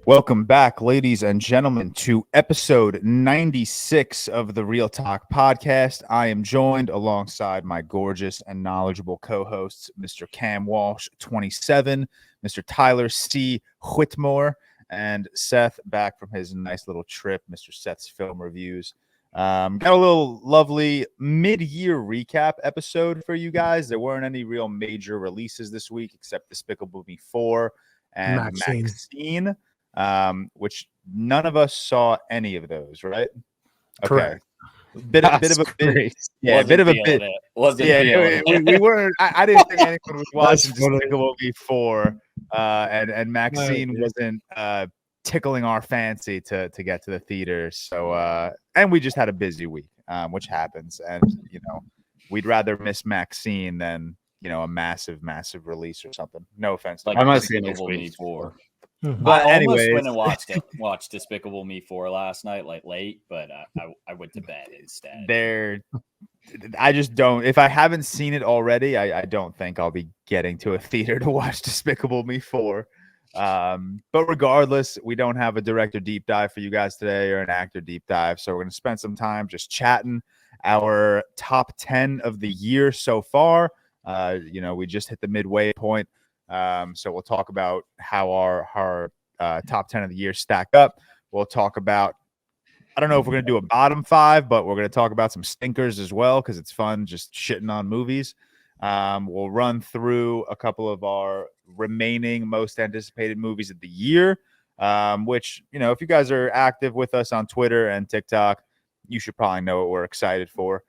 Welcome back, ladies and gentlemen, to episode 96 of the ReelTok Podcast. I am joined alongside my gorgeous and knowledgeable co-hosts, Mr. Cam Walsh, 27, Mr. Tyler C. Whitmore, and Seth, back from his nice little trip, Mr. Seth's Film Reviews. Got a little lovely mid-year recap episode for you guys. There weren't any real major releases this week except Despicable Me 4 and Maxine. Which none of us saw any of those, right? Okay. Correct. Bit of a bit. Yeah, bit of a bit. We weren't. I didn't think anyone was watching Despicable Me 4, and Maxine wasn't tickling our fancy to get to the theaters. So and we just had a busy week, which happens, and we'd rather miss Maxine than a massive release or something. No offense. Like I might see Despicable Me 4. But I anyways, almost went and watched Despicable Me 4 last night, like late, but I went to bed instead. I just don't. If I haven't seen it already, I don't think I'll be getting to a theater to watch Despicable Me 4. But regardless, we don't have a director deep dive for you guys today or an actor deep dive, so we're going to spend some time just chatting our top 10 of the year so far. We just hit the midway point. So we'll talk about how our top 10 of the year stack up. We'll talk about, I don't know if we're going to do a bottom 5, but we're going to talk about some stinkers as well because it's fun just shitting on movies. We'll run through a couple of our remaining most anticipated movies of the year, which, if you guys are active with us on Twitter and TikTok, you should probably know what we're excited for.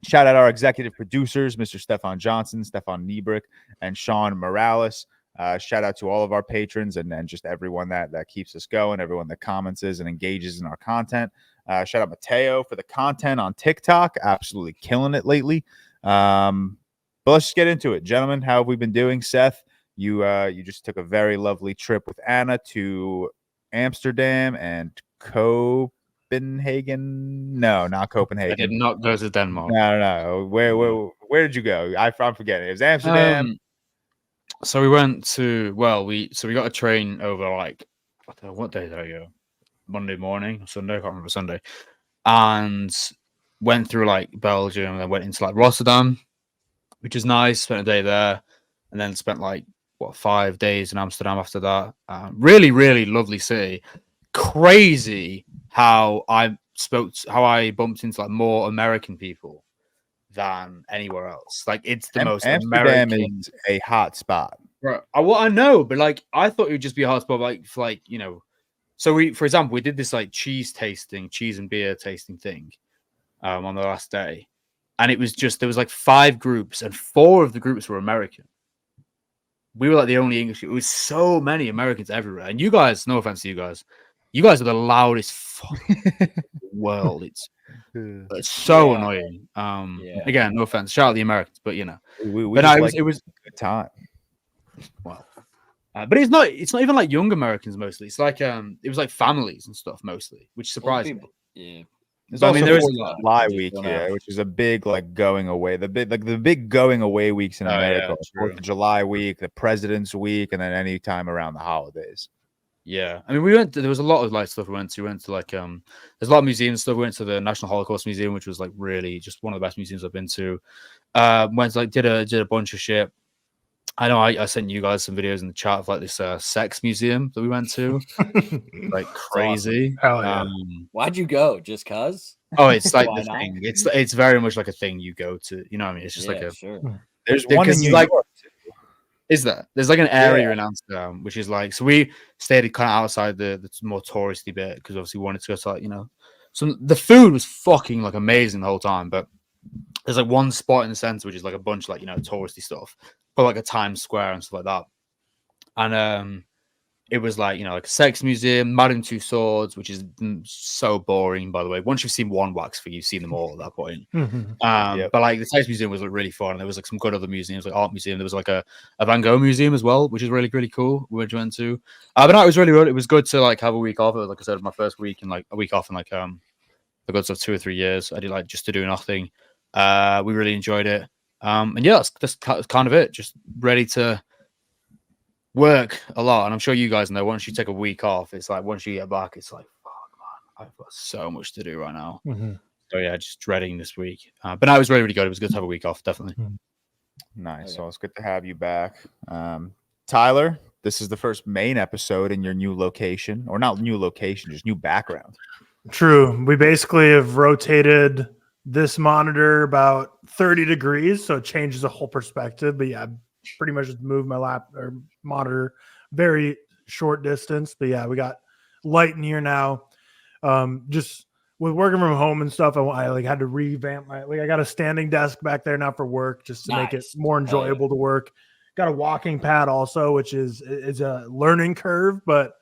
Shout out our executive producers, Mr. Stefan Johnson, Stefan Niebrick, and Sean Morales. Shout out to all of our patrons and just everyone that keeps us going, everyone that comments and engages in our content. Shout out Mateo for the content on TikTok. Absolutely killing it lately. But let's just get into it. Gentlemen, how have we been doing? Seth, you just took a very lovely trip with Anna to Amsterdam and Copenhagen? No, not Copenhagen. I did not go to Denmark. No. Where did you go? I'm forgetting. It was Amsterdam. So we went to we got a train over what day did I go? Monday morning, Sunday. I can't remember Sunday, and went through Belgium and then went into Rotterdam, which is nice. Spent a day there, and then spent 5 days in Amsterdam after that. Really, really lovely city. Crazy how I bumped into more American people than anywhere else. It's the most Amsterdam American. is a hot spot. Right. I know, but I thought it would just be a hot spot, So for example, we did this cheese and beer tasting thing, on the last day, and it was there was 5 groups, and 4 of the groups were American. We were the only English. It was so many Americans everywhere, and you guys, no offense to you guys. You guys are the loudest fucking world. It's so annoying. Again, no offense. Shout out the Americans, but it was a good time. Well, but it's not even young Americans mostly. It's it was families and stuff mostly, which surprised me. Yeah. There's also July week here, which is a big going away. The big going away weeks in America. 4th of July week, the President's Week, and then any time around the holidays. Yeah, I mean, there was a lot of stuff we went to. We went to there's a lot of museums stuff. We went to the National Holocaust Museum, which was really just one of the best museums I've been to. Went did a bunch of shit. I know I sent you guys some videos in the chat of this sex museum that we went to. Crazy. Awesome. Why'd you go? Just cause? Oh, it's the thing. It's very much a thing you go to. You know what I mean? It's just sure. There's one in New York. Is that there's an area in Amsterdam which is so we stayed kind of outside the more touristy bit because obviously we wanted to go to so the food was fucking amazing the whole time, but there's one spot in the center which is a bunch of touristy stuff, but a Times Square and stuff like that, and it was a sex museum, Madame Tussauds, which is so boring, by the way. Once you've seen one wax figure, you've seen them all at that point. But the sex museum was really fun. And there was some good other museums, art museum. There was a Van Gogh museum as well, which is really, really cool. We went to. But no, it was really good. It was good to have a week off. It was, I said, my first week and a week off in the goods of 2 or 3 years. I did just to do nothing. We really enjoyed it. And yeah, that's kind of it. Just ready to work a lot, and I'm sure you guys know. Once you take a week off, it's like once you get back, it's like, fuck, man, I've got so much to do right now. Mm-hmm. So yeah, just dreading this week. But no, it was really, really good. It was good to have a week off, definitely. Nice. So it's good to have you back. Tyler, this is the first main episode in your new location, or not new location, just new background. True. We basically have rotated this monitor about 30 degrees, so it changes the whole perspective. But yeah, pretty much just moved my monitor very short distance. But yeah, we got light in here now. Just with working from home and stuff, I had to revamp I got a standing desk back there now for work, just to make it more enjoyable to work. Got a walking pad also, which is a learning curve, but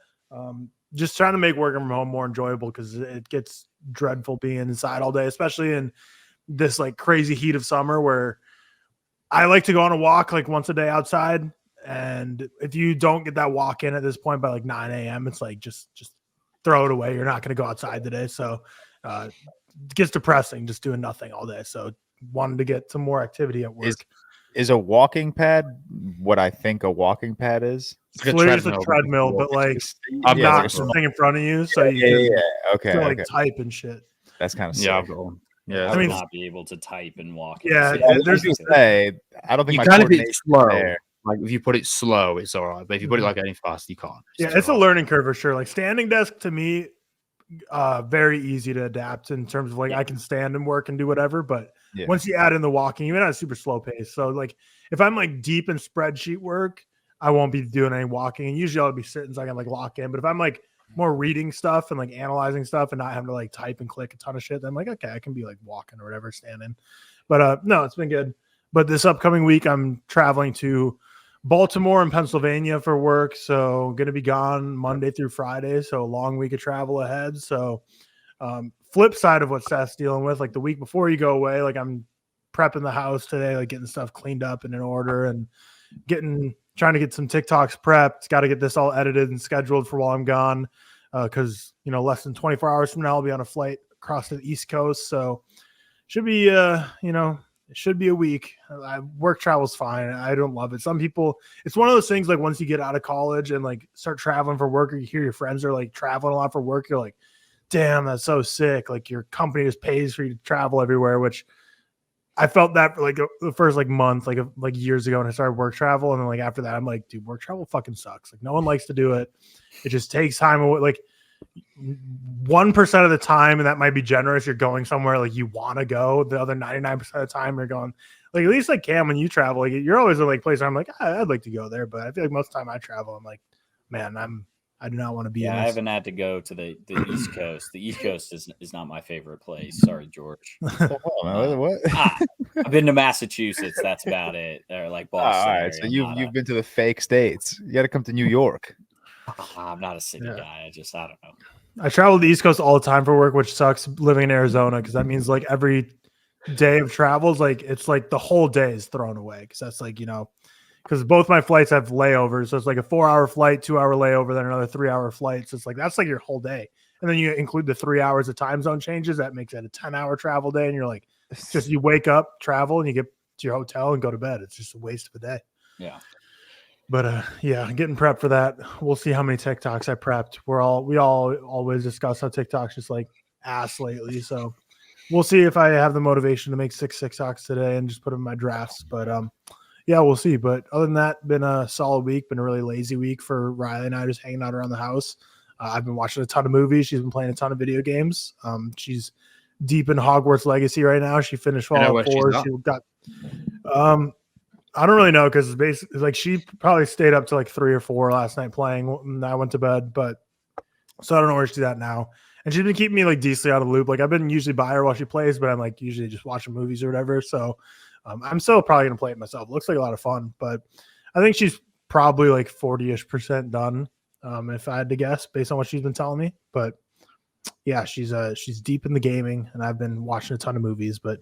just trying to make working from home more enjoyable, because it gets dreadful being inside all day, especially in this like crazy heat of summer, where I like to go on a walk like once a day outside. And if you don't get that walk in at this point by like 9 a.m., it's like, just throw it away. You're not going to go outside today. So it gets depressing just doing nothing all day. So wanted to get some more activity at work. Is a walking pad what I think a walking pad is? It's literally just a treadmill, but like I'm not sitting in front of you, so you can like type and shit. That's kind of sick. I would not be able to type and walk. Yeah, there's to say, I don't think you my kind of be slow. There. Like if you put it slow, it's all right. But if you put it like any fast, you can't. It's a learning curve for sure. Like standing desk to me, very easy to adapt in terms of like I can stand and work and do whatever. But once you add in the walking, even at a super slow pace. So like if I'm like deep in spreadsheet work, I won't be doing any walking. And usually I'll be sitting so I can like lock in. But if I'm like more reading stuff and like analyzing stuff and not having to like type and click a ton of shit, then I'm like, okay, I can be like walking or whatever, standing. But no, it's been good. But this upcoming week, I'm traveling to Baltimore and Pennsylvania for work. So going to be gone Monday through Friday. So a long week of travel ahead. So flip side of what Seth's dealing with, like the week before you go away, like I'm prepping the house today, like getting stuff cleaned up and in order and trying to get some TikToks prepped. Got to get this all edited and scheduled for while I'm gone. Cause less than 24 hours from now, I'll be on a flight across to the East Coast. So should be, it should be a week. Work travel's fine. I don't love it. Some people, it's one of those things like once you get out of college and like start traveling for work, or you hear your friends are like traveling a lot for work, you're like, damn, that's so sick. Like your company just pays for you to travel everywhere, which I felt that for like the first like month, like years ago when I started work travel. And then like after that, I'm like, dude, work travel fucking sucks. Like no one likes to do it. It just takes time away. Like 1% of the time, and that might be generous, you're going somewhere like you want to go. The other 99% of the time you're going, like at least like Cam, when you travel, like you're always in like place where I'm like, I'd like to go there, but I feel like most of the time I travel, I'm like, man, I do not want to be. I haven't had to go to the East Coast. The East Coast is not my favorite place. Sorry, George. What? I've been to Massachusetts. That's about it. Or like Boston. All right, so you've been to the fake states. You got to come to New York. I'm not a city guy. I don't know. I travel the East Coast all the time for work, which sucks living in Arizona, because that means like every day of travel is like it's like the whole day is thrown away, because that's like because both my flights have layovers, so it's like a 4-hour flight, 2-hour layover, then another 3-hour flight. So it's like that's like your whole day, and then you include the 3 hours of time zone changes. That makes it a 10-hour travel day, and you're like, it's just you wake up, travel, and you get to your hotel and go to bed. It's just a waste of a day. Yeah. But getting prepped for that. We'll see how many TikToks I prepped. We all always discuss how TikToks just like ass lately. So we'll see if I have the motivation to make 6 TikToks today and just put them in my drafts. But we'll see. But other than that, been a solid week. Been a really lazy week for Riley and I, just hanging out around the house. I've been watching a ton of movies. She's been playing a ton of video games. She's deep in Hogwarts Legacy right now. She finished Fallout 4. She got I don't really know, because basically like she probably stayed up to like 3 or 4 last night playing, and I went to bed. But so I don't know where she's at now. And she's been keeping me like decently out of the loop. Like I've been usually by her while she plays, but I'm like usually just watching movies or whatever. So I'm still probably gonna play it myself. It looks like a lot of fun, but I think she's probably like 40-ish% done, if I had to guess, based on what she's been telling me. But yeah, she's deep in the gaming, and I've been watching a ton of movies, but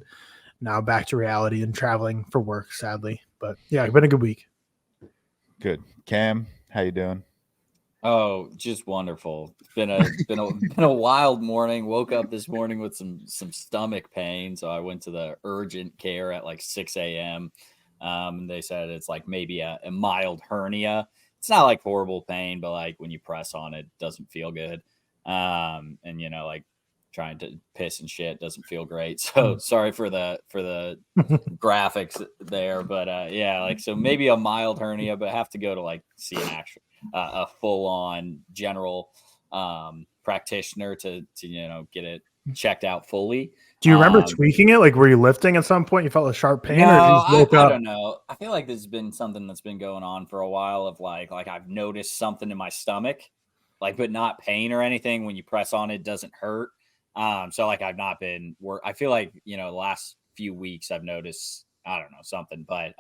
now back to reality and traveling for work, sadly. But yeah, it's been a good week. Good. Cam, how you doing? Oh, just wonderful. It's been a wild morning. Woke up this morning with some stomach pain, so I went to the urgent care at like 6 a.m. They said it's like maybe a mild hernia. it's not like horrible pain, but like when you press on it, it doesn't feel good. And you know, like trying to piss and shit doesn't feel great. So sorry for the graphics there, but yeah, like so maybe a mild hernia, but have to go to like see an actual a full on general practitioner to you know get it checked out fully. Do you remember tweaking it? Like, were you lifting at some point? You felt a sharp pain, no, or you just woke I up? don't know. I feel like this has been something that's been going on for a while. Of like I've noticed something in my stomach, like but not pain or anything. When you press on it, doesn't hurt. So like I've not been I feel like, you know, the last few weeks I've noticed, I don't know, something, but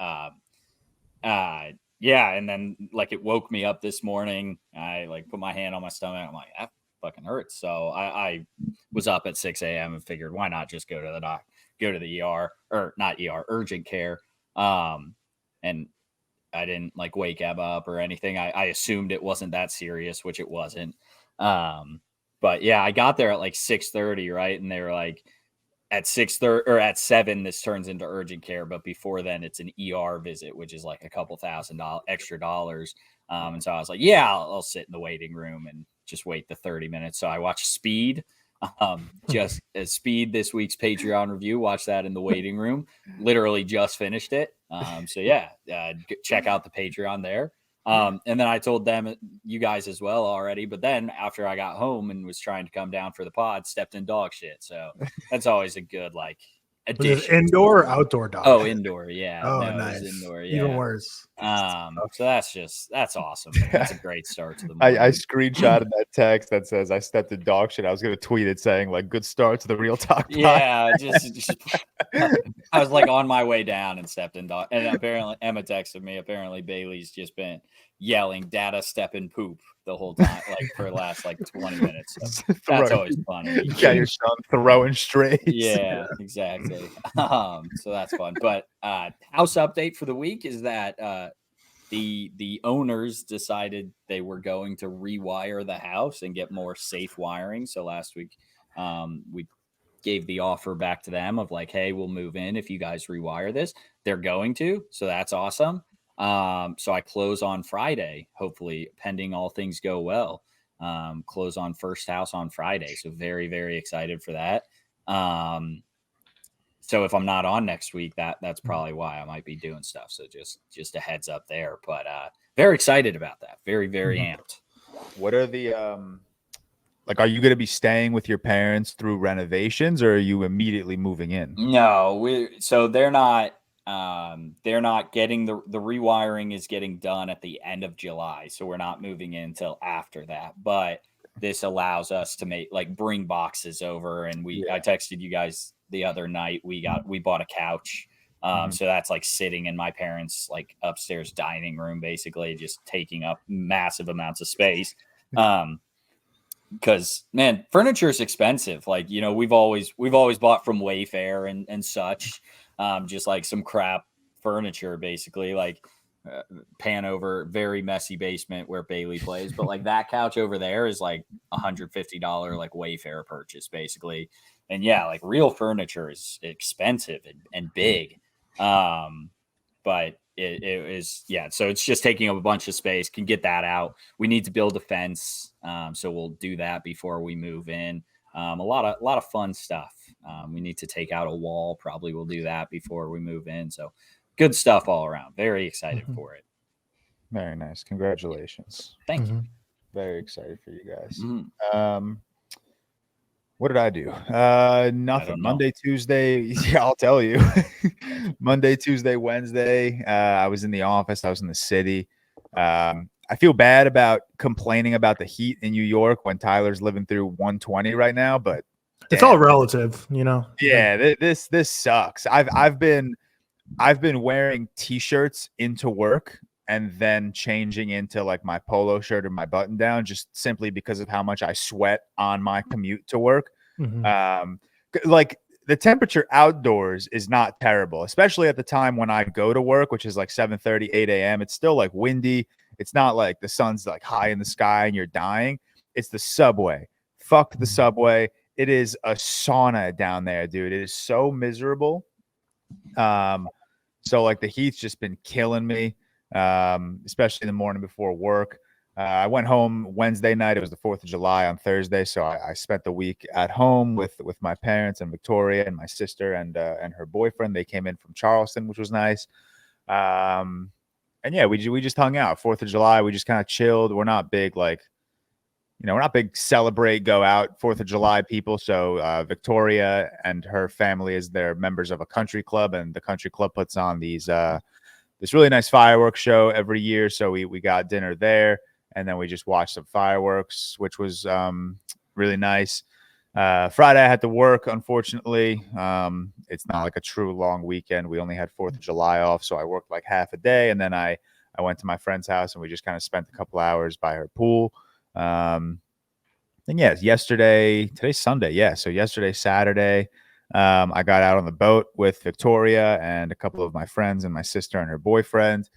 yeah. And then like it woke me up this morning. I like put my hand on my stomach. I'm like, that fucking hurts. So I was up at 6 a.m. and figured why not just go to the ER, or not ER, urgent care. And I didn't like wake Emma up or anything. I assumed it wasn't that serious, which it wasn't. But yeah, I got there at like 6:30, right? And they were like, at 6:30 or at 7, this turns into urgent care. But before then, it's an ER visit, which is like a couple $1,000 extra dollars. And so I was like, yeah, I'll sit in the waiting room and just wait the 30 minutes. So I watched Speed, just as Speed, this week's Patreon review. Watch that in the waiting room. Literally just finished it. So yeah, check out the Patreon there. And then I told them, you guys as well already, but then after I got home and was trying to come down for the pod, stepped in dog shit. So that's always a good, like, addition. Was it indoor or outdoor dog? Oh, indoor. Yeah. Oh, no, nice. It was indoor. Yeah. Even worse. So that's awesome. That's a great start to the morning. I screenshotted that text that says I stepped in dog shit. I was going to tweet it saying like good start to the ReelTok Podcast. Yeah, just I was like on my way down and stepped in dog. And apparently Emma texted me. Apparently Bailey's just been yelling "Data step in poop" the whole time, like for the last like 20 minutes. So that's always funny. You got your son throwing straight. Yeah, exactly. So that's fun. But house update for the week is that the owners decided they were going to rewire the house and get more safe wiring. So last week we gave the offer back to them of like, hey, we'll move in if you guys rewire this. They're going to, so that's awesome. So I close on Friday, hopefully, pending all things go well. Close on first house on Friday. So very, very excited for that. So if I'm not on next week, that's probably why I might be doing stuff. So just a heads up there, but very excited about that. Very, very amped. What are the like, are you going to be staying with your parents through renovations, or are you immediately moving in? No, so they're not getting the rewiring is getting done at the end of July. So we're not moving in until after that, but this allows us to bring boxes over. And I texted you guys the other night. We bought a couch. So that's like sitting in my parents' like upstairs dining room, basically just taking up massive amounts of space. Because man, furniture is expensive. Like, you know, we've always bought from Wayfair and such. Just like some crap furniture, basically, like pan over, very messy basement where Bailey plays. But like that couch over there is like $150 like Wayfair purchase, basically. And yeah, like real furniture is expensive and big. But it is, yeah. So it's just taking up a bunch of space. Can get that out. We need to build a fence. So we'll do that before we move in. A lot of fun stuff. We need to take out a wall. Probably we'll do that before we move in. So good stuff all around. Very excited for it. Very nice. Congratulations. Thank you. Very excited for you guys. Mm-hmm. What did I do? Nothing. Monday, know. Tuesday. Yeah, I'll tell you. Monday, Tuesday, Wednesday. I was in the office. I was in the city. I feel bad about complaining about the heat in New York when Tyler's living through 120 right now, but it's all relative, you know. Yeah, this sucks. I've been wearing t-shirts into work and then changing into like my polo shirt or my button down just simply because of how much I sweat on my commute to work. Like the temperature outdoors is not terrible, especially at the time when I go to work, which is like 7:30, 8 a.m. It's still like windy. It's not like the sun's like high in the sky and you're dying. It's the subway. Fuck the subway. It is a sauna down there, dude. It is so miserable. So like the heat's just been killing me. especially in the morning before work. I went home Wednesday night. It was the 4th of July on Thursday, so I spent the week at home with my parents and Victoria and my sister and her boyfriend. They came in from Charleston, which was nice. And yeah, we just hung out. 4th of July, we just kind of chilled. We're not big we're not big celebrate, go out 4th of July people. So Victoria and her family they're members of a country club, and the country club puts on this really nice fireworks show every year. So we got dinner there. And then we just watched some fireworks, which was really nice. Friday, I had to work, unfortunately. It's not like a true long weekend. We only had 4th of July off, so I worked like half a day. And then I went to my friend's house, and we just kind of spent a couple hours by her pool. And yeah, today's Sunday. Yeah, so yesterday, Saturday, I got out on the boat with Victoria and a couple of my friends and my sister and her boyfriend,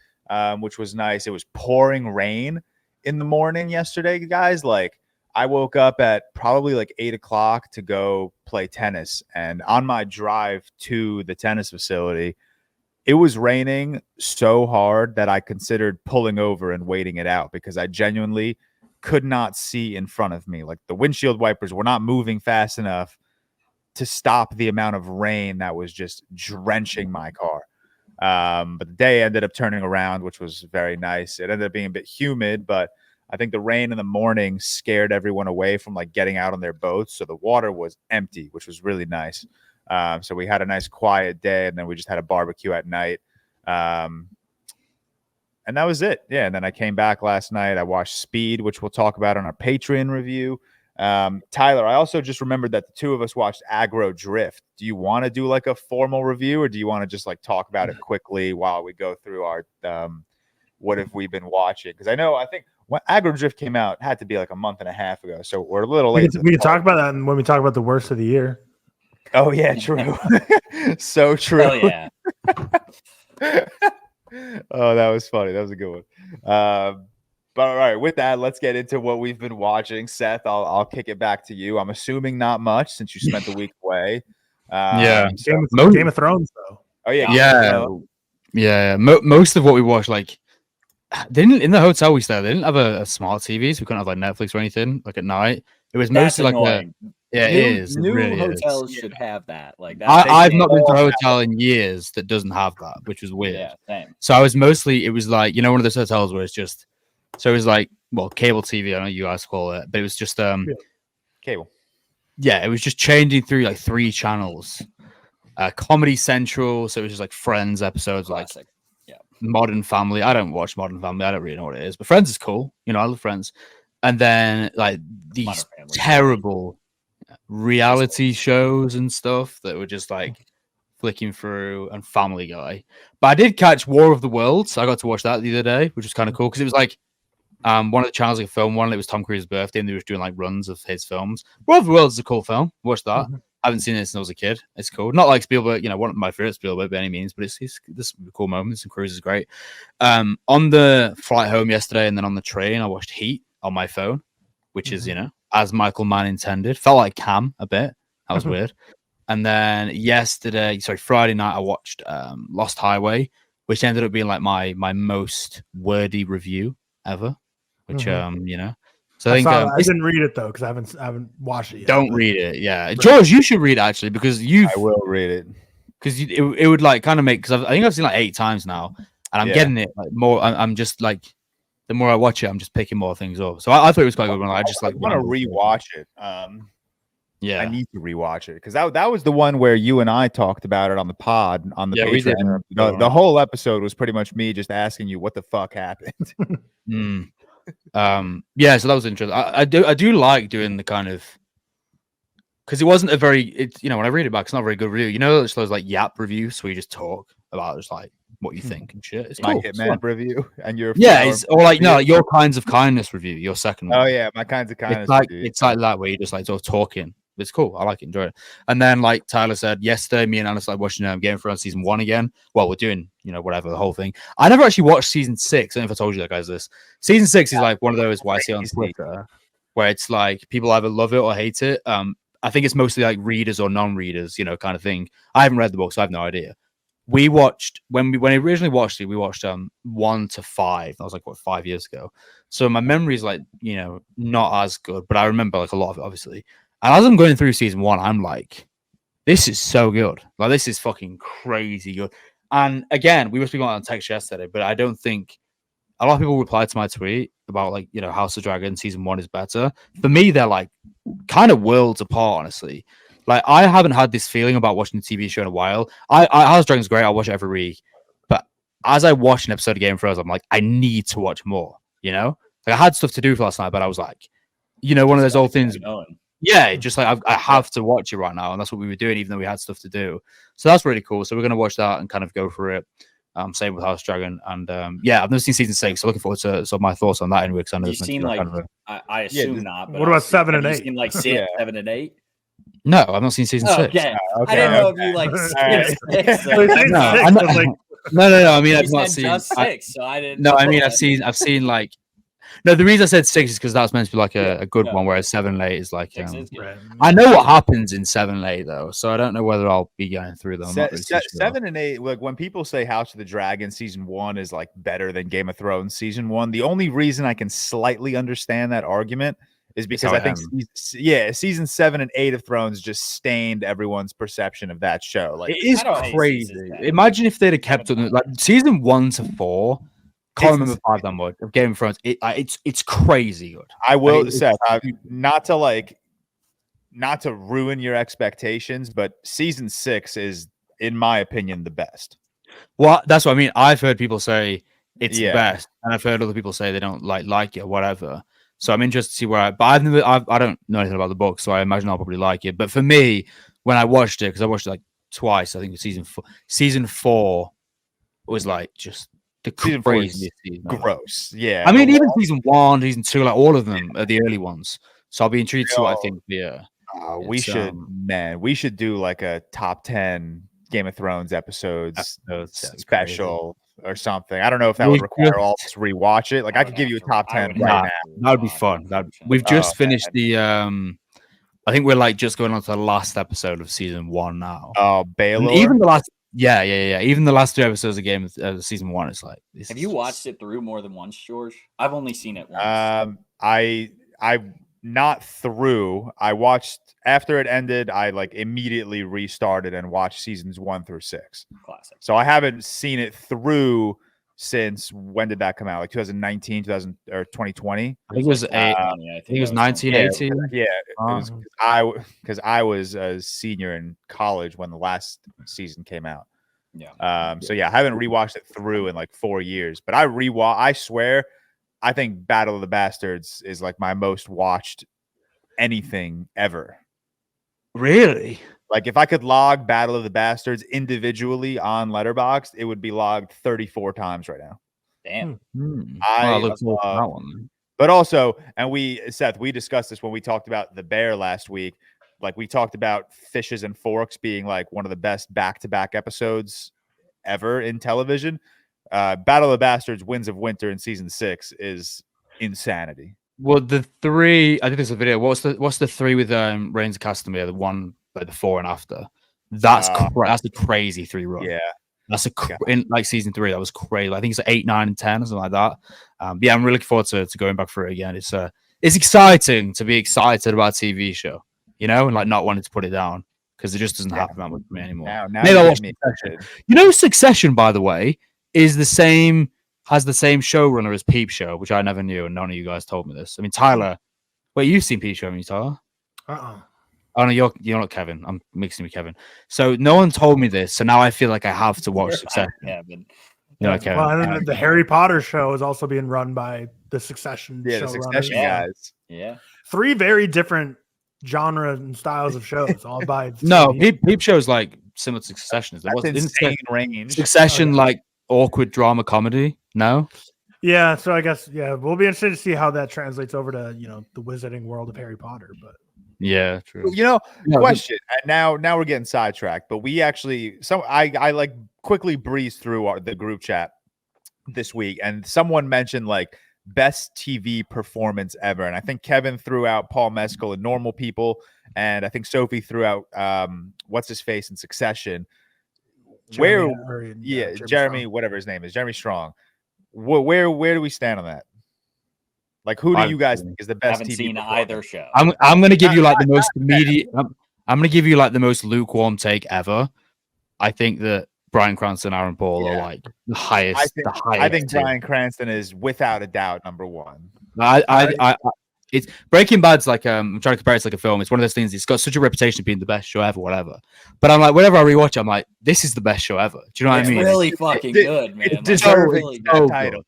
which was nice. It was pouring rain in the morning yesterday, guys. Like, I woke up at probably like 8 o'clock to go play tennis, and on my drive to the tennis facility, it was raining so hard that I considered pulling over and waiting it out, because I genuinely could not see in front of me. Like, the windshield wipers were not moving fast enough to stop the amount of rain that was just drenching my car. But the day ended up turning around, which was very nice. It ended up being a bit humid, but I think the rain in the morning scared everyone away from like getting out on their boats. So the water was empty, which was really nice. So we had a nice quiet day, and then we just had a barbecue at night. And that was it. Yeah. And then I came back last night. I watched Speed, which we'll talk about on our Patreon review. Tyler, I also just remembered that the two of us watched AGGRO Drift. Do you want to do like a formal review, or do you want to just like talk about it quickly while we go through our what have we been watching? Because I think when AGGRO Drift came out, it had to be like a month and a half ago, so we're a little late. We can talk about that when we talk about the worst of the year. Oh yeah, true. So true. Hell yeah. Oh, that was funny. That was a good one. But all right, with that, let's get into what we've been watching. Seth, I'll kick it back to you. I'm assuming not much since you spent the week away. Game of Thrones, though. Oh yeah, yeah. Most of what we watched, like, they didn't, in the hotel we stayed, they didn't have a smart TV, so we couldn't have like Netflix or anything like at night. It was mostly like it is. New really hotels is. should have that. Like that. I've not been to a hotel in years that doesn't have that, which was weird. Yeah, same. So it was like, one of those hotels where it's just, so it was like, well, cable TV, I know you guys call it, but it was just cable. Yeah, it was just changing through like 3 channels. Comedy Central, so it was just like Friends episodes. Classic. Like Modern Family. I don't watch Modern Family. I don't really know what it is, but Friends is cool. I love Friends. And then like these terrible reality shows and stuff that were just like flicking through, and Family Guy. But I did catch War of the Worlds. I got to watch that the other day, which was kind of cool because it was like one of the channels like film one. It was Tom Cruise's birthday, and they were doing like runs of his films. War of the Worlds is a cool film. Watch that. Mm-hmm. I haven't seen it since I was a kid. It's cool. Not like Spielberg, one of my favorite Spielberg by any means, but it's this cool moments, and Cruise is great. On the flight home yesterday, and then on the train, I watched Heat on my phone, which is, as Michael Mann intended. Felt like Cam a bit. That was weird. And then Friday night, I watched Lost Highway, which ended up being like my most wordy review ever. Which So I didn't read it though because I haven't watched it yet. Don't read it. Yeah, George, you should read it actually because I will read it because it would like kind of make, because I think I've seen like 8 times now, and I'm getting it like more. I'm just like, the more I watch it, I'm just picking more things up. So I thought it was quite good. I just like want to rewatch it. I need to rewatch it because that was the one where you and I talked about it on the pod on the Patreon. The whole episode was pretty much me just asking you what the fuck happened. So that was interesting. I do like doing the kind of, because it wasn't a very, when I read it back, it's not a very good review. It's those like Yap reviews where you just talk about just like what you think and shit. It's my cool. Hitman review and your your Kinds of Kindness review, your second one. Oh yeah, my Kinds of Kindness. It's like that where you just like sort of talking. It's cool. I like it, enjoy it. And then, like Tyler said yesterday, me and Anna started watching Game of Thrones season 1 again. Well, we're doing, whatever, the whole thing. I never actually watched season 6. I don't know if I told you that, guys. Season 6 is like one of those what I see on Twitter where it's like people either love it or hate it. I think it's mostly like readers or non-readers, kind of thing. I haven't read the book, so I have no idea. we watched when I originally watched it, we watched 1 to 5. That was like 5 years ago. So my memory is like, you know, not as good, but I remember like a lot of it, obviously. And as I'm going through season 1, I'm like, this is so good. Like, this is fucking crazy good. And again, we must be going on text yesterday, but I don't think a lot of people replied to my tweet about, like, you know, House of Dragon season 1 is better. For me, they're like kind of worlds apart, honestly. Like, I haven't had this feeling about watching the TV show in a while. House of Dragon's great. I watch it every week. But as I watch an episode of Game of Thrones, I'm like, I need to watch more, you know? Like, I had stuff to do for last night, but I was like, you know, one of those old things. Yeah, just like I have to watch it right now. And that's what we were doing, even though we had stuff to do. So that's really cool. So we're going to watch that and kind of go through it. Same with House of Dragon. And yeah, I've never seen season 6. So looking forward to some of my thoughts on that anyway. Because I know you've seen like, kind of I assume not. But what about 7 and 8? Seen like 6, 7 and 8? No, I've not seen season 6. Okay. I didn't know if you like six. No. I mean, I've not seen just 6, so I didn't. No, I mean, I've seen like. No, the reason I said 6 is because that's meant to be like a good one, whereas 7 and 8 is like. I know what happens in 7 and 8 though, so I don't know whether I'll be going through them. 7 and 8, like when people say House of the Dragon season 1 is like better than Game of Thrones season 1, the only reason I can slightly understand that argument is because I think season 7 and 8 of Thrones just stained everyone's perception of that show. Like, it is crazy. Imagine if they'd have kept it like season 1 to 4. Can't remember 5 that much of Game of Thrones. It's crazy good. I will, Seth, not to ruin your expectations, but season 6 is, in my opinion, the best. Well, that's what I mean. I've heard people say it's the best, and I've heard other people say they don't like it or whatever. So I'm interested to see where I don't know anything about the book, so I imagine I'll probably like it. But for me, when I watched it, because I watched it like twice, I think season 4 was like just the craziest season. Gross. Yeah. I mean, even season 1, season 2, like all of them are the early ones. So I'll be intrigued to see what I think. Yeah. We should do like a top 10 Game of Thrones episodes special or something. I don't know if that would require all of us to rewatch it. Like, I could give you a top 10 right now. That would be fun. We've just finished the I think we're like just going on to the last episode of season 1 now. Oh, Baylor. Even the last even the last 2 episodes of Game of season 1 is like have you watched it through more than once, George? I've only seen it once. I not through. I watched after it ended. I like immediately restarted and watched seasons 1 through 6. Classic. So I haven't seen it through since when did that come out? Like 2019, or 2020? I think it was I think it was 1918. Yeah, because I was a senior in college when the last season came out. Yeah. So yeah, I haven't rewatched it through in like 4 years, but I swear, I think Battle of the Bastards is like my most watched anything ever. Really? Like, if I could log Battle of the Bastards individually on Letterboxd, it would be logged 34 times right now. Damn. I look forward to that one. But also, and Seth, we discussed this when we talked about The Bear last week. Like, we talked about Fishes and Forks being like one of the best back-to-back episodes ever in television. Battle of the Bastards, Winds of Winter in season 6 is insanity. Well, the 3, I think there's a video. What's the 3 with Reigns of Castamere? The one, like the 4 and after. That's a crazy 3 run. Yeah, that's in like season 3. That was crazy. I think it's 8, 9, and 10 or something like that. Yeah, I'm really looking forward to going back through it again. It's exciting to be excited about a TV show, you know, and like not wanting to put it down because it just doesn't happen that much for me anymore. Now maybe I'll watch Succession. You know, Succession, by the way, has the same showrunner as Peep Show, which I never knew, and none of you guys told me this. I mean, Tyler, wait, you've seen Peep Show, haven't you, Tyler? Oh no, you're not Kevin. I'm mixing with Kevin. So no one told me this, so now I feel like I have to watch Succession. Kevin. Kevin. Well, the Harry Potter show is also being run by the Succession. Yeah, the Succession guys. Yeah, 3 very different genre and styles of shows, all by Peep Show is like similar to Succession. That's insane range. Succession like awkward drama comedy. No. Yeah, so I guess we'll be interested to see how that translates over to the wizarding world of Harry Potter. But yeah, true. Question. Now we're getting sidetracked, but we actually I like quickly breezed through the group chat this week, and someone mentioned like best TV performance ever, and I think Kevin threw out Paul Mescal and Normal People, and I think Sophie threw out what's his face in Succession. Jeremy, whatever his name is, Jeremy Strong. Where do we stand on that? Like, who do you guys think is the best? Haven't TV seen performer? either show. I'm going to give you like the most immediate. I'm going to give you like the most lukewarm take ever. I think that Bryan Cranston, Aaron Paul are like the highest. I think Bryan Cranston is without a doubt number one. It's Breaking Bad's like I'm trying to compare it to like a film. It's one of those things. It's got such a reputation of being the best show ever, whatever. But I'm like, whenever I rewatch it, I'm like, this is the best show ever. Do you know what I mean? It's really fucking good, man. It's deserving that title.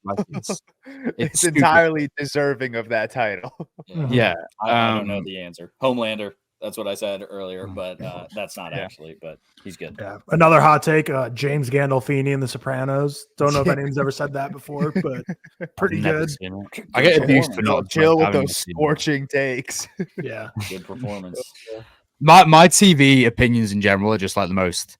It's entirely deserving of that title. Yeah, I don't know the answer. Homelander. That's what I said earlier, but that's not actually. But he's good. Yeah. Another hot take: James Gandolfini in The Sopranos. Don't know if anyone's ever said that before, but pretty good. I get abused for not chill with those scorching takes. Yeah, good performance. My TV opinions in general are just like the most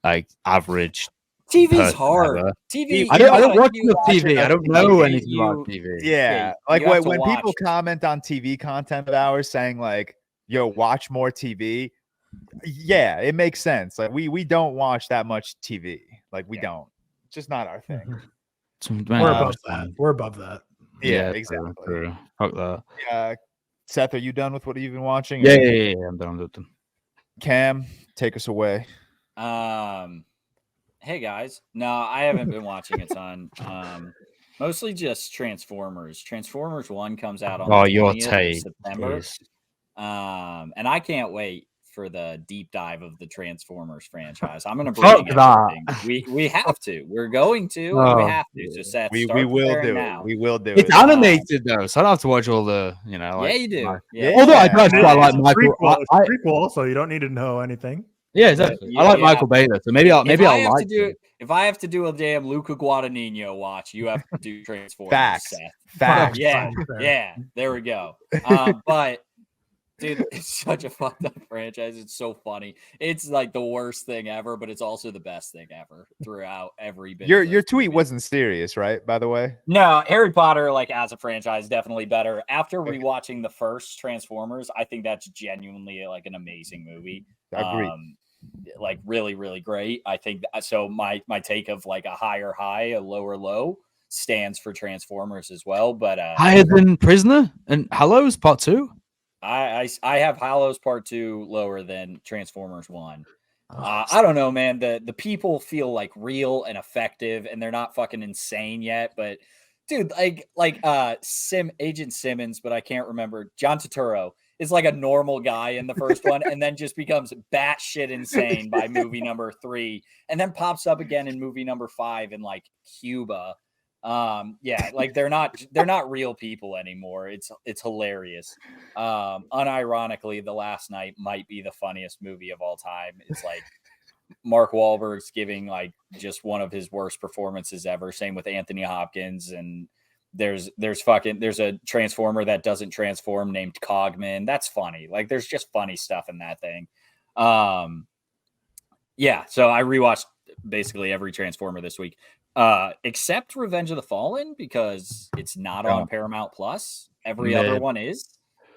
like average. TV's hard. Ever. TV. I don't watch the TV. I don't know anything about TV. Yeah, like when people comment on TV content of ours saying like, yo, watch more TV. Yeah, it makes sense. Like we don't watch that much TV. Like we don't. It's just not our thing. We're above that. We're above that. Yeah, exactly. True. Fuck that. Seth, are you done with what you've been watching? Yeah, I'm done with them. Cam, take us away. Hey guys. No, I haven't been watching a ton. Mostly just Transformers. Transformers 1 comes out on your 20th take of September. And I can't wait for the deep dive of the Transformers franchise. I'm going to bring everything. We have to. We're going to. We have to. So Seth, we will do it. We will do it. It's animated though, so I don't have to watch all the. Like, yeah, you do. Although I like Michael. Prequel, also you don't need to know anything. Yeah, exactly. I like Michael Bay, so maybe I'll like it. If I have to do a damn Luca Guadagnino watch, you have to do Transformers. Facts. Yeah. There we go. But. Dude, it's such a fucked up franchise. It's so funny. It's like the worst thing ever, but it's also the best thing ever throughout every bit. Your tweet wasn't serious, right? By the way, no. Harry Potter, like as a franchise, definitely better. After rewatching the first Transformers, I think that's genuinely like an amazing movie. Agreed. Like really, really great. I think so. My take of like a higher high, a lower low stands for Transformers as well. But higher than Prisoner and Hallows Part 2. I have Hallows Part 2 lower than Transformers 1. I don't know, man. The people feel like real and effective, and they're not fucking insane yet. But dude, like Agent Simmons, but I can't remember. John Turturro is like a normal guy in the first one, and then just becomes batshit insane by movie number 3, and then pops up again in movie number 5 in like Cuba. Like they're not real people anymore. It's hilarious. Unironically, The Last Night might be the funniest movie of all time. It's like Mark Wahlberg's giving like just one of his worst performances ever. Same with Anthony Hopkins. And there's a Transformer that doesn't transform named Cogman. That's funny. Like there's just funny stuff in that thing. So I rewatched basically every Transformer this week. Except Revenge of the Fallen, because it's not on Paramount Plus. Every other one is.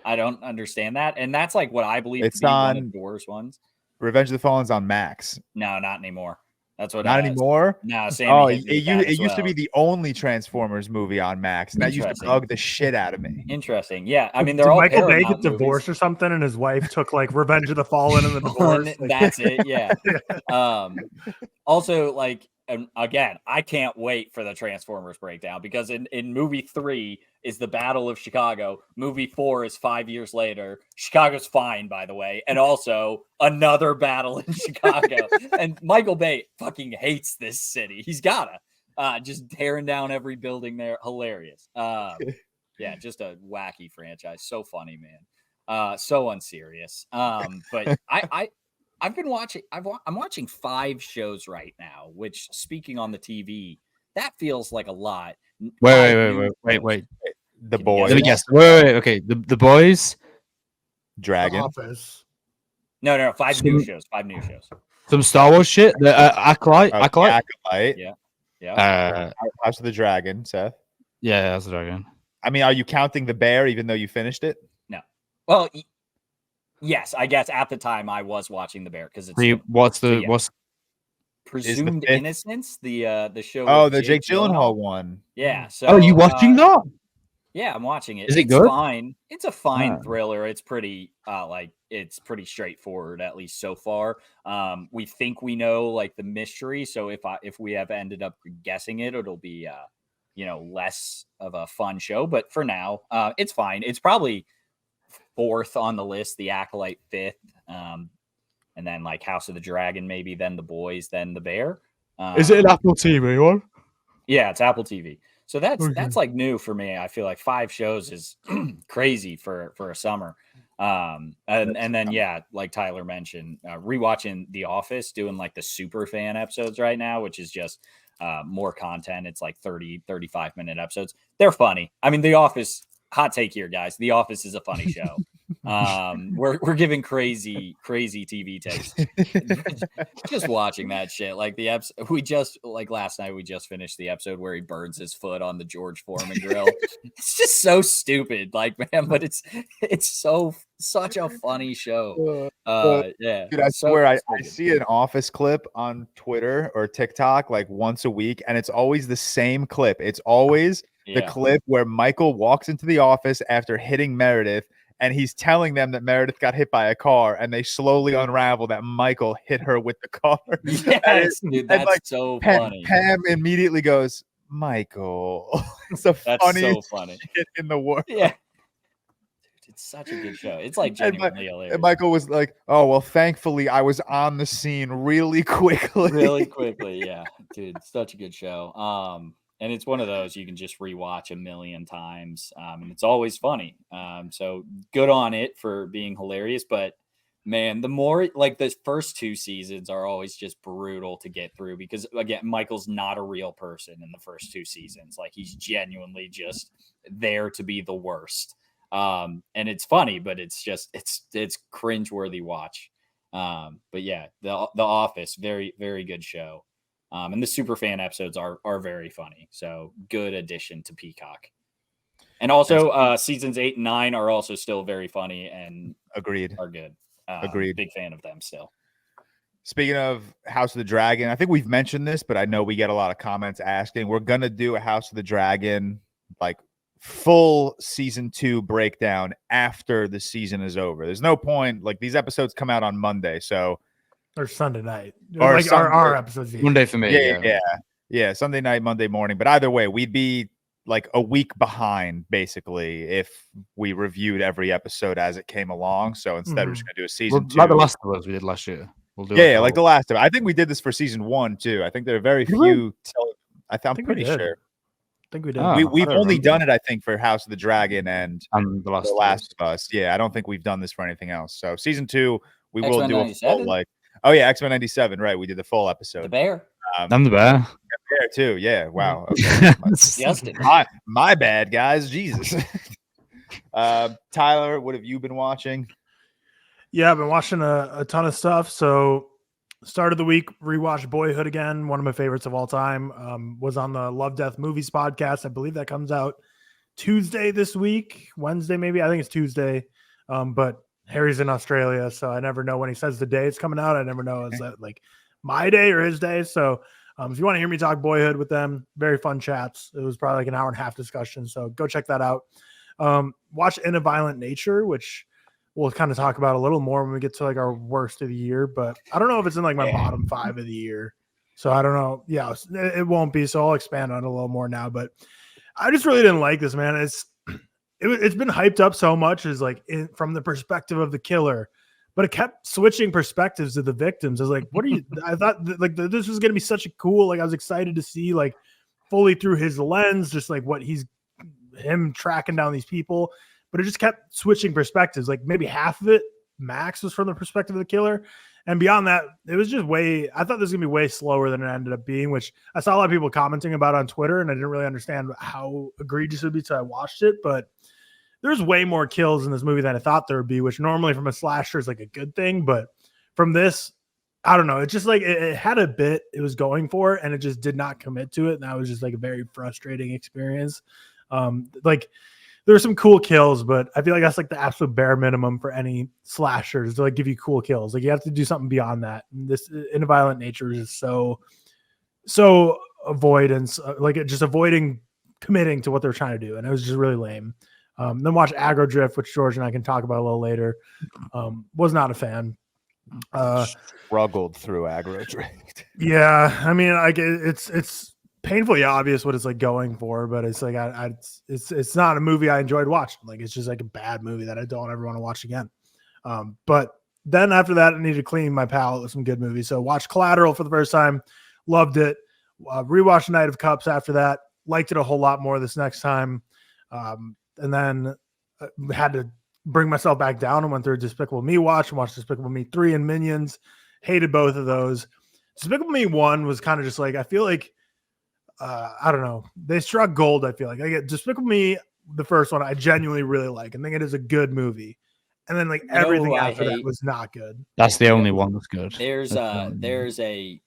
I don't understand that. And that's like what I believe it's to be on, one of the worst ones. Revenge of the Fallen's on Max. No, not anymore. That's what not anymore. No, it used to be the only Transformers movie on Max, and that used to bug the shit out of me. Interesting. Yeah, I mean they're all Michael Bay get divorced or something, and his wife took like Revenge of the Fallen and the divorce. That's it. Yeah. Also, like. And again, I can't wait for the Transformers breakdown, because in movie 3 is the Battle of Chicago. Movie 4 is 5 years later. Chicago's fine, by the way. And also another battle in Chicago. And Michael Bay fucking hates this city. He's gotta just tearing down every building there. Hilarious. Just a wacky franchise. So funny, man. So unserious. But I've been watching. I'm watching 5 shows right now. Which, speaking on the TV, that feels like a lot. Wait. The Boys. Let me guess. Wait. Okay, the Boys. Dragon. Office. No. 5 new shows. 5 new shows. Some Star Wars shit. The Acolyte. Yeah. House of the Dragon. Seth. Yeah, House of the Dragon. I mean, are you counting The Bear, even though you finished it? No. Well. Yes, I guess at the time I was watching The Bear because it's Presumed Innocence, the show. Oh, the Jake Gyllenhaal one. Yeah. So, you watching that? Yeah, I'm watching it. Is it it's good? Fine. It's a fine thriller. It's pretty it's pretty straightforward, at least so far. We think we know like the mystery. So if we have ended up guessing it, it'll be less of a fun show. But for now, it's fine. It's probably 4th on the list, The Acolyte 5th. And then like House of the Dragon, maybe, then The Boys, then The Bear. Is it an Apple TV one? Yeah, it's Apple TV. So that's like new for me. I feel like 5 shows is crazy for a summer. And then like Tyler mentioned, rewatching The Office, doing like the super fan episodes right now, which is just more content. It's like 35-minute episodes. They're funny. I mean, The Office, hot take here, guys. The Office is a funny show. We're giving crazy TV takes. Just watching that shit. Like the episode last night we just finished the episode where he burns his foot on the George Foreman grill. It's just so stupid, like, man, but it's such a funny show. Dude, I swear I see an Office clip on Twitter or TikTok like once a week, and it's always the same clip. It's always the clip where Michael walks into the office after hitting Meredith, and he's telling them that Meredith got hit by a car, and they slowly unravel that Michael hit her with the car. Yes, dude, that's like, so funny. Pam immediately goes, Michael. It's the funniest shit in the world. Yeah. It's such a good show. It's like genuinely hilarious. And Michael was like, oh, well, thankfully I was on the scene really quickly. Really quickly, yeah. Dude, such a good show. And it's one of those you can just rewatch a million times. And it's always funny. So good on it for being hilarious. But man, the more like the first 2 seasons are always just brutal to get through because again, Michael's not a real person in the first 2 seasons. Like he's genuinely just there to be the worst. And it's funny, but it's just it's cringeworthy watch. But yeah, the Office, very, very good show. And the Superfan episodes are very funny. So good addition to Peacock. And also seasons 8 and 9 are also still very funny and agreed are good. Agreed. Big fan of them still. Speaking of House of the Dragon, I think we've mentioned this, but I know we get a lot of comments asking. We're gonna do a House of the Dragon like full season 2 breakdown after the season is over. There's no point, like these episodes come out on Monday, so or Sunday night, or like our episodes. Monday for me. Yeah. Sunday night, Monday morning. But either way, we'd be like a week behind basically if we reviewed every episode as it came along. So instead, we're just gonna do a season 2, like the Last of Us we did last year. We'll do like the Last of Us. I think we did this for season 1 too. I think there are very few. I'm pretty sure. I think we did. We've only done it, I think, for House of the Dragon and the Last of Us. Yeah, I don't think we've done this for anything else. So season 2, we will do a full 97? X-Men 97, right? We did the full episode. The Bear. I'm the Bear. Bear too. Yeah. Wow. Okay. Justin. My bad, guys. Jesus. Tyler, what have you been watching? Yeah, I've been watching a ton of stuff. So start of the week, rewatched Boyhood again. One of my favorites of all time. Was on the Love, Death, Movies podcast. I believe that comes out Tuesday this week. Wednesday, maybe. I think it's Tuesday. But Harry's in Australia, so I never know when he says the day it's coming out. I never know is that like my day or his day. So if you want to hear me talk Boyhood with them, very fun chats. It was probably like an hour and a half discussion. So go check that out. Watch In a Violent Nature, which we'll kind of talk about a little more when we get to like our worst of the year. But I don't know if it's in like my bottom 5 of the year. So I don't know. Yeah, it won't be. So I'll expand on it a little more now. But I just really didn't like this, man. It's been hyped up so much as like from the perspective of the killer, but it kept switching perspectives to the victims. I was like, what are you? I thought like this was going to be such a cool, like I was excited to see like fully through his lens, just like what him tracking down these people, but it just kept switching perspectives. Like maybe half of it max was from the perspective of the killer. And beyond that, it was just I thought this was going to be way slower than it ended up being, which I saw a lot of people commenting about on Twitter, and I didn't really understand how egregious it would be until I watched it. But there's way more kills in this movie than I thought there would be, which normally from a slasher is like a good thing. But from this, I don't know. It's just like it had a bit it was going for, and it just did not commit to it. And that was just like a very frustrating experience. Like there's some cool kills, but I feel like that's like the absolute bare minimum for any slashers to like give you cool kills. Like you have to do something beyond that. And this in a violent nature is so avoidance, like just avoiding committing to what they're trying to do, and it was just really lame. Then watch AGGRO Drift, which George and I can talk about a little later. Was not a fan. Struggled through AGGRO Drift. Yeah, I mean, like it's painfully obvious what it's like going for, but it's like it's not a movie I enjoyed watching. Like it's just like a bad movie that I don't ever want to watch again. But then after that, I needed to clean my palate with some good movies. So watched Collateral for the first time, loved it. Rewatched Night of Cups after that, liked it a whole lot more this next time. And then had to bring myself back down and went through Despicable Me watch and watched Despicable Me 3 and Minions. Hated both of those. Despicable Me 1 was kind of just like, I feel like, I don't know. They struck gold, I feel like. I get Despicable Me, the first one, I genuinely really like. I think it is a good movie. And then like everything after that was not good. That's the only one that's good. There's a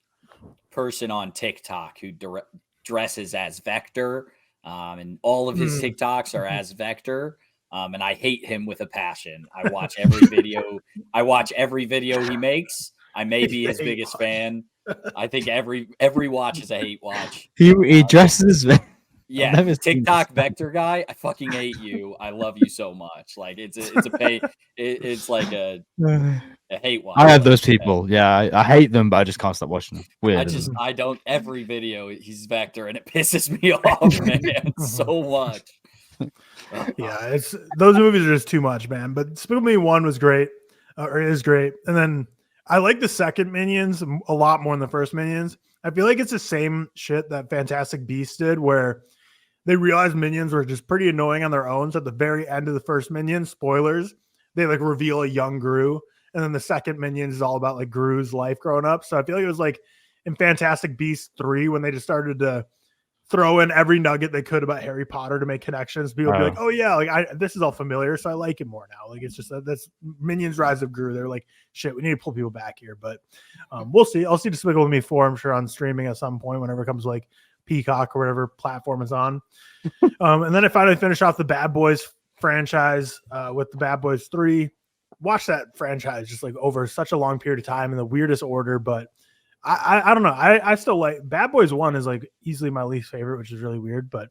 person on TikTok who dresses as Vector, and all of his TikToks are as Vector. And I hate him with a passion. I watch every video. I watch every video he makes. I may be his biggest fan. I think every watch is a hate watch. He dresses as yeah, TikTok Vector guy. I fucking hate you. I love you so much. Like it's like a hate watch. I have those people. Yeah, I hate them, but I just can't stop watching them. Weird. I don't. Every video he's Vector, and it pisses me off, man, so much. Yeah, it's those movies are just too much, man. But Despicable Me 1 was great, or is great, and then I like the second Minions a lot more than the first Minions. I feel like it's the same shit that Fantastic Beasts did, where they realized Minions were just pretty annoying on their own. So at the very end of the first Minion, spoilers, they like reveal a young Gru, and then the second Minions is all about like Gru's life growing up. So I feel like it was like in Fantastic Beasts 3 when they just started to throw in every nugget they could about Harry Potter to make connections. People would be like, oh yeah, like this is all familiar, so I like it more now. Like it's just that's Minions Rise of Gru. They're like, shit, we need to pull people back here. But we'll see. I'll see Despicable Me 4, I'm sure, on streaming at some point whenever it comes like Peacock or whatever platform it's on. And then I finally finished off the Bad Boys franchise with the Bad Boys 3. Watched that franchise just like over such a long period of time in the weirdest order, but I don't know. I still like Bad Boys 1 is like easily my least favorite, which is really weird. But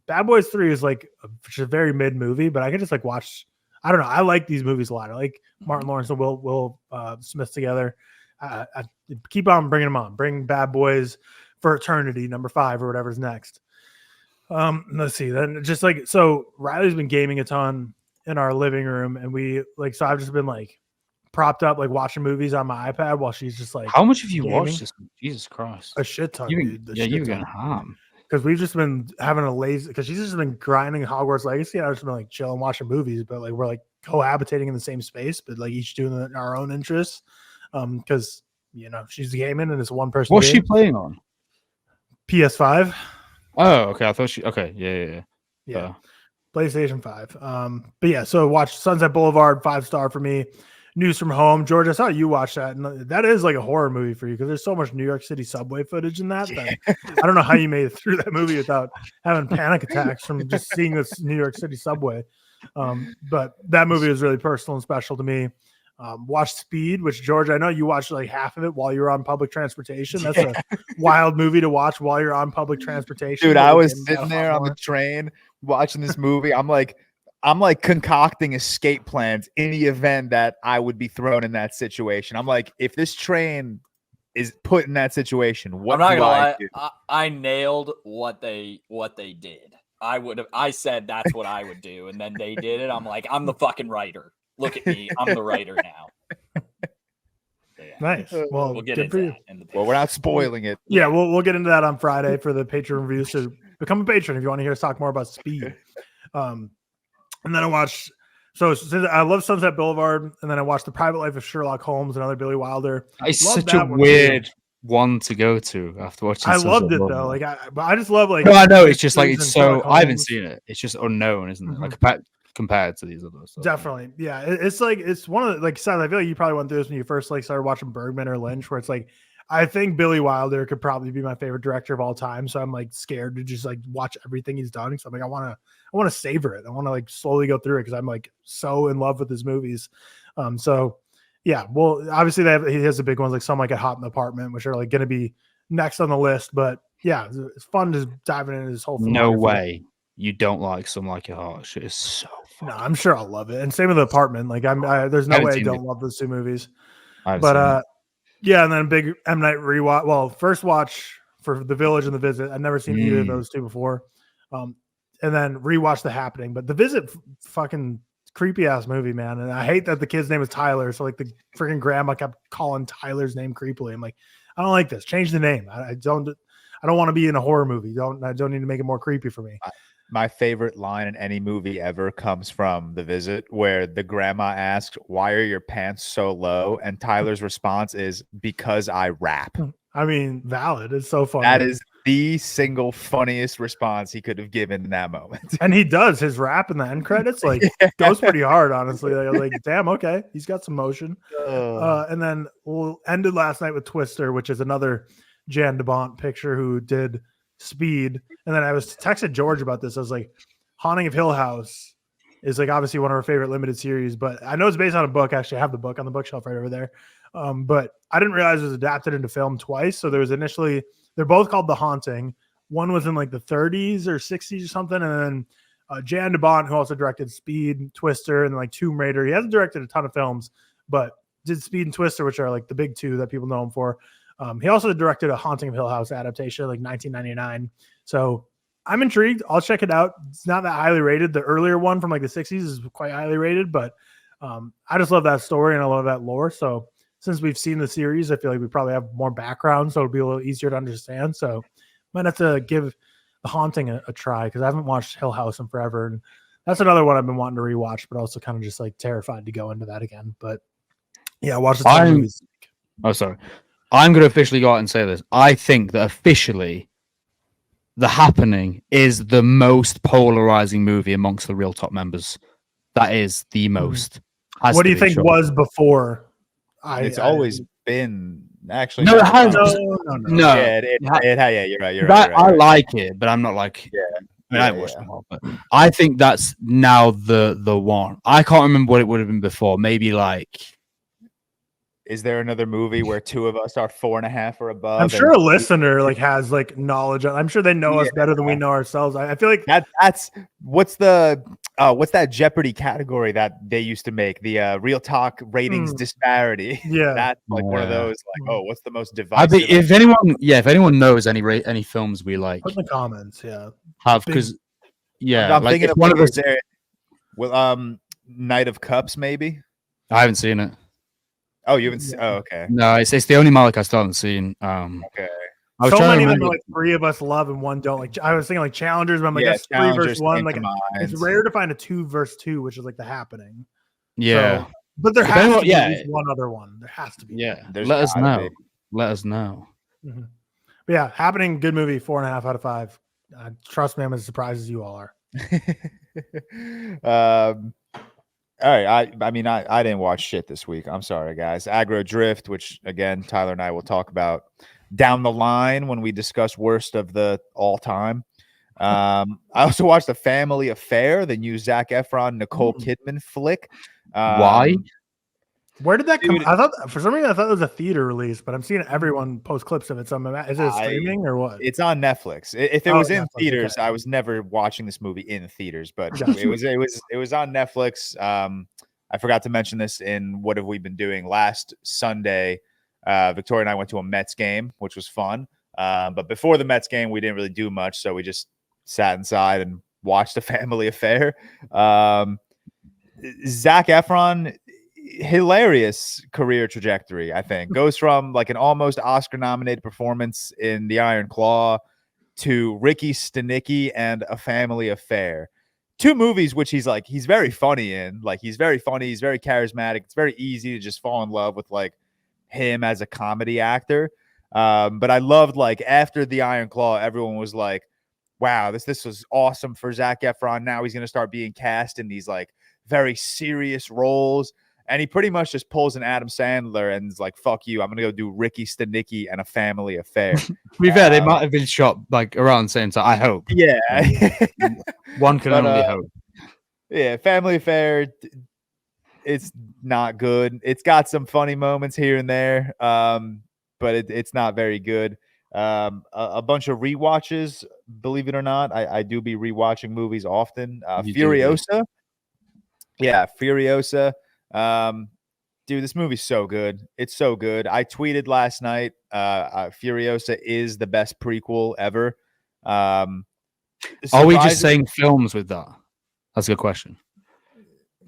Bad Boys 3 is like a very mid movie, but I can just like watch. I don't know. I like these movies a lot. I like Martin Lawrence and Will Smith together. I keep on bringing them on. Bring Bad Boys for Eternity, number 5 or whatever's next. Let's see. Then just like so, Riley's been gaming a ton in our living room, and we like so I've just been like propped up like watching movies on my iPad while she's just like, how much have you watched this? Jesus Christ, a shit ton. You've been harm because we've just been having a lazy because she's just been grinding Hogwarts Legacy, and I've just been like chilling watching movies, but like we're like cohabitating in the same space, but like each doing it in our own interests. Because you know she's gaming and it's one person. What's she playing on? PS5. Oh, okay. I thought she. Okay, yeah. PlayStation 5. But yeah, so watch Sunset Boulevard, 5-star for me. News from Home. George, I saw you watch that, and that is like a horror movie for you because there's so much New York City subway footage in that. I don't know how you made it through that movie without having panic attacks from just seeing this New York City subway. But that movie was really personal and special to me. Watch Speed, which George, I know you watched like half of it while you were on public transportation. That's a wild movie to watch while you're on public transportation. Dude, I was sitting there on the train watching this movie. I'm like concocting escape plans in the event that I would be thrown in that situation. I'm like, if this train is put in that situation, what I'm not do gonna I lie, do? I nailed what they did. I said that's what I would do, and then they did it. I'm like, I'm the fucking writer. Look at me, I'm the writer now. So, yeah. Nice. Well, we'll get into that in the Well, we're not spoiling it. Yeah, we'll get into that on Friday for the Patreon reviews. So become a patron if you want to hear us talk more about Speed. And then I watched. So I love Sunset Boulevard, and then I watched The Private Life of Sherlock Holmes, another Billy Wilder. It's such a weird one to go to after watching. I loved it though. Like I just love like. No, I know it's just like it's so. I haven't seen it. It's just unknown, isn't it? Like compared to these other stuff. Definitely, yeah. It's like it's one of the, like Seth, I feel like you probably went through this when you first like started watching Bergman or Lynch, where it's like I think Billy Wilder could probably be my favorite director of all time. So I'm like scared to just like watch everything he's done. So I'm like, I want to savor it. I want to like slowly go through it because I'm like so in love with his movies. So yeah, well, obviously he has the big ones like Some Like It Hot in the Apartment, which are like going to be next on the list. But yeah, it's fun to diving into his whole. No way you don't like Some Like It Hot. Shit is so fun. No, I'm sure I'll love it. And same with The Apartment. Like there's no way I don't love those two movies. But yeah, and then big M. Night rewatch. Well, first watch for The Village and The Visit. I've never seen either of those two before. And then rewatch The Happening. But The Visit, fucking creepy ass movie, man. And I hate that the kid's name is Tyler. So like the freaking grandma kept calling Tyler's name creepily. I'm like, I don't like this. Change the name. I don't want to be in a horror movie. I don't need to make it more creepy for me. My favorite line in any movie ever comes from The Visit, where the grandma asks, "Why are your pants so low?" And Tyler's response is, "Because I rap." I mean, valid. It's so funny. That is the single funniest response he could have given in that moment. And he does his rap in the end credits, like goes pretty hard, honestly. Like, damn, okay, he's got some motion. And then we'll ended last night with Twister, which is another Jan de Bont picture who did Speed. And then I was texted George about this. I was like, Haunting of Hill House is like obviously one of our favorite limited series, but I know it's based on a book. Actually, I have the book on the bookshelf right over there. But I didn't realize it was adapted into film twice. So there was initially, they're both called The Haunting. One was in like the 30s or 60s or something. And then Jan de Bont, who also directed Speed, Twister, and like Tomb Raider. He hasn't directed a ton of films, but did Speed and Twister, which are like the big two that people know him for. He also directed a Haunting of Hill House adaptation, like 1999. So I'm intrigued. I'll check it out. It's not that highly rated. The earlier one from like the 60s is quite highly rated, but I just love that story and I love that lore. So since we've seen the series, I feel like we probably have more background, so it'll be a little easier to understand. So might have to give The Haunting a try because I haven't watched Hill House in forever. And that's another one I've been wanting to rewatch, but also kind of just like terrified to go into that again. But yeah, watch the time movies. Oh, sorry. I'm going to officially go out and say this. I think that officially The Happening is the most polarizing movie amongst the ReelTok members. That is the most. What do you think was before? It's always been actually. No, it has. No. Yeah, you're right. You're right. I like it, but I'm not like. Yeah. I watched them all, but I think that's now the one. I can't remember what it would have been before. Maybe like. Is there another movie where two of us are 4.5 or above? I'm sure a listener like has like knowledge. I'm sure they know us better than we know ourselves. I feel like that's what's that Jeopardy category that they used to make, the ReelTok ratings disparity. Yeah, that's like one of those like, oh, what's the most divisive? If anyone knows any films we like, put in the comments. Yeah, have because I'm like thinking of one of those. Well, Knight of Cups, maybe. I haven't seen it. Oh, you haven't seen? Oh, okay. No, it's the only Malik I still haven't seen. Okay. So many of them like 3 of us love and 1 don't. Like I was thinking like Challengers, but I'm like that's 3 versus 1. Like it's rare to find a 2 versus 2, which is like The Happening. Yeah. So, but there has to be at least one other one. There has to be. Yeah. Let us know. Let us know. Mm-hmm. But yeah, Happening, good movie, 4.5 out of 5. Trust me, I'm as surprised as you all are. All right. I mean, I didn't watch shit this week. I'm sorry, guys. AGGRO Drift, which again, Tyler and I will talk about down the line when we discuss worst of the all time. I also watched The Family Affair, the new Zac Efron, Nicole Kidman flick. Why? Where did that come? I thought for some reason I thought it was a theater release, but I'm seeing everyone post clips of it. So is it streaming or what? It's on Netflix. If it was in theaters, okay. I was never watching this movie in theaters, but it was on Netflix. I forgot to mention this in What Have We Been Doing last Sunday. Victoria and I went to a Mets game, which was fun. But before the Mets game, we didn't really do much, so we just sat inside and watched The Family Affair. Zac Efron, hilarious career trajectory, I think. Goes from like an almost Oscar-nominated performance in The Iron Claw to Ricky Stenicki and A Family Affair. 2 movies which he's very funny in. Like he's very funny, he's very charismatic. It's very easy to just fall in love with like him as a comedy actor. But I loved like after The Iron Claw, everyone was like, wow, this was awesome for Zac Efron. Now he's going to start being cast in these like very serious roles. And he pretty much just pulls an Adam Sandler and is like, "Fuck you! I'm gonna go do Ricky Stenicki and A Family Affair." To be fair, they might have been shot like around the same time. I hope. Yeah, One can only hope. Yeah, Family Affair. It's not good. It's got some funny moments here and there, but it's not very good. A bunch of rewatches, believe it or not. I do be rewatching movies often. Furiosa. Yeah, Furiosa. Dude, this movie's so good. It's so good. I tweeted last night, Furiosa is the best prequel ever. Are we just saying films with that? That's a good question.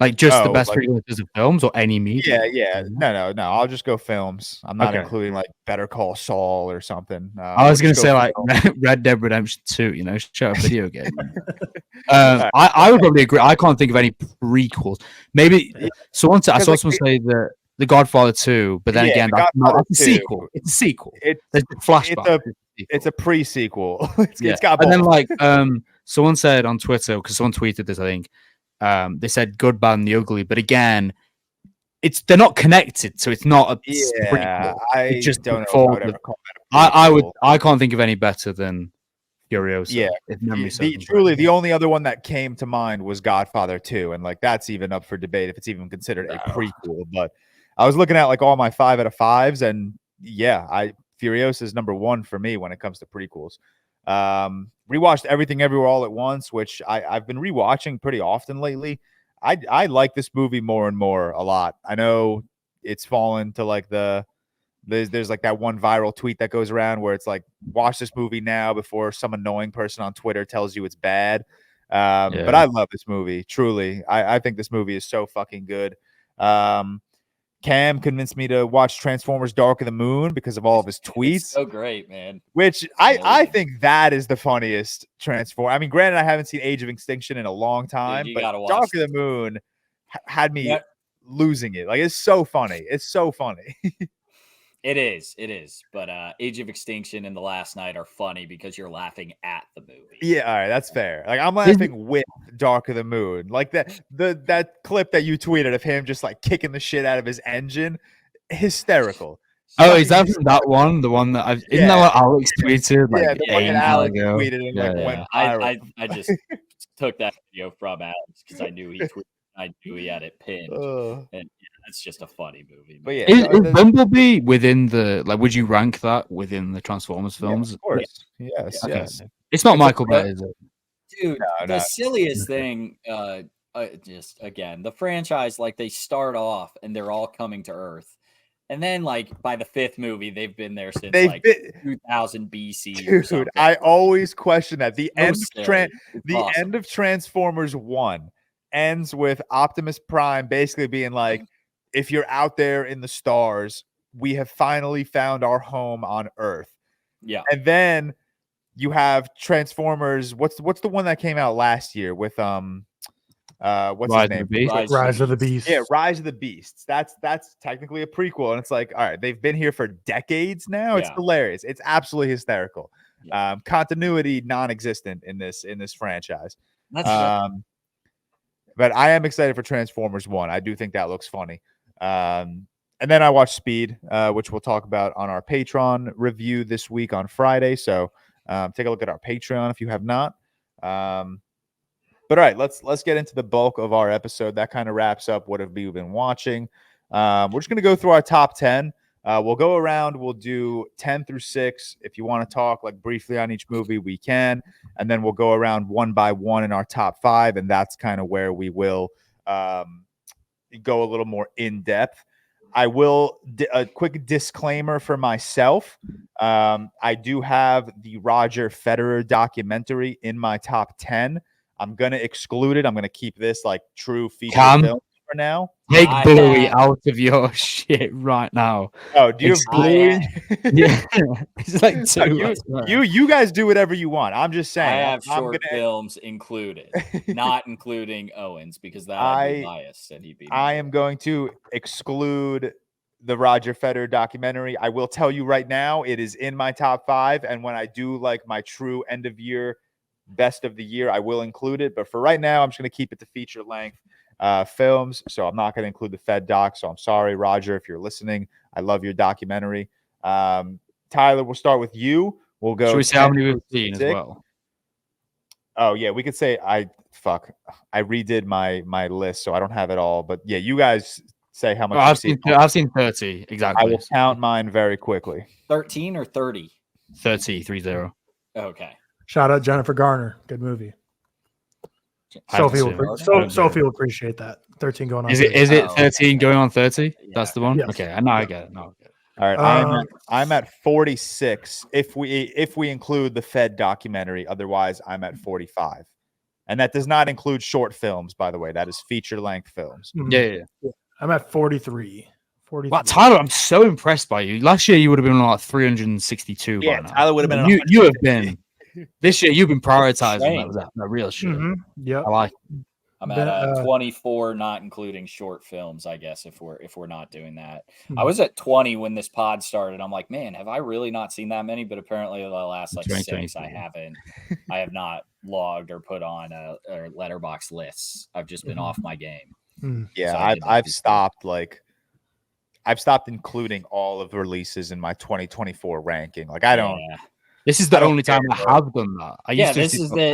Like just the best prequels of films or any media? Yeah. No. I'll just go films. I'm not including like Better Call Saul or something. I was going to say like Red Dead Redemption 2, show a video game. I would probably agree. I can't think of any prequels. Maybe I saw someone say the Godfather 2, but then again, that's a sequel. It's a sequel. It's a flashback. It's a pre-sequel. It's got both. And then like someone said on Twitter, because someone tweeted this, I think. They said Good, Bad, and the Ugly, but again, they're not connected, so it's not a prequel. I just don't know. I can't think of any better than Furiosa. Yeah, if memory the only other one that came to mind was Godfather 2, and like that's even up for debate if it's even considered a prequel. But I was looking at like all my 5 out of 5s, and Furiosa is number 1 for me when it comes to prequels. Rewatched Everything Everywhere All at Once, which I've been rewatching pretty often lately. I like this movie more and more a lot. I know it's fallen to like there's like that one viral tweet that goes around where it's like, watch this movie now before some annoying person on Twitter tells you it's bad. But I love this movie, truly. I think this movie is so fucking good. Cam convinced me to watch Transformers Dark of the Moon because of all of his tweets. It's so great, man. Which I think that is the funniest Transform. I mean, granted, I haven't seen Age of Extinction in a long time, but Dark of the Moon had me losing it. Like, it's so funny. It's so funny. It is. But Age of Extinction and The Last Night are funny because you're laughing at the movie. Yeah, all right, that's fair. Like, I'm laughing with Dark of the Moon. Like that clip that you tweeted of him just like kicking the shit out of his engine, hysterical. Oh, is that that one? The one that isn't that what Alex tweeted? Like, the one that Alex tweeted and went viral. I just took that video from Alex because I knew he tweeted. I knew he had it pinned, and it's just a funny movie. But yeah, is Bumblebee within the would you rank that within the Transformers films? Yeah, of course, yes, okay. Yes. It's not Michael Bay, is it? Dude, the silliest thing. Just again, the franchise, like they start off and they're all coming to Earth, and then like by the 5th movie, they've been there since 2000 BC. Dude, I always question that the end of Transformers 1 ends with Optimus Prime basically being like, if you're out there in the stars, we have finally found our home on Earth. Yeah. And then you have Transformers. What's the one that came out last year with what's his name? Rise of the Beasts. Yeah, Rise of the Beasts. That's technically a prequel. And it's like, all right, they've been here for decades now. It's hilarious. It's absolutely hysterical. Yeah. Continuity non-existent in this franchise. That's but I am excited for Transformers 1. I do think that looks funny. And then I watched Speed, which we'll talk about on our Patreon review this week on Friday. So take a look at our Patreon if you have not. But all right, let's get into the bulk of our episode. That kind of wraps up what have we been watching. We're just going to go through our top 10. We'll go around. We'll do 10 through 6. If you want to talk like briefly on each movie, we can. And then we'll go around one by one in our top 5. And that's kind of where we will go a little more in depth. I will a quick disclaimer for myself. I do have the Roger Federer documentary in my top 10. I'm going to exclude it. I'm going to keep this like true feature film for now. Take Bluey out of your shit right now. Oh, do you have Bluey? Yeah, it's like 2. You guys do whatever you want. I'm just saying. I have short films included, not including Owen's because that would be biased. And I am going to exclude the Roger Federer documentary. I will tell you right now, it is in my top 5. And when I do like my true end of year, best of the year, I will include it. But for right now, I'm just going to keep it to feature length. films. So I'm not going to include the Fed doc. So I'm sorry, Roger, if you're listening. I love your documentary. Tyler, we'll start with you. We'll go. Should we say how many we've seen as well? Oh yeah, we could say I redid my list, so I don't have it all. But yeah, you guys say how much. I've seen 30 exactly. I will count mine very quickly. 13 or 30? 30. Okay. Shout out Jennifer Garner. Good movie. Sophie will appreciate that. 13 going on. Is it 13 going on 30? Yeah. That's the one. Yes. Okay, I get it. No. All right, I'm at 46 if we include the Fed documentary. Otherwise, I'm at 45, and that does not include short films. By the way, that is feature length films. Yeah. I'm at 43. Wow, Tyler, I'm so impressed by you. Last year, you would have been on like 362. Yeah, by now. Tyler would have been. You have been. This year, you've been prioritizing that real shit. Yeah, I like. I'm at 24, not including short films. I guess if we're not doing that, I was at 20 when this pod started. I'm like, man, have I really not seen that many? But apparently, the last like 6, I haven't. I have not logged or put on or letterbox lists. I've just been off my game. Yeah, so I've stopped including all of the releases in my 2024 ranking. Like I don't. Yeah. This is the only time I have done that.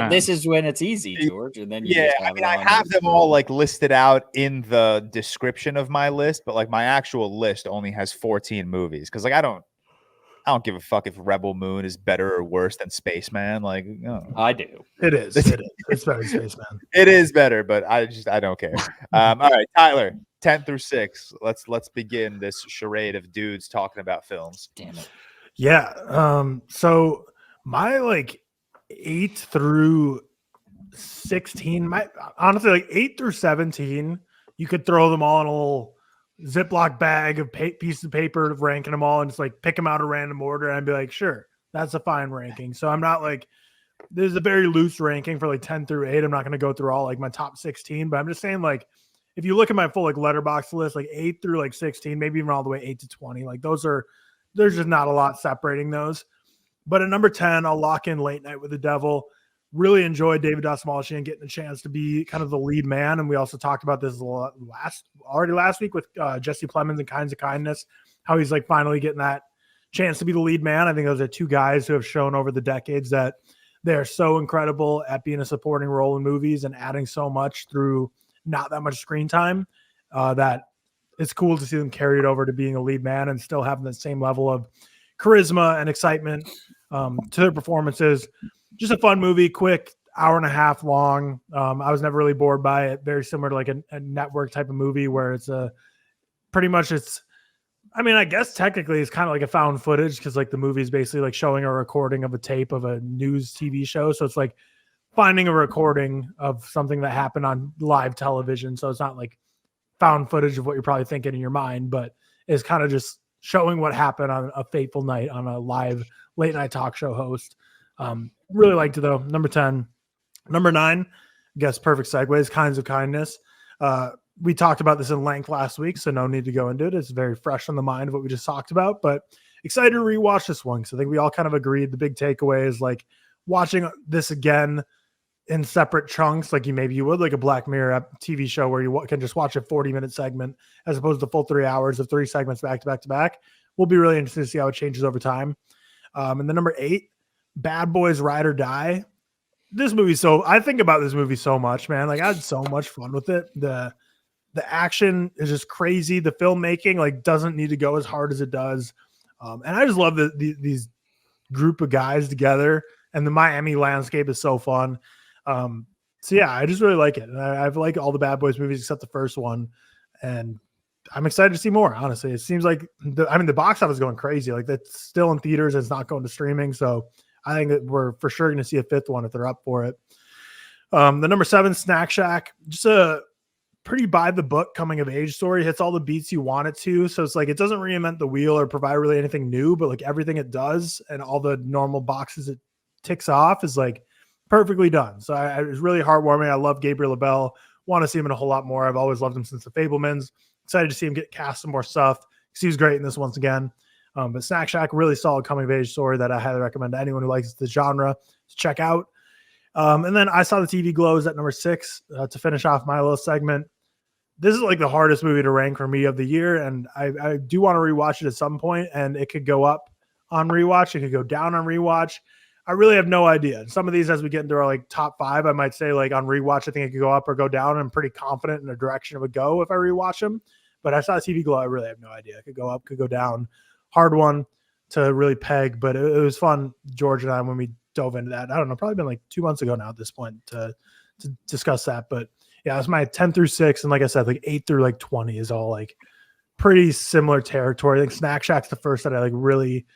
This is when it's easy, George. And then I have them all like listed out in the description of my list, but like my actual list only has 14 movies because like I don't give a fuck if Rebel Moon is better or worse than Spaceman. Like I do. It is. It's better than Spaceman. It is better, but I don't care. All right, Tyler, 10 through 6. Let's begin this charade of dudes talking about films. Damn it. Yeah. So my like 8 through 16, honestly, like 8 through 17, you could throw them all in a little Ziploc bag of pieces of paper, ranking them all, and just like pick them out of random order. And I'd be like, sure, that's a fine ranking. So I'm not like, there's a very loose ranking for like 10 through 8. I'm not going to go through all like my top 16, but I'm just saying like, if you look at my full like letterbox list, like 8 through like 16, maybe even all the way 8 to 20, like there's just not a lot separating those. But at number 10, I'll lock in Late Night with the Devil. Really enjoyed David Dastmalchian getting a chance to be kind of the lead man. And we also talked about this last week with Jesse Plemons and Kinds of Kindness, how he's like finally getting that chance to be the lead man. I think those are two guys who have shown over the decades that they're so incredible at being a supporting role in movies and adding so much through not that much screen time that it's cool to see them carry it over to being a lead man and still having the same level of charisma and excitement to their performances. Just a fun movie, quick, hour and a half long. I was never really bored by it. Very similar to like a network type of movie where it's I guess technically it's kind of like a found footage because like the movie is basically like showing a recording of a tape of a news TV show. So it's like finding a recording of something that happened on live television. So it's not like found footage of what you're probably thinking in your mind, but it's kind of just showing what happened on a fateful night on a live late night talk show host. Really liked it though. Number 10. Number 9, I guess perfect segues, Kinds of Kindness. We talked about this in length last week, so no need to go into it. It's very fresh on the mind of what we just talked about, but excited to rewatch this one. So I think we all kind of agreed the big takeaway is like watching this again in separate chunks, like you would like a Black Mirror TV show where you can just watch a 40-minute segment as opposed to full 3 hours of 3 segments back to back to back. We'll be really interested to see how it changes over time. And then number 8, Bad Boys Ride or Die. This movie, I think about this movie so much, man. Like I had so much fun with it. The action is just crazy. The filmmaking like doesn't need to go as hard as it does. And I just love these group of guys together, and the Miami landscape is so fun. So yeah, I just really like it. And I've liked all the Bad Boys movies except the first one. And I'm excited to see more, honestly. It seems like the box office is going crazy. Like that's still in theaters. It's not going to streaming. So I think that we're for sure going to see a 5th one if they're up for it. The number 7, Snack Shack, just a pretty by the book coming of age story. Hits all the beats you want it to. So it's like, it doesn't reinvent the wheel or provide really anything new, but like everything it does and all the normal boxes it ticks off is like perfectly done. So it was really heartwarming. I love Gabriel LaBelle. Want to see him in a whole lot more. I've always loved him since The Fabelmans. Excited to see him get cast some more stuff because he was great in this once again. But Snack Shack, really solid coming of age story that I highly recommend to anyone who likes the genre to check out. And then I saw the TV Glows at number 6 to finish off my little segment. this is like the hardest movie to rank for me of the year, and I do want to rewatch it at some point, and it could go up on rewatch, it could go down on rewatch. I really have no idea. Some of these, as we get into our like top 5, I might say like on rewatch, I think it could go up or go down. I'm pretty confident in the direction it would go if I rewatch them. But I saw TV Glow. I really have no idea. It could go up, could go down. Hard one to really peg, but it was fun, George and I, when we dove into that. I don't know, probably been like 2 months ago now at this point to discuss that. But yeah, it's my 10 through 6. And like I said, like 8 through like 20 is all like pretty similar territory. I think Snack Shack's the first that I like really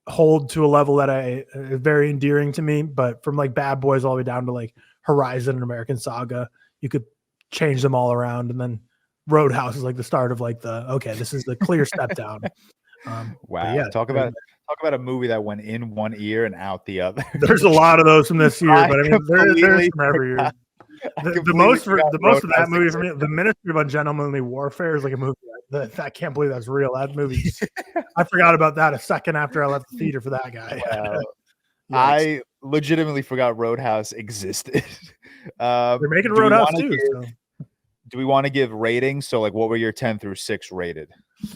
hold to a level that very endearing to me. But from like Bad Boys all the way down to like Horizon and American Saga, you could change them all around. And then Roadhouse is like the start of like this is the clear step down. Wow. Yeah, talk about a movie that went in one ear and out the other. There's a lot of those from this year, but I mean, there's from every year. The most of that movie for me, The Ministry of Ungentlemanly Warfare, is like a movie that I can't believe that's real. That movie, I forgot about that a second after I left the theater for that guy. Wow. I legitimately forgot Roadhouse existed. They're making Roadhouse too. Do we want to give ratings? So, like, what were your 10 through 6 rated?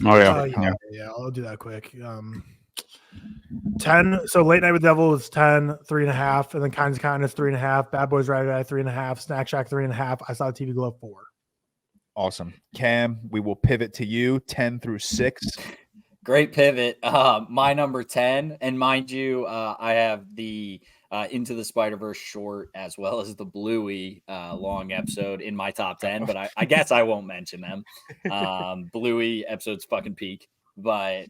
Oh yeah, yeah. I'll do that quick. 10. So Late Night with the Devil is 10, 3.5, and then Kinds of Kindness 3.5. Bad Boys Ride or Die 3.5. Snack Shack 3.5. I Saw TV Glow 4. Awesome. Cam, we will pivot to you. 10 through 6. Great pivot. My number 10, and mind you, I have the Into the Spider-Verse short as well as the Bluey long episode in my top 10, but I guess I won't mention them. Bluey episode's fucking peak, but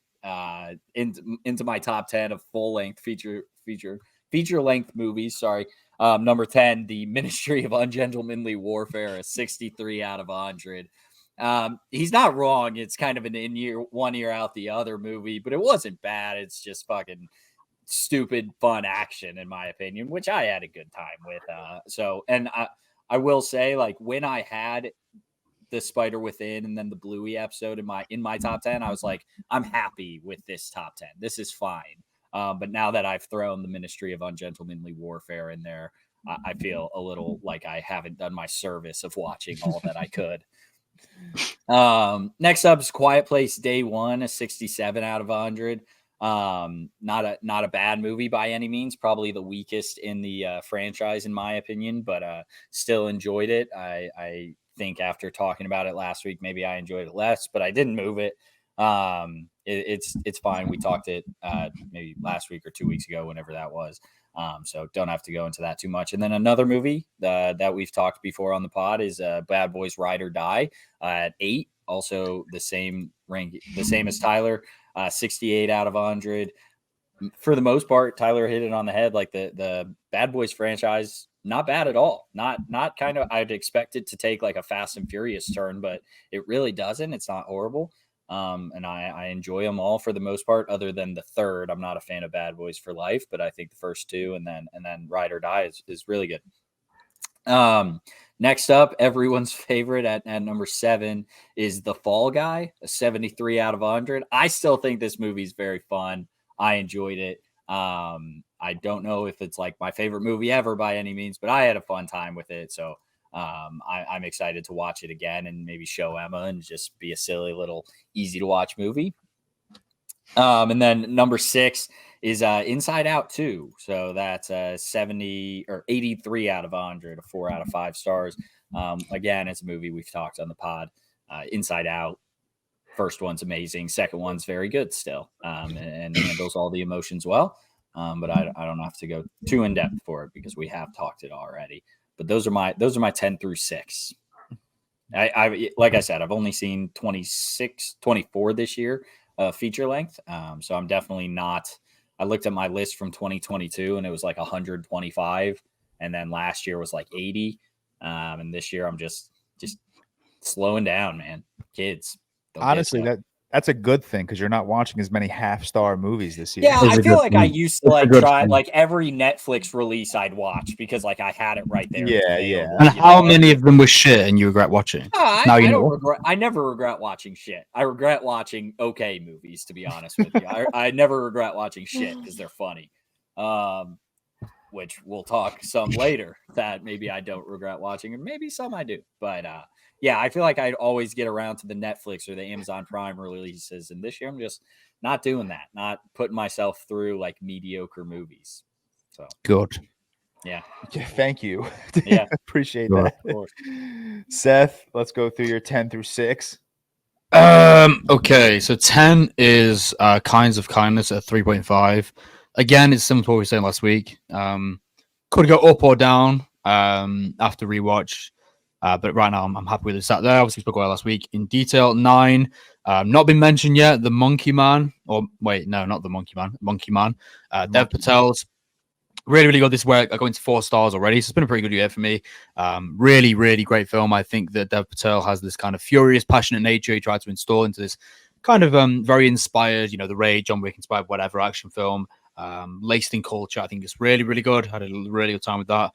into my top 10 of full-length feature-length movies. Sorry. Number 10, The Ministry of Ungentlemanly Warfare, a 63 out of 100. He's not wrong. It's kind of an one year out the other movie, but it wasn't bad. It's just fucking stupid fun action, in my opinion, which I had a good time with. And I will say, like, when I had the Spider Within and then the Bluey episode in my top 10, I was like, I'm happy with this top 10. This is fine. But now that I've thrown the Ministry of Ungentlemanly Warfare in there, I feel a little like I haven't done my service of watching all that I could. Next up is Quiet Place Day One, a 67 out of 100. Not a bad movie by any means, probably the weakest in the franchise in my opinion, but still enjoyed it. I think after talking about it last week, maybe I enjoyed it less, but I didn't move it. It's fine. We talked it maybe last week or 2 weeks ago, whenever that was. So don't have to go into that too much. And then another movie that we've talked before on the pod is Bad Boys Ride or Die at 8. Also the same rank, the same as Tyler, 68 out of 100. For the most part, Tyler hit it on the head. Like the Bad Boys franchise, not bad at all. Not kind of, I'd expect it to take like a Fast and Furious turn, but it really doesn't. It's not horrible. And I enjoy them all for the most part, other than the third. I'm not a fan of Bad Boys for Life, but I think the first two and then Ride or Die is really good. Next up, everyone's favorite at number 7 is The Fall Guy, a 73 out of 100. I still think this movie is very fun. I enjoyed it. I don't know if it's like my favorite movie ever by any means, but I had a fun time with it. So I'm excited to watch it again and maybe show Emma and just be a silly little easy to watch movie. And then number 6 is Inside Out 2. So that's 70 or 83 out of 100, a 4 out of 5 stars. Again, it's a movie we've talked on the pod. Inside Out. First one's amazing. Second one's very good still, and handles all the emotions well. But I don't have to go too in depth for it because we have talked it already. But those are my 10 through 6. I like I said, I've only seen 24 this year, feature length. So I'm definitely not. I looked at my list from 2022 and it was like 125, and then last year was like 80, and this year I'm just slowing down, man. Kids. Honestly, that's a good thing because you're not watching as many half-star movies this year. Yeah, I feel like I used to like try like every Netflix release I'd watch because like I had it right there. Yeah. And how many of them were shit and you regret watching? I never regret watching shit. I regret watching okay movies, to be honest with you. I never regret watching shit because they're funny. which we'll talk some later, that maybe I don't regret watching, and maybe some I do. But yeah, I feel like I'd always get around to the Netflix or the Amazon Prime releases, and this year I'm just not doing that, not putting myself through like mediocre movies. So Good. Yeah. Thank you. Yeah. Appreciate Sure. that. Of course. Seth, let's go through your 10 through 6. Okay, so 10 is Kinds of Kindness at 3.5. Again, it's similar to what we were saying last week. Could go up or down after rewatch. But right now, I'm happy with it. Sat there. Obviously, we spoke about it last week in detail. 9, not been mentioned yet. The Monkey Man, or wait, no, not the Monkey Man. Monkey Man. Dev Patel's really, really good. This is where I go into 4 stars already. So it's been a pretty good year for me. Really, really great film. I think that Dev Patel has this kind of furious, passionate nature he tried to install into this kind of very inspired, the Rage, John Wick inspired, whatever action film. Laced in culture. I think it's really, really good. Had a really good time with that.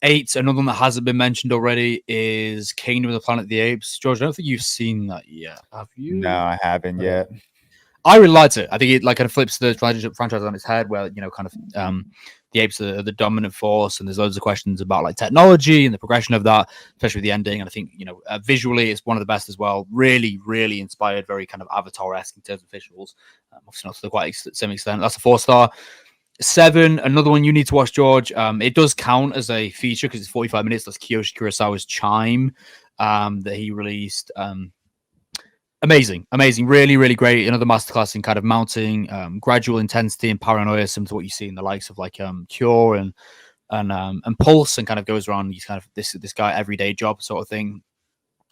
8, another one that hasn't been mentioned already is Kingdom of the Planet of the Apes. George, I don't think you've seen that yet, have you? No, I haven't yet. I really liked it. I think it kind of flips the franchise on its head, where the apes are the dominant force, and there's loads of questions about like technology and the progression of that, especially with the ending. And I think visually, it's one of the best as well. Really, really inspired, very kind of Avatar-esque in terms of visuals. Obviously not to the quite same extent. That's a 4-star. 7, another one you need to watch, George. It does count as a feature because it's 45 minutes. That's Kiyoshi Kurosawa's Chime that he released. Amazing, really, really great. Another masterclass in kind of mounting gradual intensity and paranoia, similar to what you see in the likes of like Cure and Pulse, and kind of goes around these kind of this guy everyday job sort of thing,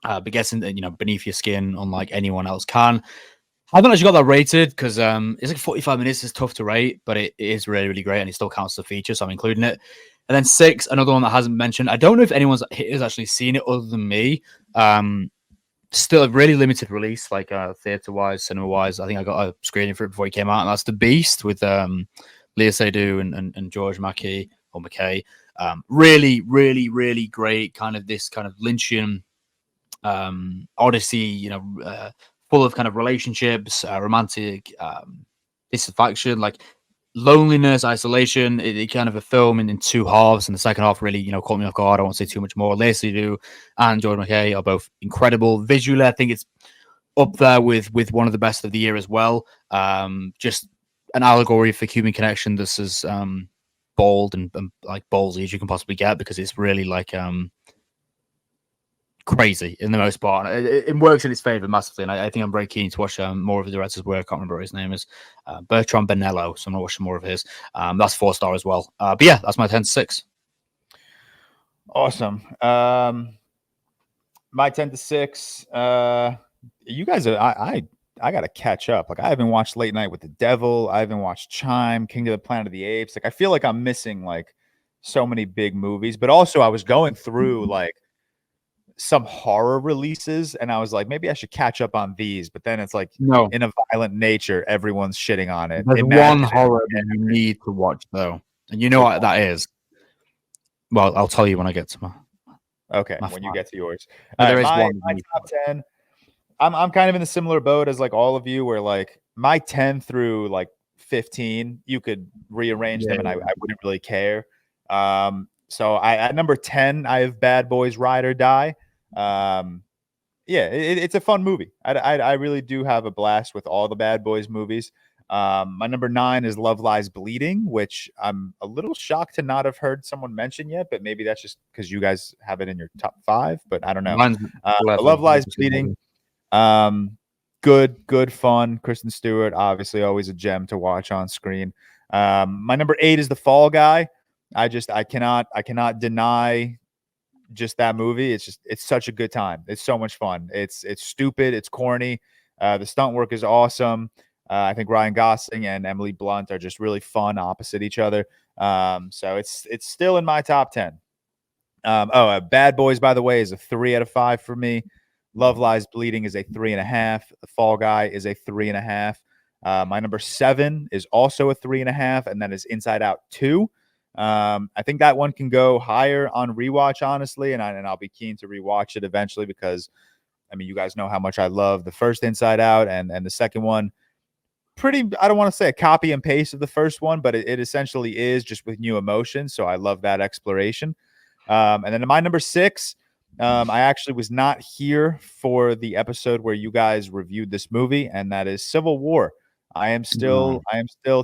but gets in beneath your skin unlike anyone else can. I haven't actually got that rated because it's like 45 minutes. It's tough to rate, but it is really, really great, and it still counts as a feature, so I'm including it. And then 6, another one that hasn't mentioned. I don't know if anyone's has actually seen it other than me. Still a really limited release, like theater-wise, cinema-wise. I think I got a screening for it before it came out, and that's The Beast with Leah Seydoux and George McKay. Really, really, really great. Kind of this kind of Lynchian odyssey, full of kind of relationships, romantic dissatisfaction, like loneliness, isolation. It kind of a film in 2 halves, and the second half really, caught me off guard. I won't say too much more. Leah Seydoux and George McKay are both incredible. Visually, I think it's up there with one of the best of the year as well. Just an allegory for human connection. This is bold and like ballsy as you can possibly get, because it's really like crazy in the most part. It works in its favor massively, and I think I'm very keen to watch more of the director's work. I can't remember what his name is. Bertrand Bonello, so I'm gonna watch more of his. That's 4-star as well. But yeah, that's my 10 to 6. Awesome. My 10 to 6. You guys are I gotta catch up. Like, I haven't watched Late Night with the Devil. I haven't watched Chime, King of the Planet of the Apes. Like, I feel like I'm missing like so many big movies. But also, I was going through like some horror releases, and I was like, maybe I should catch up on these. But then it's like, no, in a violent nature, everyone's shitting on it. There's one horror that you need to watch though, and you know what that is. Well, I'll tell you when I get to my. Okay, when you get to yours. There is one. My top 10. I'm kind of in a similar boat as like all of you, where like my 10 through like 15, you could rearrange them, and I wouldn't really care. So at number 10, I have Bad Boys Ride or Die. It's a fun movie. I really do have a blast with all the Bad Boys movies. My number 9 is Love Lies Bleeding, which I'm a little shocked to not have heard someone mention yet, but maybe that's just because you guys have it in your top 5, but I don't know. Love Lies Bleeding. Good fun. Kristen Stewart, obviously always a gem to watch on screen. My number 8 is The Fall Guy. I cannot deny just that movie. It's such a good time. It's so much fun. It's stupid. It's corny. The stunt work is awesome. I think Ryan Gosling and Emily Blunt are just really fun opposite each other. So it's still in my top 10. Bad Boys, by the way, is a 3 out of 5 for me. Love Lies Bleeding is a 3.5. The Fall Guy is a 3.5. My number 7 is also a 3.5, and that is Inside Out 2. I think that one can go higher on rewatch, honestly, and I'll be keen to rewatch it eventually, because I mean, you guys know how much I love the first Inside Out, and the second one pretty, I don't want to say a copy and paste of the first one, but it essentially is, just with new emotions. So I love that exploration. And then my number 6, I actually was not here for the episode where you guys reviewed this movie, and that is Civil War. I am still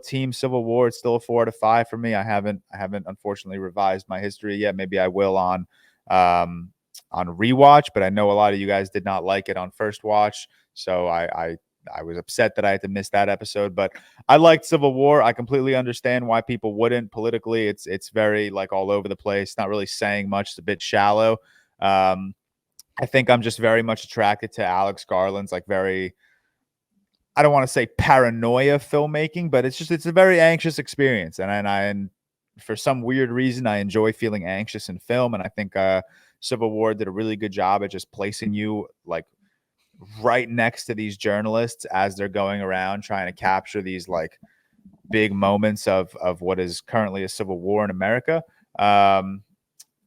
team Civil War. It's still a 4 out of 5 for me. I haven't unfortunately revised my history yet. Maybe I will on rewatch, but I know a lot of you guys did not like it on first watch. So I was upset that I had to miss that episode, but I liked Civil War. I completely understand why people wouldn't. Politically, it's very like all over the place, not really saying much. It's a bit shallow. I think I'm just very much attracted to Alex Garland's like very, I don't want to say paranoia filmmaking, but it's a very anxious experience. And for some weird reason, I enjoy feeling anxious in film. And I think Civil War did a really good job at just placing you like right next to these journalists as they're going around trying to capture these like big moments of what is currently a civil war in America.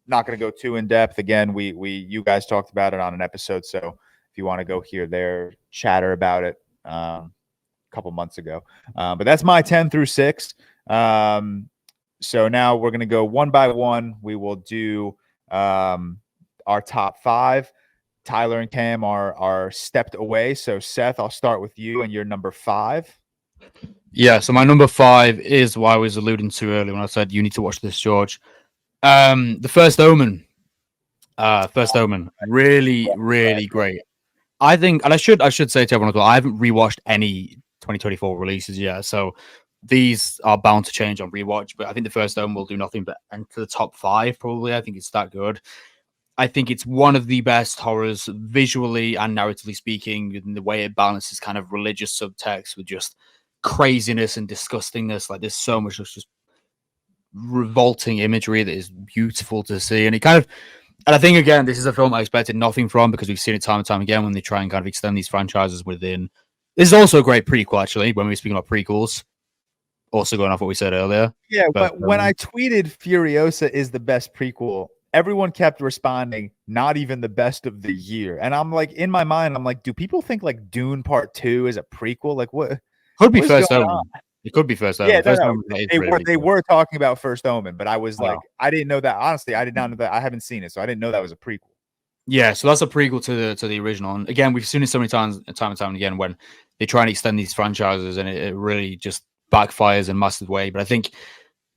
Not going to go too in depth. Again, you guys talked about it on an episode, so if you want to go hear their chatter about it a couple months ago. But that's my 10 through 6. So now we're going to go one by one. We will do our top 5. Tyler and Cam are stepped away. So Seth, I'll start with you and your number 5. Yeah, so my number 5 is what I was alluding to earlier when I said you need to watch this, George. The First Omen. Really, really great. I think, and I should say to everyone as well, I haven't rewatched any 2024 releases yet, so these are bound to change on rewatch. But I think The First Omen will do nothing but enter the top 5. Probably, I think it's that good. I think it's one of the best horrors, visually and narratively speaking, in the way it balances kind of religious subtext with just craziness and disgustingness. Like, there's so much just revolting imagery that is beautiful to see. And I think, again, this is a film I expected nothing from, because we've seen it time and time again when they try and kind of extend these franchises within. This is also a great prequel, actually, when we were speaking about prequels. Also going off what we said earlier. Yeah, but when I tweeted Furiosa is the best prequel, everyone kept responding, not even the best of the year. And I'm like, in my mind, I'm like, do people think like Dune Part 2 is a prequel? Like, what? Could be First Omen. It could be First Omen. Yeah, First Omen they were talking about First Omen, but I was like, I didn't know that. Honestly, I did not know that. I haven't seen it, so I didn't know that was a prequel. Yeah, so that's a prequel to the original. And again, we've seen it so many times, time and time again, when they try and extend these franchises, and it really just backfires in a massive way. But I think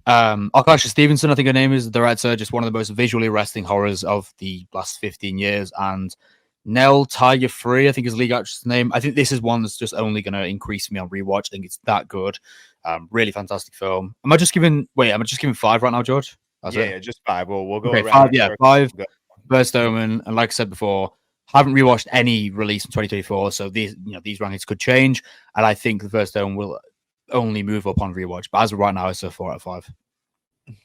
Akasha Stevenson, I think her name is, the director, just one of the most visually arresting horrors of the last 15 years. And Nell Tiger Free, I think is the league actress' name. I think this is one that's just only going to increase me on rewatch. I think it's that good. Really fantastic film. Am I just giving 5 right now, George? Yeah, just 5. We'll go around. 5, yeah, 5. First Omen, and like I said before, haven't rewatched any release in 2024, so these rankings could change, and I think The First Omen will only move up on rewatch. But as of right now, it's a 4 out of 5.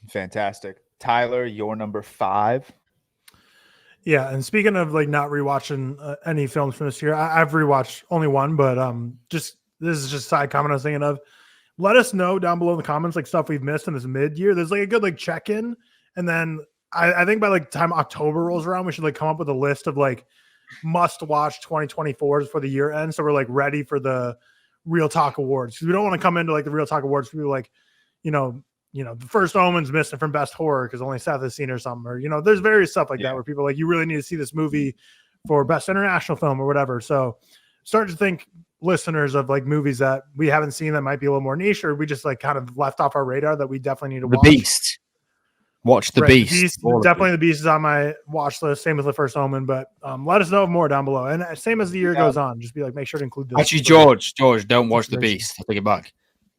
Fantastic. Tyler, your number 5. Yeah, and speaking of like not rewatching any films from this year, I've rewatched only one, but this is just a side comment I was thinking of. Let us know down below in the comments like stuff we've missed in this mid-year. There's like a good like check-in, and then I think by like the time October rolls around, we should like come up with a list of like must-watch 2024s for the year end, so we're like ready for the ReelTok Awards. We don't want to come into like the ReelTok Awards for people like, the First Omen's missing from Best Horror because only Seth has seen or something, or there's various stuff like that where people are like, you really need to see this movie for Best International Film or whatever. So start to think, listeners, of like movies that we haven't seen that might be a little more niche, or we just like kind of left off our radar that we definitely need to watch. The Beast. Watch The Beast. Definitely The Beast is on my watch list. Same with The First Omen, but let us know more down below. And same as the year goes on, just be like, make sure to include this. Actually, George, don't watch The Beast. I take it back.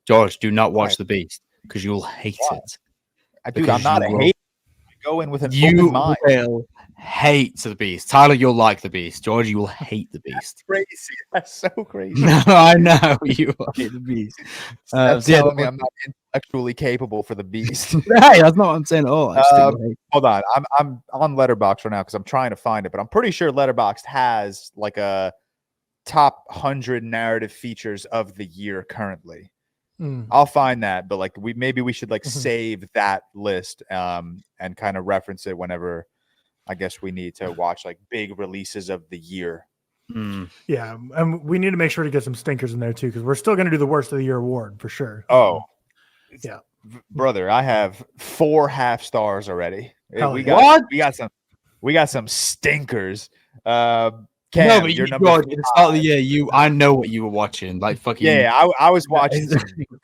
George, do not watch The Beast because you'll hate it. I'm not a hater. I go in with an open mind. Will hate The Beast. Tyler, you'll like The Beast. George, you will hate The Beast. Crazy. That's so crazy. No, I know you hate The Beast. Telling me I'm not intellectually capable for The Beast. Hey, that's not what I'm saying at all. Hold on, I'm on Letterboxd right now because I'm trying to find it, but I'm pretty sure Letterboxd has like a top 100 narrative features of the year currently. I'll find that, but like we should like save that list and kind of reference it whenever I guess we need to watch like big releases of the year. Yeah, and we need to make sure to get some stinkers in there too, because we're still going to do the worst of the year award for sure. Oh, yeah, brother, I have 4 half stars already. We got some stinkers. Cam, no, but you're at the start of the year, I know what you were watching. Like fucking I was watching some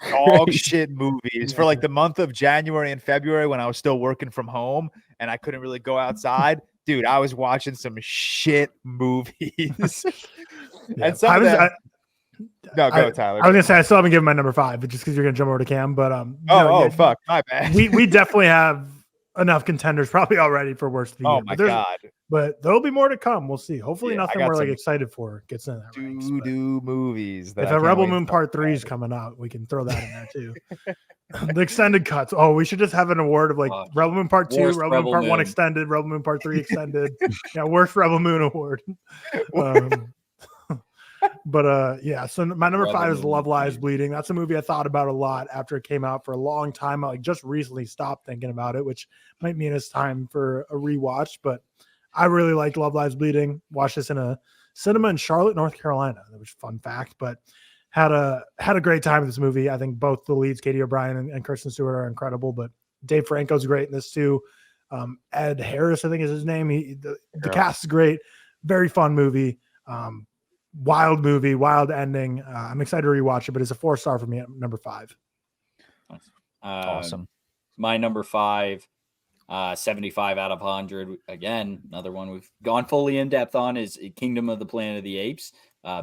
dog shit movies for like the month of January and February when I was still working from home and I couldn't really go outside. Dude, I was watching some shit movies. And some of them, Tyler. I was gonna say I still haven't given my number 5, but just because you're gonna jump over to Cam. But fuck, my bad. we definitely have enough contenders probably already for worst of the year. Oh my god! But there'll be more to come. We'll see. Hopefully, nothing we're like excited for gets in that ranks. Movies. If a Rebel Moon Part 3 is coming out, we can throw that in there too. The extended cuts. Oh, we should just have an award of like Rebel Moon Part 2, Rebel Moon Part 1 extended, Rebel Moon Part 3 extended. Yeah, worst Rebel Moon award. So my number 5 is Love Lies Bleeding. That's a movie I thought about a lot after it came out for a long time. I like just recently stopped thinking about it, which might mean it's time for a rewatch, but I really liked Love Lies Bleeding. Watched this in a cinema in Charlotte, North Carolina. That was a fun fact, but had a great time with this movie. I think both the leads, Katie O'Brien and Kristen Stewart, are incredible, but Dave Franco's great in this too. Ed Harris, I think is his name. The cast is great. Very fun movie. Wild movie, wild ending. I'm excited to rewatch it, but it's a 4-star for me at number 5. Awesome. My number 5, 75 out of 100. Again, another one we've gone fully in depth on is Kingdom of the Planet of the Apes.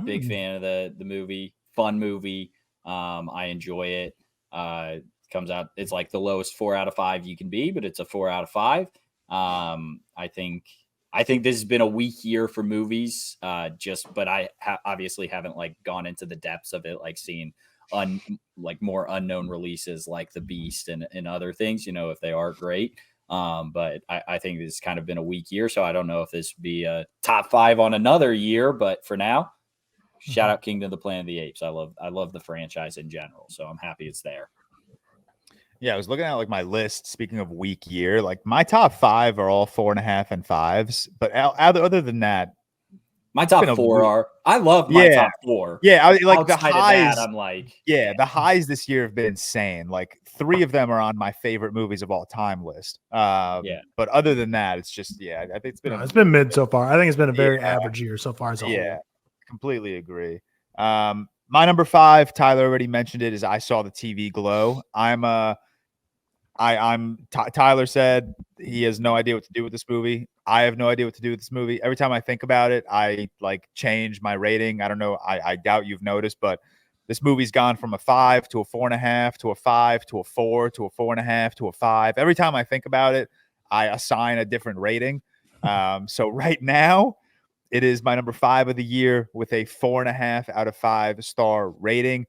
Big fan of the movie. Fun movie. I enjoy it. Comes out. It's like the lowest 4 out of 5 you can be, but it's a 4 out of 5. I think this has been a weak year for movies. But I obviously haven't like gone into the depths of it, like seeing more unknown releases like The Beast and other things, if they are great. But I think this has kind of been a weak year. So I don't know if this would be a top 5 on another year, but for now, shout out Kingdom of the Planet of the Apes. I love the franchise in general. So I'm happy it's there. Yeah, I was looking at like my list. Speaking of weak year, like my top 5 are all 4.5 and 5s. But other than that, my top 4 are. I love my top 4. Yeah, the highs. I'm like, the highs this year have been insane. Like 3 of them are on my favorite movies of all time list. But other than that, it's just I think it's been mid so far. I think it's been a very average year so far as a whole. Yeah, completely agree. My number 5, Tyler already mentioned it, is I Saw the TV Glow. Tyler said he has no idea what to do with this movie. I have no idea what to do with this movie. Every time I think about it, I like change my rating. I don't know. I doubt you've noticed, but this movie's gone from a 5 to a 4.5 to a 5 to a 4 to a 4.5 to a 5. Every time I think about it, I assign a different rating. So right now, it is my number 5 of the year with a 4.5 out of 5 star rating.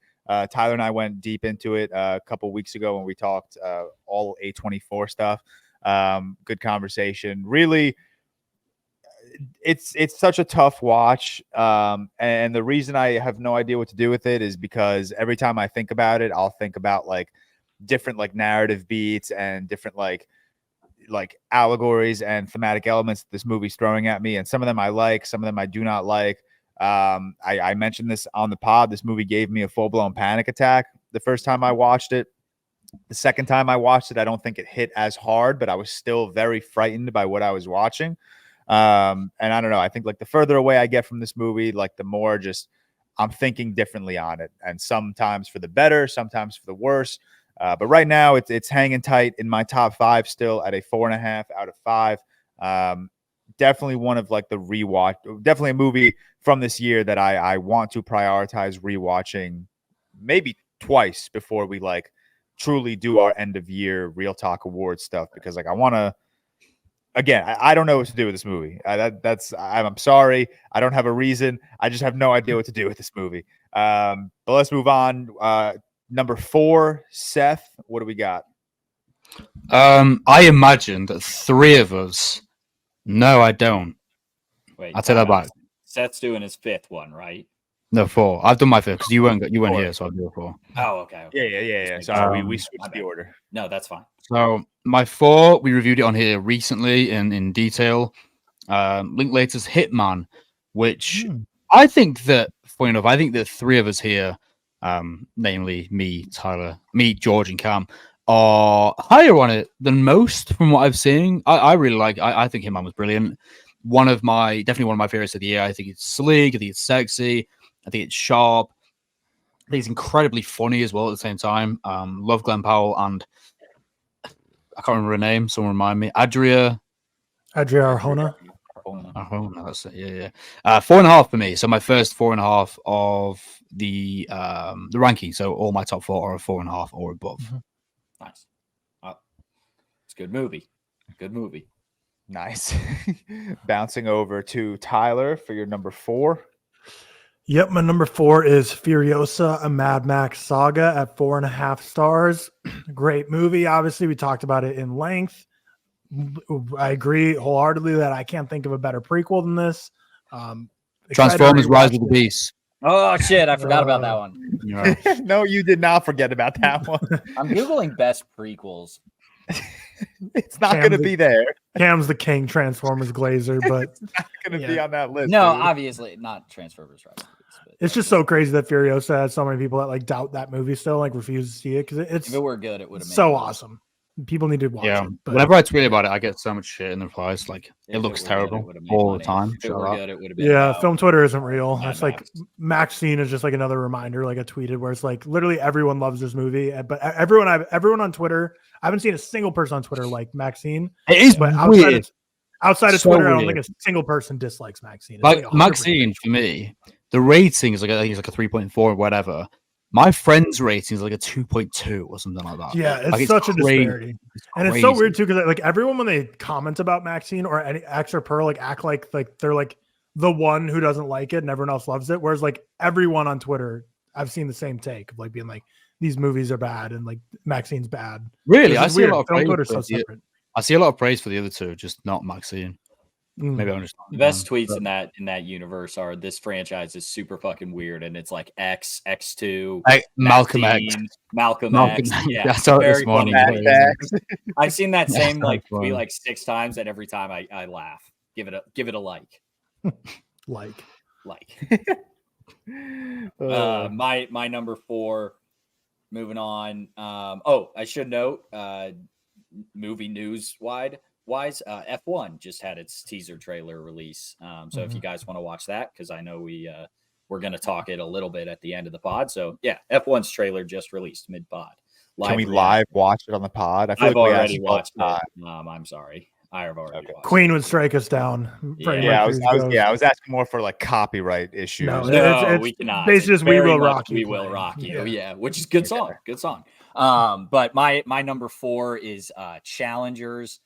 Tyler and I went deep into it a couple weeks ago when we talked all A24 stuff. Good conversation. Really, it's such a tough watch. And the reason I have no idea what to do with it is because every time I think about it, I'll think about like different like narrative beats and different like allegories and thematic elements this movie's throwing at me. And some of them I like, some of them I do not like. I mentioned this on the pod. This movie gave me a full-blown panic attack the first time I watched it. The second time I watched it, I don't think it hit as hard, but I was still very frightened by what I was watching. And I don't know. I think like the further away I get from this movie, like the more just I'm thinking differently on it, and sometimes for the better, sometimes for the worse. But right now it's hanging tight in my top 5 still at a 4.5 out of 5. Definitely one of like the rewatch, definitely a movie from this year that I want to prioritize rewatching maybe twice before we like truly do our end of year ReelTok Awards stuff, because like I want to, again, I don't know what to do with this movie. I'm sorry. I don't have a reason. I just have no idea what to do with this movie. But let's move on. Number 4, Seth, what do we got? I imagine that 3 of us. No, I don't. Wait, I'll tell that back. Seth's doing his 5th one, right? No, 4. I've done my 5th because you weren't here, so I'll do a 4. Oh, okay. Yeah. Sorry, we switched the order. No, that's fine. So my 4, we reviewed it on here recently in detail. Linklaters Hitman, which I think that, funny enough, I think the three of us here, namely me, Tyler, George, and Cam, are higher on it than most from what I've seen. I really like. I think Hitman was brilliant. Definitely one of my favorites of the year. I think it's sleek. I think it's sexy. I think it's sharp. I think it's incredibly funny as well at the same time. Love Glenn Powell and I can't remember her name. Someone remind me. Adria Arjona. Oh, no, that's it. Yeah. 4.5 for me. So my first 4.5 of the ranking. So all my top 4 are a 4.5 or above. Mm-hmm. Nice. It's a good movie. Nice. Bouncing over to Tyler for your number 4. Yep, my number 4 is Furiosa, a Mad Max saga at 4.5 stars. Great movie. Obviously, we talked about it in length. I agree wholeheartedly that I can't think of a better prequel than this. Transformers: Rise of the Beast. Oh shit! I forgot about that one. Yeah. No, you did not forget about that one. I'm googling best prequels. It's not going to be there. Cam's the king Transformers glazer, but it's not going to be on that list. No, dude. Obviously not Transformers. Right? It's just so crazy that Furiosa has so many people that like doubt that movie still, like refuse to see it because it's if it were good, it would have so awesome. People need to watch it. But whenever I tweet about it, I get so much shit in the replies. Like it looks terrible all the time. If it were good, it would have been. Yeah, film Twitter isn't real. That's like Max. Maxine is just like another reminder, like I tweeted, where it's like literally everyone loves this movie, but everyone on Twitter, I haven't seen a single person on Twitter like Maxine. It is but weird. Outside of So Twitter, I don't weird. think a single person dislikes Maxine. It's Like 100%. Maxine for me, the rating is like I think it's like a 3.4 or whatever. My friend's rating is like a 2.2 or something like that. Yeah, it's like, such a crazy. disparity. And it's so weird too, because like everyone when they comment about Maxine or any X or Pearl, like act like they're like the one who doesn't like it and everyone else loves it. Whereas like everyone on Twitter, I've seen the same take of like being like these movies are bad and like Maxine's bad. Really, I see weird. a lot of Film praise. Twitter's so For the, separate. I see a lot of praise for the other two, just not Maxine. Maybe I'm just the best tweets in that universe are this franchise is super fucking weird and it's like X2 Malcolm X. Yeah, that's all this morning. I've seen that same like tweet like 6 times and every time I laugh. Give it a like. like. My number 4. Moving on. I should note movie news wise, F1 just had its teaser trailer release. So if you guys want to watch that, because I know we're going to talk it a little bit at the end of the pod. So yeah, F1's trailer just released mid pod. Can we live watch it on the pod? I've already watched it. I'm sorry. I have already watched Queen would strike us down. I was asking more for like copyright issues. No, we cannot. Basically, just We Will Rock You. We Will Rock You. Yeah, which is good song. Good song. But my number 4 is Challengers.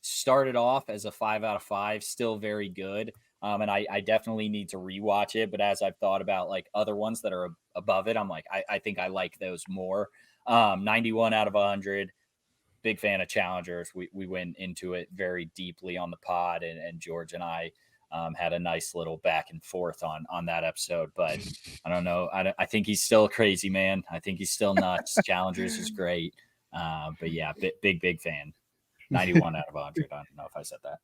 Started off as a 5 out of 5, still very good. And I definitely need to rewatch it. But as I've thought about like other ones that are above it, I'm like, I think I like those more. 91 out of 100. Big fan of Challengers. We went into it very deeply on the pod, and George and I had a nice little back and forth on that episode. But I don't know. I think he's still crazy, man. I think he's still nuts. Challengers is great. But yeah, big fan. 91 out of 100. I don't know if I said that.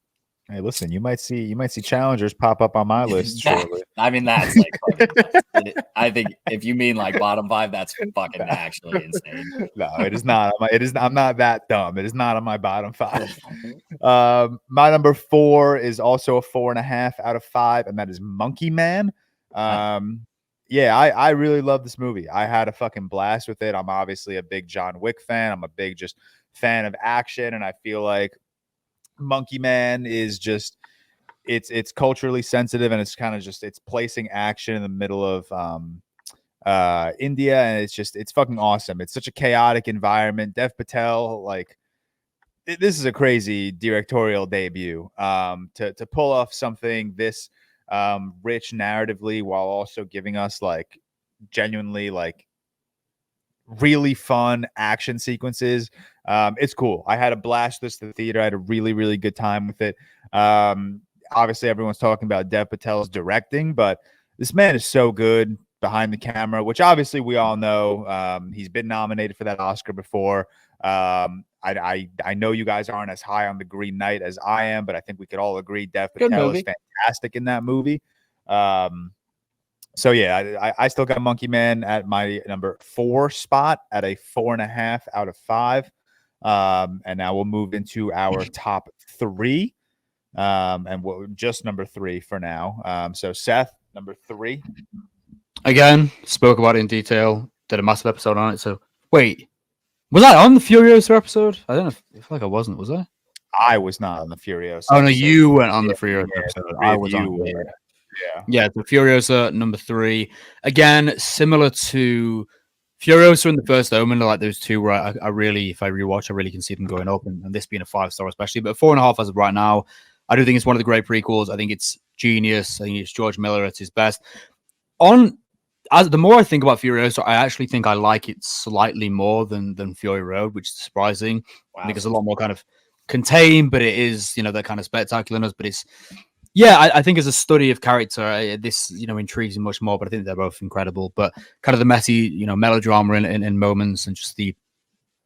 Hey, listen, you might see Challengers pop up on my list shortly. I mean, that's like fucking I think if you mean like bottom 5, that's fucking actually insane. No, it is not. I'm not that dumb. It is not on my bottom 5. My number 4 is also a 4.5 out of 5, and that is Monkey Man. Yeah, I really love this movie. I had a fucking blast with it. I'm obviously a big John Wick fan. I'm a big just fan of action, and I feel like Monkey Man is just it's culturally sensitive, and it's kind of just it's placing action in the middle of India, and it's fucking awesome. It's such a chaotic environment. Dev Patel, like this is a crazy directorial debut. To pull off something this rich narratively while also giving us like genuinely like really fun action sequences. It's cool. I had a blast this to the theater. I had a really, really good time with it. Obviously everyone's talking about Dev Patel's directing, but this man is so good behind the camera, which obviously we all know. He's been nominated for that Oscar before. I know you guys aren't as high on The Green Knight as I am, but I think we could all agree Dev Patel is fantastic in that movie. So yeah, I still got Monkey Man at my number 4 spot at a 4.5 out of 5. And now we'll move into our top 3. And we'll just number 3 for now. So Seth, number 3. Again, spoke about it in detail. Did a massive episode on it. So wait, was I on the Furiosa episode? I don't know. I feel like I wasn't. Was I? I was not on the Furiosa. Oh no, episode. you went on the Furiosa episode. I was on. Yeah, the Furiosa number 3. Again, similar to Furiosa and the First Omen, like those two where I really, if I rewatch, I really can see them going up, and this being a 5-star especially. But 4.5 as of right now, I do think it's one of the great prequels. I think it's genius. I think it's George Miller at his best. The more I think about Furiosa, I actually think I like it slightly more than Fury Road, which is surprising. Wow. I think it's a lot more kind of contained, but it is, that kind of spectacularness. But it's, I think as a study of character, this, intrigues me much more. But I think they're both incredible. But kind of the messy, melodrama in moments, and just the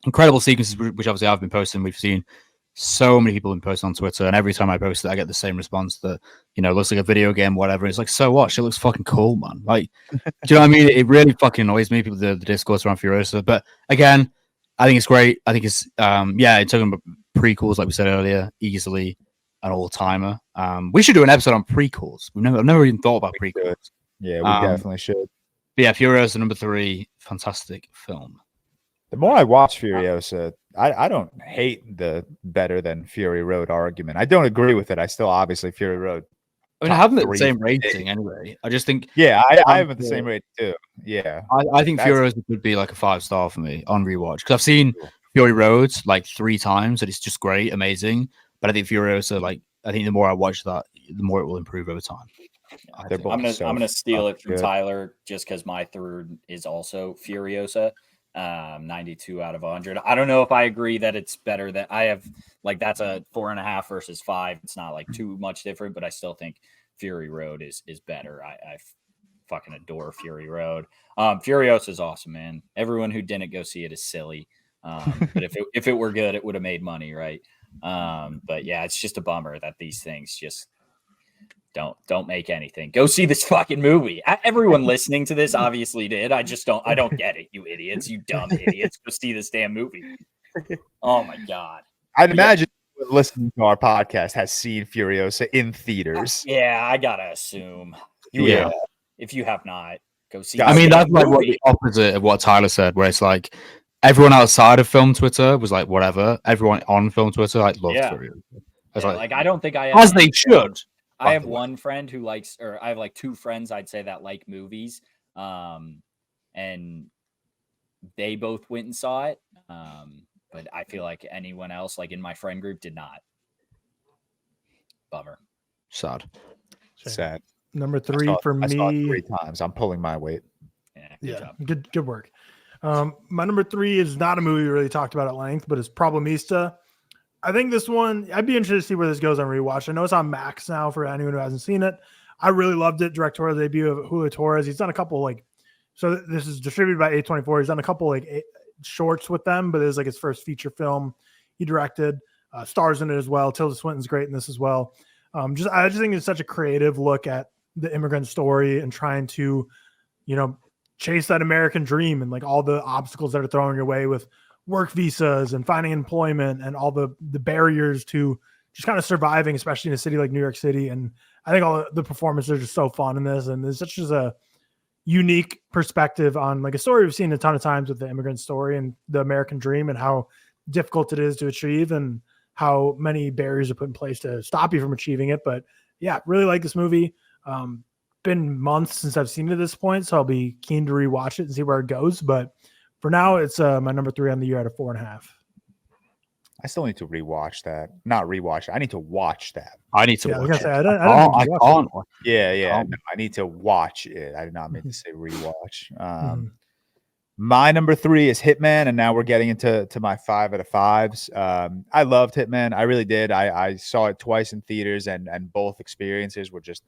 incredible sequences, which obviously I've been posting. We've seen so many people in post on Twitter, and every time I post it, I get the same response that, looks like a video game, whatever. It's like, so what? Shit looks fucking cool, man. Like, do you know what I mean? It really fucking annoys me, people, the discourse around Furiosa. But again, I think it's great. I think it's, in talking about prequels, like we said earlier, easily an all-timer. We should do an episode on prequels. I've never even thought about prequels. Yeah, we definitely should. But yeah, Furiosa number 3, fantastic film. The more I watch Furiosa, I don't hate the better than Fury Road argument. I don't agree with it. I still obviously Fury Road. I mean, I have them at the same rating anyway. I just think. Yeah, I have at the same rating too. Yeah. I think Furiosa could be like a 5-star for me on rewatch, because I've seen Fury Road like 3 times and it's just great, amazing. But I think Furiosa, I think the more I watch that, the more it will improve over time. I'm gonna steal it from Tyler just because my third is also Furiosa. 92 out of 100. I don't know if I agree that it's better than I have. That's a 4.5 versus 5. It's not too much different, but I still think Fury Road is better. I fucking adore Fury Road. Furiosa is awesome, man. Everyone who didn't go see it is silly. But if it were good, it would have made money, right? But yeah, it's just a bummer that these things just don't make anything. Go see this fucking movie. Everyone listening to this obviously did. I don't get it, you idiots, you dumb idiots. Go see this damn movie. Oh my god. I'd imagine listening to our podcast has seen Furiosa in theaters. Yeah, I gotta assume. If you have not, go see. I mean, that's like what the opposite of what Tyler said, where it's like everyone outside of film Twitter was like whatever. Everyone on film Twitter loved Furiosa. I don't think I as they should. I have one friend who likes, or I have 2 friends, I'd say, that like movies. And they both went and saw it. But I feel like anyone else, in my friend group, did not. Bummer. Sad. Number 3 for me. I saw it 3 times. I'm pulling my weight. Yeah. Good work. My number 3 is not a movie we really talked about at length, but it's Problemista. I think this one, I'd be interested to see where this goes on rewatch. I know it's on Max now for anyone who hasn't seen it. I really loved it. Directorial debut of Julio Torres. He's done a couple so this is distributed by A24. He's done a couple shorts with them, but it's his first feature film he directed. Stars in it as well. Tilda Swinton's great in this as well. I just think it's such a creative look at the immigrant story and trying to, chase that American dream and all the obstacles that are thrown your way with work visas and finding employment and all the barriers to just kind of surviving, especially in a city like New York City. And I think all the performances are just so fun in this. And there's such a unique perspective on a story we've seen a ton of times with the immigrant story and the American dream and how difficult it is to achieve and how many barriers are put in place to stop you from achieving it. But yeah, really like this movie. Been months since I've seen it at this point, so I'll be keen to rewatch it and see where it goes. But for now, it's my number 3 on the year at a 4.5. I still need to rewatch that. Not rewatch it. I need to watch that. I need to watch it. I can't. Yeah. No, I need to watch it. I did not mean to say rewatch. My number 3 is Hitman, and now we're getting into my 5 out of 5s. I loved Hitman. I really did. I saw it twice in theaters, and both experiences were just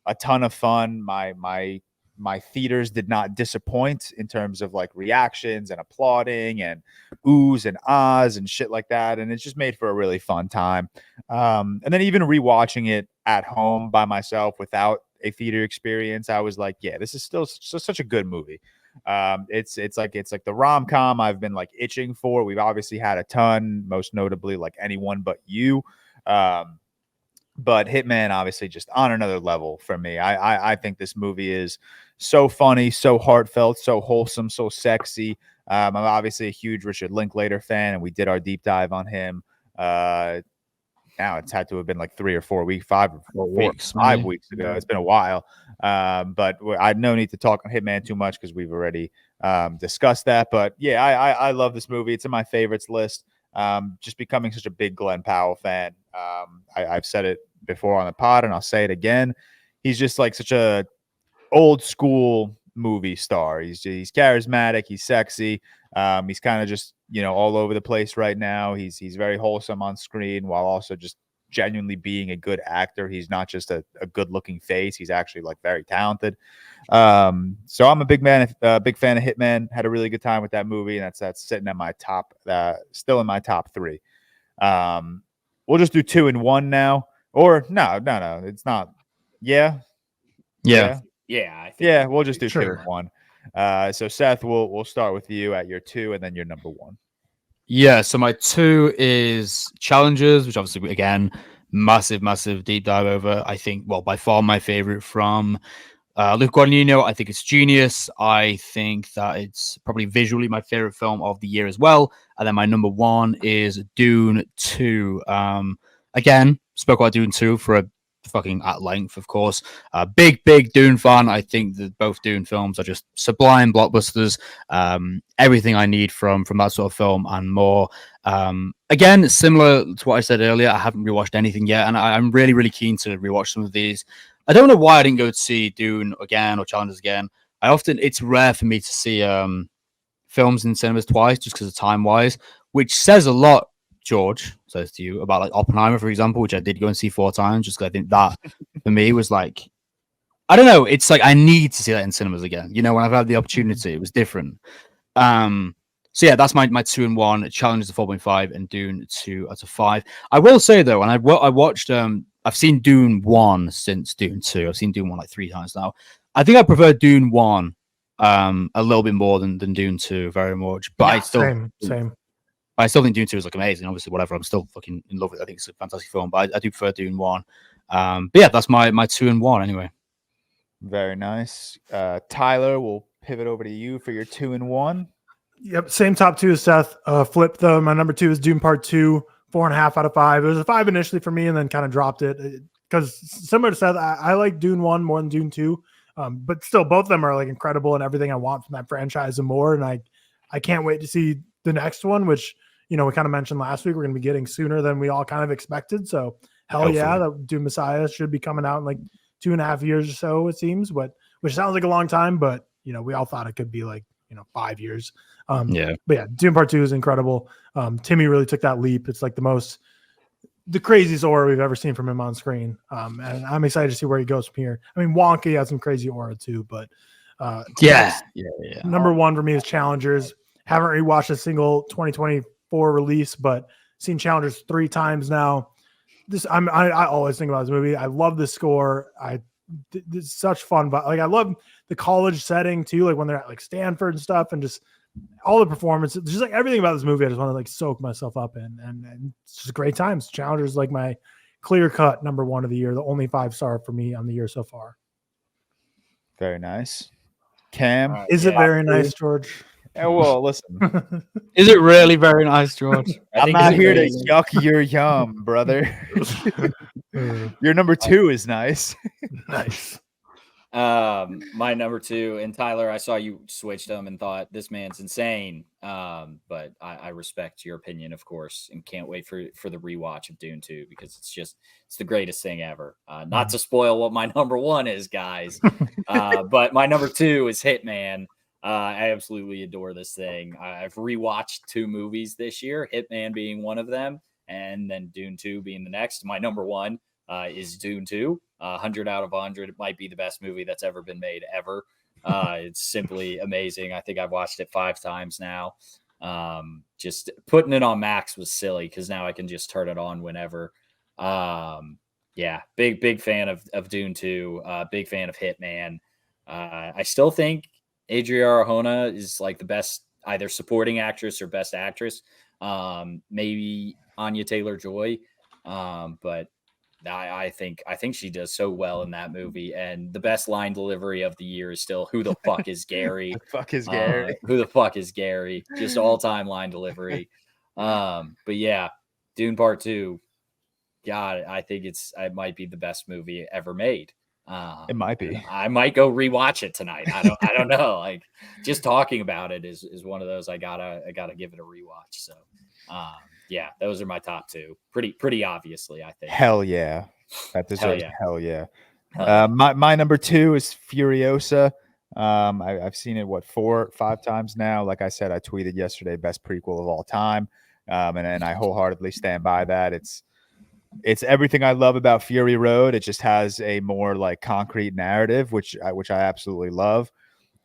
a ton of fun. My theaters did not disappoint in terms of reactions and applauding and oohs and ahs and shit like that. And it's just made for a really fun time. And then even rewatching it at home by myself without a theater experience, I was like, yeah, this is still such a good movie. It's like the rom-com I've been like itching for. We've obviously had a ton, most notably like Anyone But You. But Hitman obviously just on another level for me. I think this movie is so funny, so heartfelt, so wholesome, so sexy. I'm obviously a huge Richard Linklater fan, and we did our deep dive on him. Now it's had to have been like 3 or 4 weeks, 5 weeks ago. It's been a while. But I had no need to talk on Hitman too much because we've already discussed that. But yeah, I love this movie. It's in my favorites list. Just becoming such a big Glenn Powell fan. I've said it before on the pod, and I'll say it again. He's just like such a old school movie star. He's charismatic. He's sexy. He's kind of just, all over the place right now. He's very wholesome on screen while also just genuinely being a good actor. He's not just a good looking face. He's actually like very talented. So I'm a big fan of Hitman. Had a really good time with that movie, and that's sitting at my top, still in my top 3. We'll just do 2 and 1 now, or no, it's not. Yeah. I think we'll just do 2 and 1. So Seth, we'll start with you at your 2 and then your number 1. Yeah, so my 2 is Challengers, which obviously, again, massive deep dive over. I think, by far my favorite from Luke Guadagnino. I think it's genius. I think that it's probably visually my favorite film of the year as well. And then my number 1 is Dune 2. Again, spoke about Dune 2 for a fucking at length, of course. Big Dune fan. I think that both Dune films are just sublime blockbusters. Everything I need from that sort of film and more. Again, similar to what I said earlier, I haven't rewatched anything yet, and I'm really keen to rewatch some of these. I don't know why I didn't go to see Dune again or Challengers again. It's rare for me to see films in cinemas twice just because of time wise, which says a lot, George, says to you, about like Oppenheimer, for example, which I did go and see 4 times just because I think that for me was like, I don't know, it's like I need to see that in cinemas again. When I've had the opportunity, it was different. So yeah, that's my 2 and 1. Challenge is a 4.5 and Dune 2 out of 5. I will say though, and I watched I've seen Dune 1 since Dune 2. I've seen Dune 1 like 3 times now. I think I prefer Dune 1 a little bit more than Dune 2 very much. But yeah, I still same. I still think Dune 2 is like amazing. Obviously, whatever. I'm still fucking in love with it. I think it's a fantastic film, but I do prefer Dune 1. But yeah, that's my 2 and 1 anyway. Very nice. Tyler, we'll pivot over to you for your 2 and 1. Yep, same top 2 as Seth. Flip though. My number 2 is Dune Part 2, 4.5 out of 5. It was a 5 initially for me, and then kind of dropped it because similar to Seth, I like Dune 1 more than Dune 2. But still, both of them are like incredible and everything I want from that franchise and more. And I can't wait to see the next one, which we kind of mentioned last week we're going to be getting sooner than we all kind of expected. So hopefully. Yeah, that Dune Messiah should be coming out in like 2.5 years or so, it seems. Which sounds like a long time, but we all thought it could be like 5 years. But yeah, Dune Part 2 is incredible. Timmy really took that leap. It's like the craziest aura we've ever seen from him on screen. And I'm excited to see where he goes from here. I mean, Wonka has some crazy aura too, but yeah. Number 1 for me is Challengers. Haven't rewatched a single 2024 release, but seen Challengers 3 times now. I always think about this movie. I love the score. It's such fun, but like I love the college setting too, like when they're at like Stanford and stuff, and just all the performances, just like everything about this movie. I just want to like soak myself up in, and it's just great times. Challengers like my clear cut number 1 of the year, the only 5-star for me on the year so far. Very nice. Cam, is it very nice, George? Yeah, well, listen. Is it really very nice, George? I'm not here to yuck your yum, brother. Your number 2 is nice. Nice. My number 2, and Tyler, I saw you switched them and thought this man's insane. But I respect your opinion, of course, and can't wait for the rewatch of Dune 2 because it's the greatest thing ever. Not to spoil what my number 1 is, guys. But my number 2 is Hitman. I absolutely adore this thing. I've rewatched 2 movies this year, Hitman being one of them, and then Dune 2 being the next. My number 1 is Dune 2. 100 out of 100. It might be the best movie that's ever been made ever. It's simply amazing. I think I've watched it 5 times now. Just putting it on Max was silly because now I can just turn it on whenever. Yeah, big fan of Dune 2. Big fan of Hitman. I still think Adria Arjona is like the best either supporting actress or best actress. Maybe Anya Taylor-Joy, but I think she does so well in that movie. And the best line delivery of the year is still "Who the fuck is Gary?" Fuck is Gary? Who the fuck is Gary? Just all time line delivery. But yeah, Dune Part 2. God, I think it might be the best movie ever made. It might be. I might go rewatch it tonight. I don't know. Like just talking about it is one of those I gotta give it a rewatch. So yeah, those are my top two. Pretty obviously, I think. Hell yeah. That deserves hell yeah. Hell yeah. My number 2 is Furiosa. I've seen it 4 or 5 times now. Like I said, I tweeted yesterday, best prequel of all time. And I wholeheartedly stand by that. It's everything I love about Fury Road. It just has a more like concrete narrative, which I absolutely love.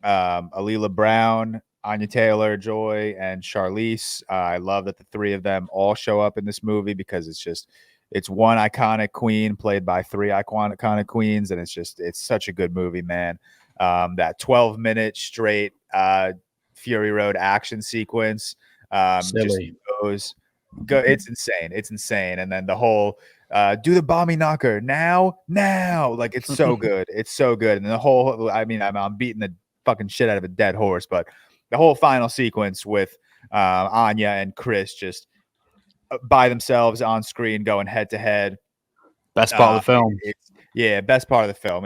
Alila Brown, Anya Taylor-Joy, and Charlize. I love that the 3 of them all show up in this movie because it's one iconic queen played by 3 iconic queens, and it's such a good movie, man. That 12-minute straight Fury Road action sequence Silly. it's insane. And then the whole do the bombing knocker now, like it's so good. It's so good. And the whole, I mean, I'm beating the fucking shit out of a dead horse, but the whole final sequence with Anya and Chris just by themselves on screen going head to head. Best part of the film. Best part of the film.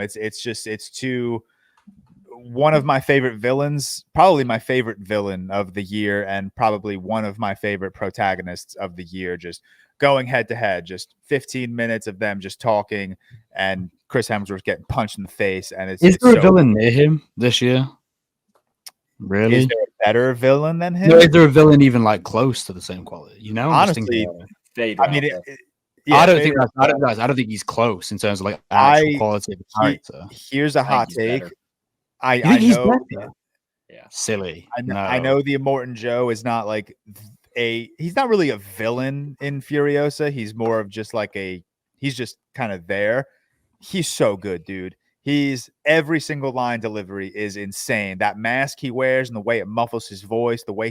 One of my favorite villains, probably my favorite villain of the year, and probably one of my favorite protagonists of the year, just going head to head, just 15 minutes of them just talking and Chris Hemsworth getting punched in the face. And is there a villain near him this year? Really? Is there a better villain than him? No, is there a villain even like close to the same quality? You know, honestly, I mean, I don't think he's close in terms of like actual quality of the character. Here's a hot take. I know, silly. I know the Immortan Joe is not like he's not really a villain in Furiosa. He's more of just like he's just kind of there. He's so good, dude. Every single line delivery is insane. That mask he wears and the way it muffles his voice, the way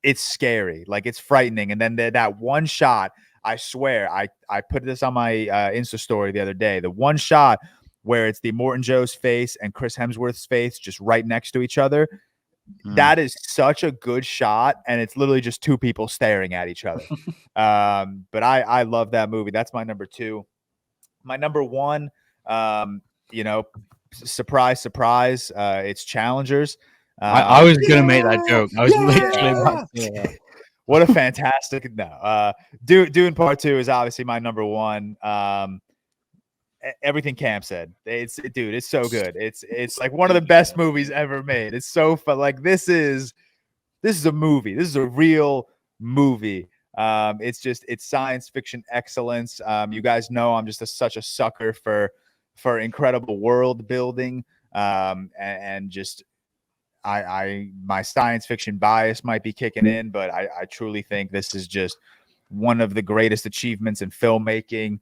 it's scary. Like it's frightening. And then that one shot, I swear, I put this on my Insta story the other day. The one shot where it's the Immortan Joe's face and Chris Hemsworth's face just right next to each other. That is such a good shot, and it's literally just 2 people staring at each other. But I love that movie. That's my number 2. My number 1, surprise, it's Challengers. I was gonna make that joke. I was literally about to say that. What a fantastic Dune Part 2 is obviously my number 1. Everything Cam said, it's so good. It's like one of the best movies ever made. It's so fun. Like this is a movie. This is a real movie. It's science fiction excellence. You guys know I'm just such a sucker for incredible world building. And just my science fiction bias might be kicking in, but I truly think this is just one of the greatest achievements in filmmaking.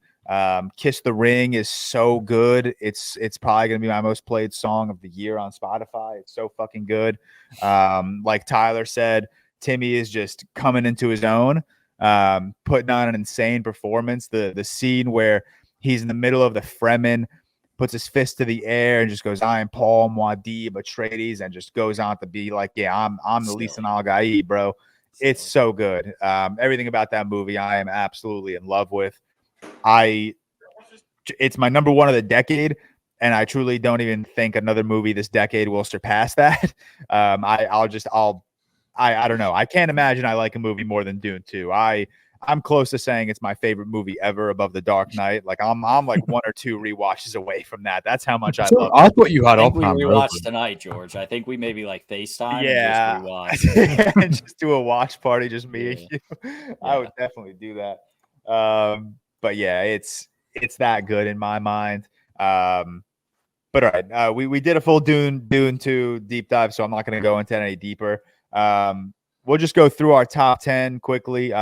Kiss the Ring is so good. It's probably gonna be my most played song of the year on Spotify. It's so fucking good. Like Tyler said, Timmy is just coming into his own, putting on an insane performance. The scene where he's in the middle of the Fremen, puts his fist to the air and just goes, "I am Paul Muad'Dib Atreides," and just goes on to be like, "Yeah, I'm the Lisan al-Gaib, bro." It's so good. Everything about that movie I am absolutely in love with. It's my number 1 of the decade, and I truly don't even think another movie this decade will surpass that. I don't know. I can't imagine I like a movie more than Dune 2. I'm close to saying it's my favorite movie ever, above The Dark Knight. Like I'm like 1 or 2 rewatches away from that. That's how much I love it. I thought you had we rewatched tonight, George. I think we maybe like FaceTime. Yeah, and just rewatch. and just do a watch party, just me and you. Yeah. I would definitely do that. But yeah, it's that good in my mind. But all right, we did a full Dune 2 deep dive, so I'm not going to go into any deeper. We'll just go through our top 10 quickly.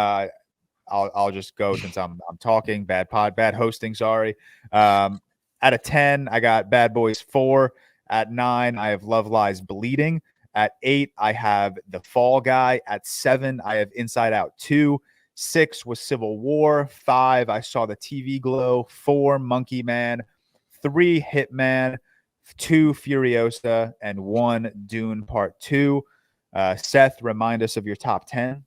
I'll just go since I'm talking. Bad hosting. Sorry. At a 10, I got Bad Boys 4. At 9, I have Love Lies Bleeding. At 8, I have The Fall Guy. At 7, I have Inside Out 2. 6 was Civil War. 5, I saw the TV Glow. 4, Monkey Man. 3, Hitman. 2, Furiosa. And 1, Dune Part 2. Seth, remind us of your top 10.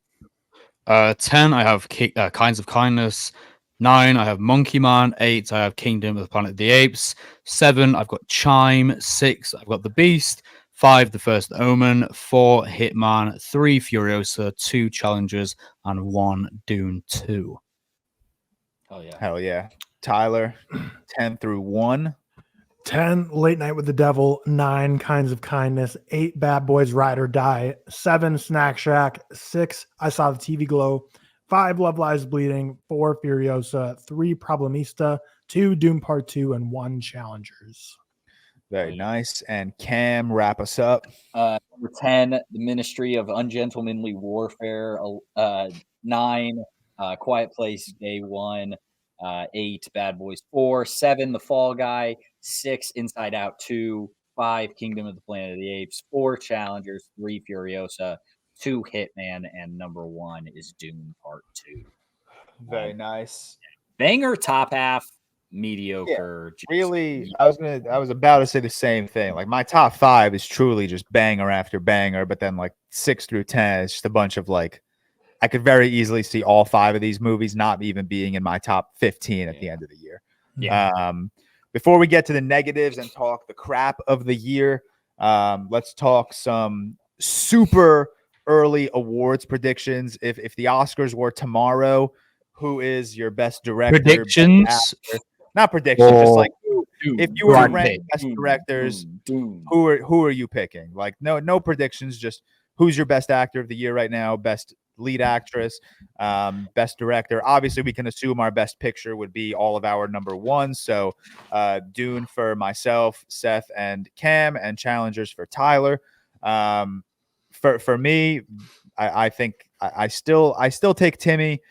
10, I have Kinds of Kindness. 9, I have Monkey Man. 8, I have Kingdom of the Planet of the Apes. 7, I've got Chime. 6, I've got The Beast. 5, The First Omen. 4, Hitman. 3, Furiosa. 2, Challengers. And 1, Dune 2. Hell yeah. Tyler, 10 through 1. 10, Late Night with the Devil. 9, Kinds of Kindness. 8, Bad Boys Ride or Die. 7, Snack Shack. 6, I Saw the TV Glow. 5, Love Lies Bleeding. 4, Furiosa. 3, Problemista. 2, Doom Part 2. And 1, Challengers. Very nice. And Cam, wrap us up. Number 10, The Ministry of Ungentlemanly Warfare. 9, Quiet Place Day 1. 8, Bad Boys 4. 7, The Fall Guy. 6, Inside Out 2. 5, Kingdom of the Planet of the Apes. 4, Challengers. 3, Furiosa. 2, Hitman. And number 1 is Dune Part 2. Very nice. Banger top half, mediocre. Yeah, really, I was about to say the same thing. Like my top 5 is truly just banger after banger, but then like 6 through 10 is just a bunch of like, I could very easily see all 5 of these movies not even being in my top 15 at the end of the year. Yeah. Before we get to the negatives and talk the crap of the year, let's talk some super early awards predictions. If the Oscars were tomorrow, who is your best director? Predictions? Not predictions, just like if you were to rank best Dune, directors, Dune. who are you picking? Like no predictions, just who's your best actor of the year right now, best lead actress, best director. Obviously, we can assume our best picture would be all of our number 1. So Dune for myself, Seth, and Cam, and challengers for Tyler. For me, I think I still take Timmy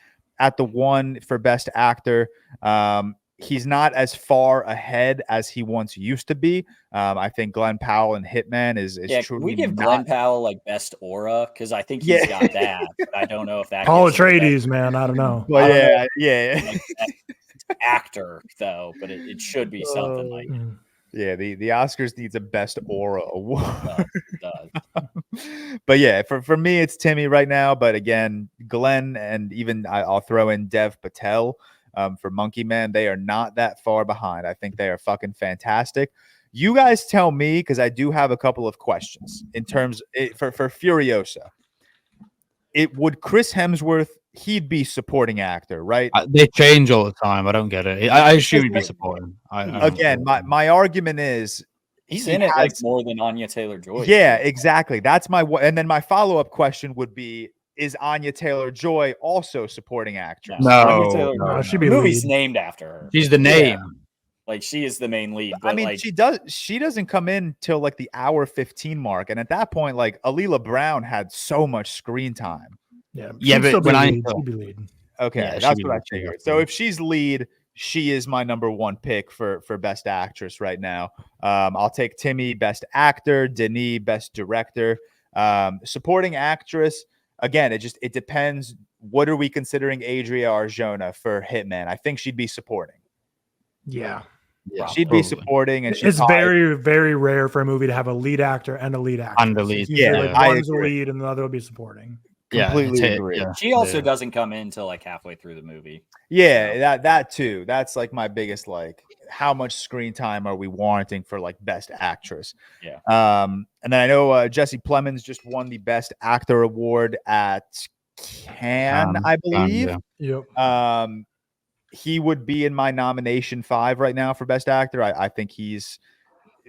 at the 1 for best actor. He's not as far ahead as he once used to be. I think Glenn Powell in Hitman is truly. We give Glenn Powell like best aura because I think he's got that. But I don't know if that. Paul Atreides, man, I don't know. Well, Like yeah. actor though, but it should be something like. Yeah, the Oscars needs a best aura award. It does. But yeah, for me, it's Timmy right now. But again, Glenn and even I'll throw in Dev Patel. For Monkey Man, they are not that far behind. I think they are fucking fantastic. You guys tell me, because I do have a couple of questions in terms for Furiosa. Would Chris Hemsworth, he'd be supporting actor, right? They change all the time. I don't get it. I assume he'd be supporting. Again, my argument is he's in it like more than Anya Taylor-Joy. Yeah, exactly. That's and then my follow-up question would be, is Anya Taylor-Joy also supporting actress? No, she'd be the movie's lead. named after her. She's the name. Yeah. Like she is the main lead. But I mean, like, she doesn't come in till like the hour 15 mark, and at that point, like Alila Brown had so much screen time. Yeah, but when she'd be lead. Okay, Yeah, that's what I figured. So if she's lead, she is my number 1 pick for best actress right now. I'll take Timmy best actor, Denis best director, supporting actress. Again, it depends. What are we considering Adria Arjona for Hitman? I think she'd be supporting. Yeah. She'd be supporting, and it's very, very rare for a movie to have a lead actor and a lead actor. And the lead, like one's a lead and the other will be supporting. Completely agree. Yeah. She also doesn't come in till like halfway through the movie. Yeah, that too. That's like my biggest like. How much screen time are we warranting for like best actress? Yeah. And then I know Jesse Plemons just won the best actor award at Cannes, I believe. Yep. He would be in my nomination 5 right now for best actor. I think he's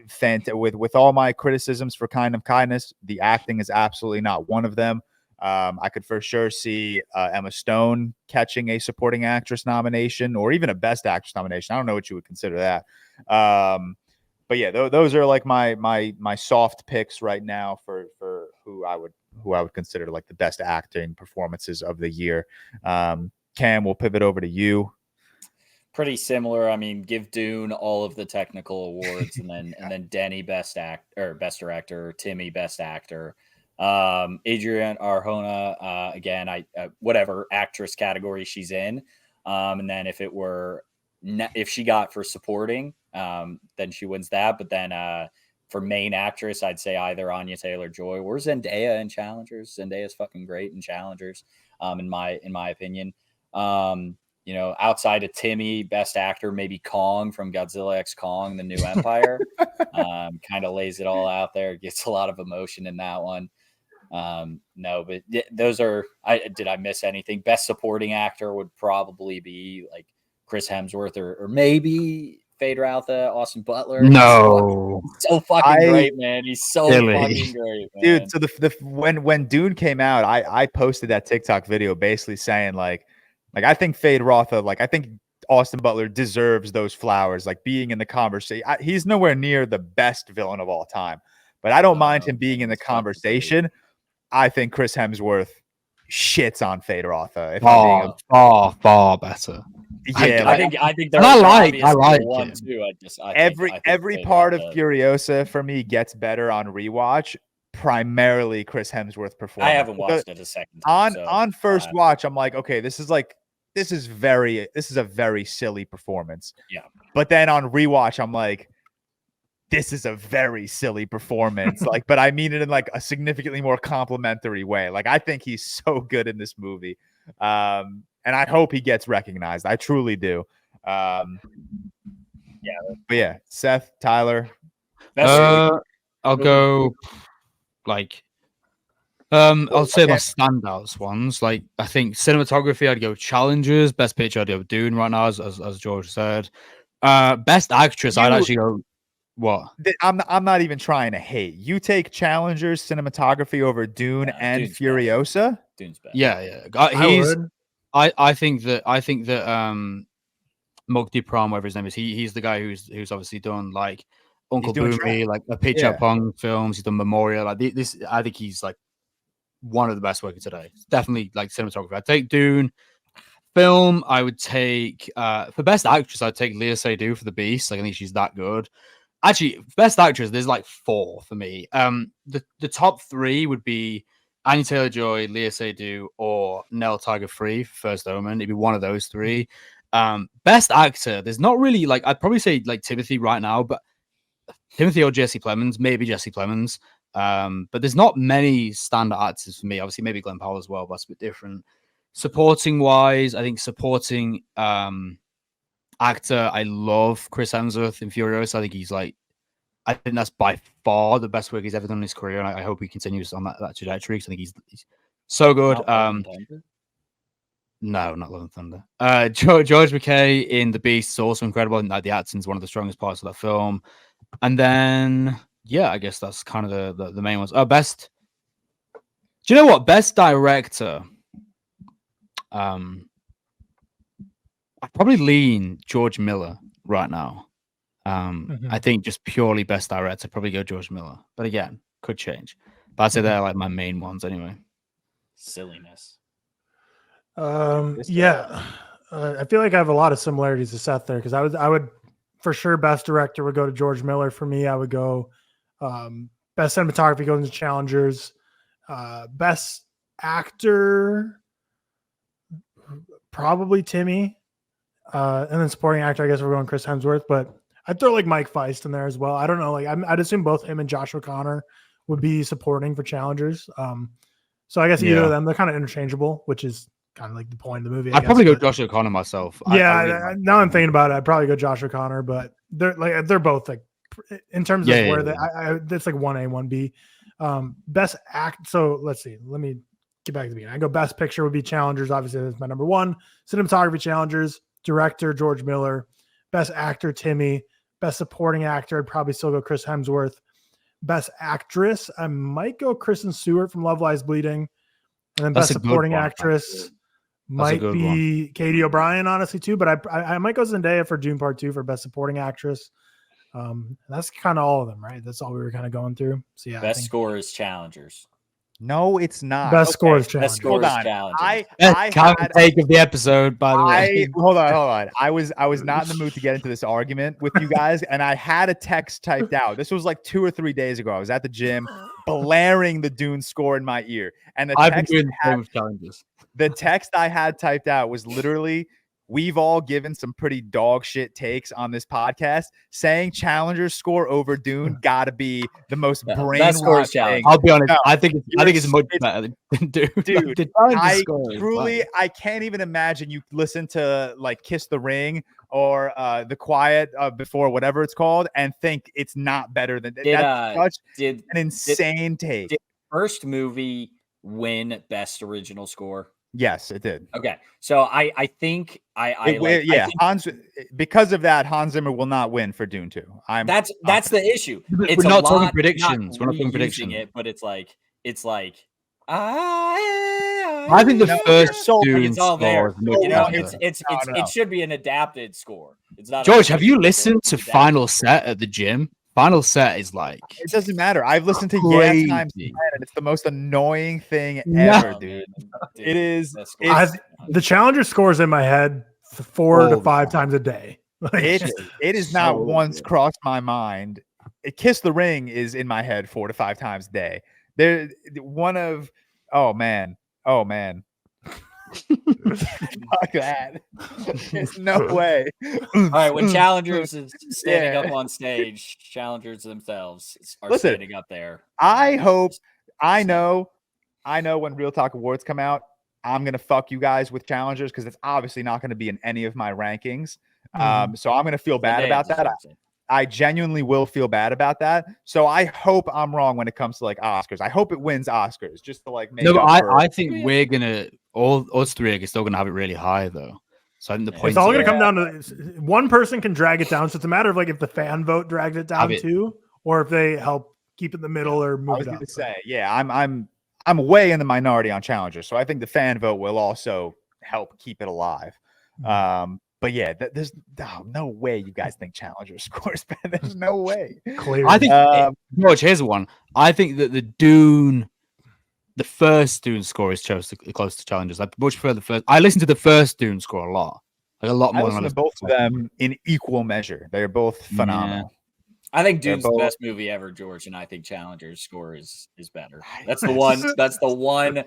fantastic. With all my criticisms for Kind of Kindness, the acting is absolutely not one of them. I could for sure see Emma Stone catching a supporting actress nomination or even a best actress nomination. I don't know what you would consider that. But yeah, those are like my soft picks right now for who I would consider like the best acting performances of the year. Cam, we'll pivot over to you. Pretty similar. I mean, give Dune all of the technical awards, and then Denny best director, Timmy best actor, Adrian Arjona again, whatever actress category she's in, and then if she got for supporting, then she wins that. But then for main actress, I'd say either Anya Taylor-Joy or Zendaya in Challengers. Zendaya's fucking great in Challengers, in my opinion. Outside of Timmy, best actor, maybe Kong from Godzilla X Kong, The New Empire. Kind of lays it all out there. Gets a lot of emotion in that one. No, but those are, did I miss anything? Best supporting actor would probably be like Chris Hemsworth or maybe Fade Routha, Austin Butler. No. He's so fucking great, man. He's so fucking great, man. Dude, so when Dune came out, I posted that TikTok video basically saying like I think Fade Routha, I think Austin Butler deserves those flowers, being in the conversation. He's nowhere near the best villain of all time, but I don't mind him being in the conversation. I think Chris Hemsworth shits on Fade Routha. Far better. Yeah, I think they're I like one it. too. Every part of Furiosa for me gets better on rewatch. Primarily Chris Hemsworth performance. I haven't watched it a second time. On first watch, I'm like, okay, this is a very silly performance. Yeah. But then on rewatch, I'm like, this is a very silly performance. But I mean it in a significantly more complimentary way. I think he's so good in this movie. And I hope he gets recognized. I truly do. But yeah, Seth, Tyler. I'll go I'll say my standouts ones. I think cinematography, I'd go Challengers. Best picture, I'd go Dune right now, as George said. Best actress, I'd actually go. What? I'm not even trying to hate. You take Challengers cinematography over Dune and Dune's Furiosa. Dune's best. Yeah. I think that Mukti Pram, whatever his name is, he's the guy who's obviously done Uncle Boomy, a Picture Pong films. He's done Memorial. This, I think he's one of the best working today. Definitely cinematography. I'd take Dune. Film, I would take for best actress, I'd take Lea Seydoux for The Beast. I think she's that good. Actually, best actress, there's 4 for me. The top 3 would be Anya Taylor-Joy, Lea Seydoux, or Nell Tiger-Free for First Omen. It'd be one of those 3. Best actor, there's not really I'd probably say Timothy right now, but Timothy or Jesse Plemons, maybe Jesse Plemons. But there's not many standout actors for me. Obviously, maybe Glenn Powell as well, but that's a bit different. Supporting wise, I think supporting actor, I love Chris Hemsworth in Furiosa. I think he's I think that's by far the best work he's ever done in his career, and I hope he continues on that trajectory because I think he's so good. No, not Love and Thunder. George McKay in The Beast is also incredible. And the acting's one of the strongest parts of that film. And then, I guess that's kind of the main ones. Best. Do you know what? Best director. I'd probably lean George Miller right now. I think just purely best director, probably go George Miller. But again, could change. But I'd say they're my main ones anyway. Silliness. I feel like I have a lot of similarities to Seth there because I would for sure best director would go to George Miller. For me, I would go best cinematography goes into Challengers. Best actor, probably Timmy. And then supporting actor, I guess we're going Chris Hemsworth, but I'd throw Mike Feist in there as well. I don't know. I'd assume both him and Josh O'Connor would be supporting for Challengers. So I guess either of them, they're kind of interchangeable, which is kind of the point of the movie. I'd probably go Josh O'Connor myself. Now I'm thinking about it. I'd probably go Josh O'Connor, but they're both in terms of where they, it's 1A, 1B. Best act. So let's see. Let me get back to the beginning. I go best picture would be Challengers. Obviously, that's my number 1. Cinematography, Challengers. Director, George Miller. Best actor, Timmy. Best supporting actor, I'd probably still go Chris Hemsworth. Best actress, I might go Kristen Stewart from Love Lies Bleeding. And then best supporting actress might be Katie O'Brien, honestly, too. But I might go Zendaya for Dune Part 2 for best supporting actress. That's kind of all of them, right? That's all we were kind of going through. So yeah, best score is Challengers. No, it's not. Best scores Best challenge. scores Hold on. challenges. I Can't had take of the episode, by the way. hold on. I was not in the mood to get into this argument with you guys, and I had a text typed out. This was like 2 or 3 days ago. I was at the gym, blaring the Dune score in my ear, and I've been doing the same with challenges. the text I had typed out was literally, "We've all given some pretty dog shit takes on this podcast. Saying Challengers score over Dune gotta be the most Best scores brainwashed challenge. thing." I'll be honest. No, I think it's much it's- better than Dune. Dude, The Challenges I score is truly, fine. I can't even imagine you listen to like Kiss the Ring or The Quiet before whatever it's called and think it's not better than that's such Did an insane take. did- first movie win best original score? Yes, it did. Okay, so I think I think Hans, because of that, Hans Zimmer will not win for Dune 2. that's the issue. We're It's not a talking lot, predictions. not We're not talking reusing predictions. it, but it's like I think the No, first so- Dune it's all there. score is much You know, better. it's No. it should be an adapted score. It's not. George, have you original score, listened it's to adapted Final score. Set at the gym? Final Set is like It doesn't matter. I've listened to crazy. Yeah Times 10, and it's the most annoying thing No. ever, Oh, dude. man, It is. best It's, score. The Challenger scores in my head 4 All to the 5 time. times a day. Like, it is not so once good. crossed my mind. Kiss the Ring is in my head 4 to 5 times a day. There, one of oh man. Fuck that. There's no way. All right, when Challengers is standing Yeah. up on stage, Challengers themselves are Listen, standing up there. I hope I know when ReelTok Awards come out, I'm gonna fuck you guys with Challengers because it's obviously not gonna be in any of my rankings. So I'm gonna feel bad about that. I genuinely will feel bad about that. So I hope I'm wrong when it comes to like Oscars. I hope it wins Oscars just to like make no, but up for I think we're gonna all us three are still gonna have it really high though. So I think the point it's all going Yeah. to come down to one person can drag it down. So it's a matter of like if the fan vote drags it down Have it. too, or if they help keep it in the middle or I move was it gonna up. say, yeah, I'm way in the minority on Challengers. So I think the fan vote will also help keep it alive. But yeah, there's no way you guys think Challenger scores better. There's no way. Clearly. I think George, here's one. I think that the first Dune score is close to Challengers. I much prefer the first. I listen to the first Dune score a lot, like a lot I more. listen than to both of them in equal measure. They're both phenomenal. I think They're Dune's the both- best movie ever, George, and I think Challenger's score is better. That's the one. That's the one.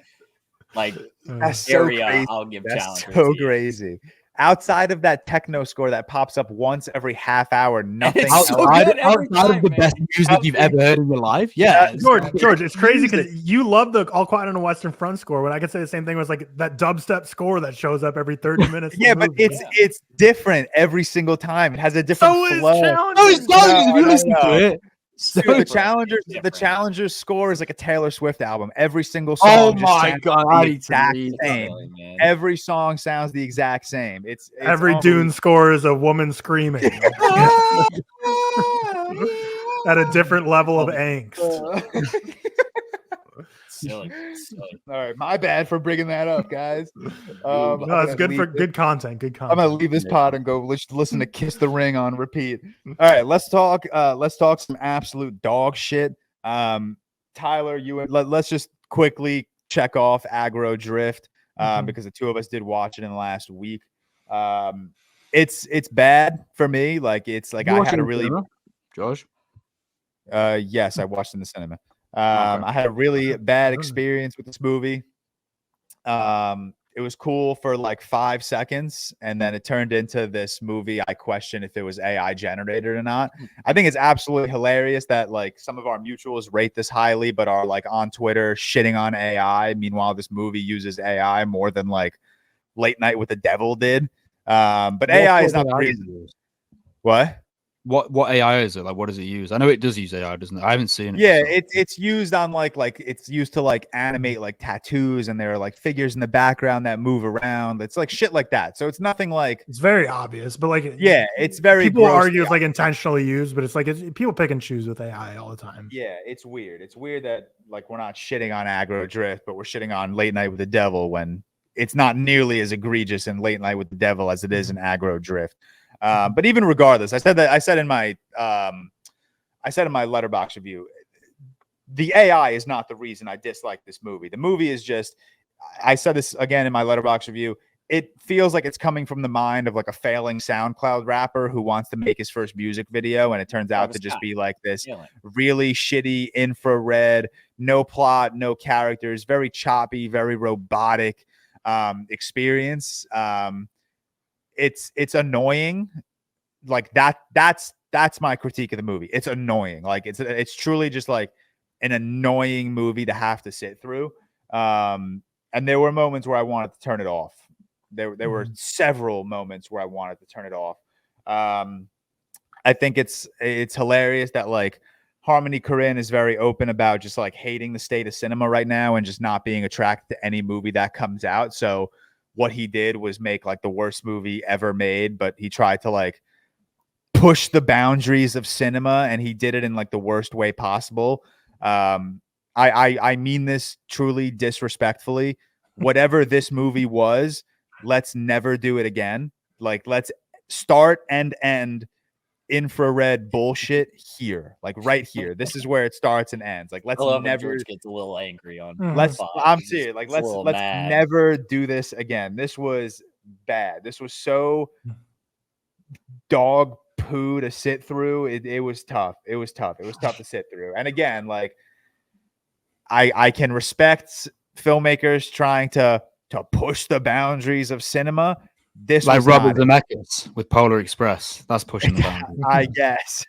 Like That's so area crazy. I'll give That's Challengers. so the- crazy. Outside of that techno score that pops up once every half hour, nothing It's else. so outside, good every outside time, of the man. best music you've ever heard in your life, yeah. George, it's crazy because you love the All Quiet on the Western Front score. When I could say the same thing was like that dubstep score that shows up every 30 minutes. in Yeah, the but movie. it's different every single time. It has a different So is flow. Challengers. No, it's Challengers. If you No, listen no. to it, Dude, Different. the Different. Challengers score is like a Taylor Swift album. Every single song. oh just my sounds god, the I need to exact read same. Really, man. Every song sounds the exact same. It's Every Dune score is a woman screaming at a different level of angst. Silly. All right, my bad for bringing that up, guys. No, it's I'm gonna good for leave good content. Good I'm content. gonna leave this pod and go listen to Kiss the Ring on repeat. All right, let's talk some absolute dog shit. Tyler, let's just quickly check off AGGRO Drift because the two of us did watch it in the last week. It's bad for me. Like it's like I had a really Josh. yes, I watched in the cinema. I had a really bad experience with this movie. It was cool for like 5 seconds, and then it turned into this movie. I question if it was AI generated or not. I think it's absolutely hilarious that like some of our mutuals rate this highly, but are like on Twitter shitting on AI. Meanwhile, this movie uses AI more than like Late Night with the Devil did. But AI is not the reason. What? What AI is it? Like, what does it use? I know it does use AI, doesn't it? I haven't seen it. Yeah, so. it's used on like it's used to like animate like tattoos, and there are like figures in the background that move around. It's like shit like that. So it's nothing like It's very obvious, but like yeah, it's very people grossly argue it's like intentionally used, but it's like people pick and choose with AI all the time. yeah, it's weird. It's weird that like we're not shitting on AGGRO Drift, but we're shitting on Late Night with the Devil when it's not nearly as egregious in Late Night with the Devil as it is in AGGRO Drift. But even regardless, I said in my Letterboxd review, the AI is not the reason I dislike this movie. The movie is just, I said this again in my Letterboxd review, it feels like it's coming from the mind of like a failing SoundCloud rapper who wants to make his first music video, and it turns out to just be like this really shitty infrared, no plot, no characters, very choppy, very robotic experience. It's annoying. Like that's my critique of the movie. It's annoying. Like it's truly just like an annoying movie to have to sit through. And there were moments where I wanted to turn it off. There were several moments where I wanted to turn it off. I think it's hilarious that like Harmony Korine is very open about just like hating the state of cinema right now and just not being attracted to any movie that comes out. So what he did was make like the worst movie ever made, but he tried to like push the boundaries of cinema, and he did it in like the worst way possible. I mean this truly disrespectfully. Whatever this movie was, let's never do it again. Like, let's start and end infrared bullshit here, like right here. This is where it starts and ends. Like, let's never gets a little angry on. I'm serious. Like, let's never do this again. This was bad. This was so dog poo to sit through. It was tough. It was tough to sit through. And again, like, I can respect filmmakers trying to push the boundaries of cinema. This like was Robert Zemeckis with Polar Express. That's pushing the boundaries. I guess.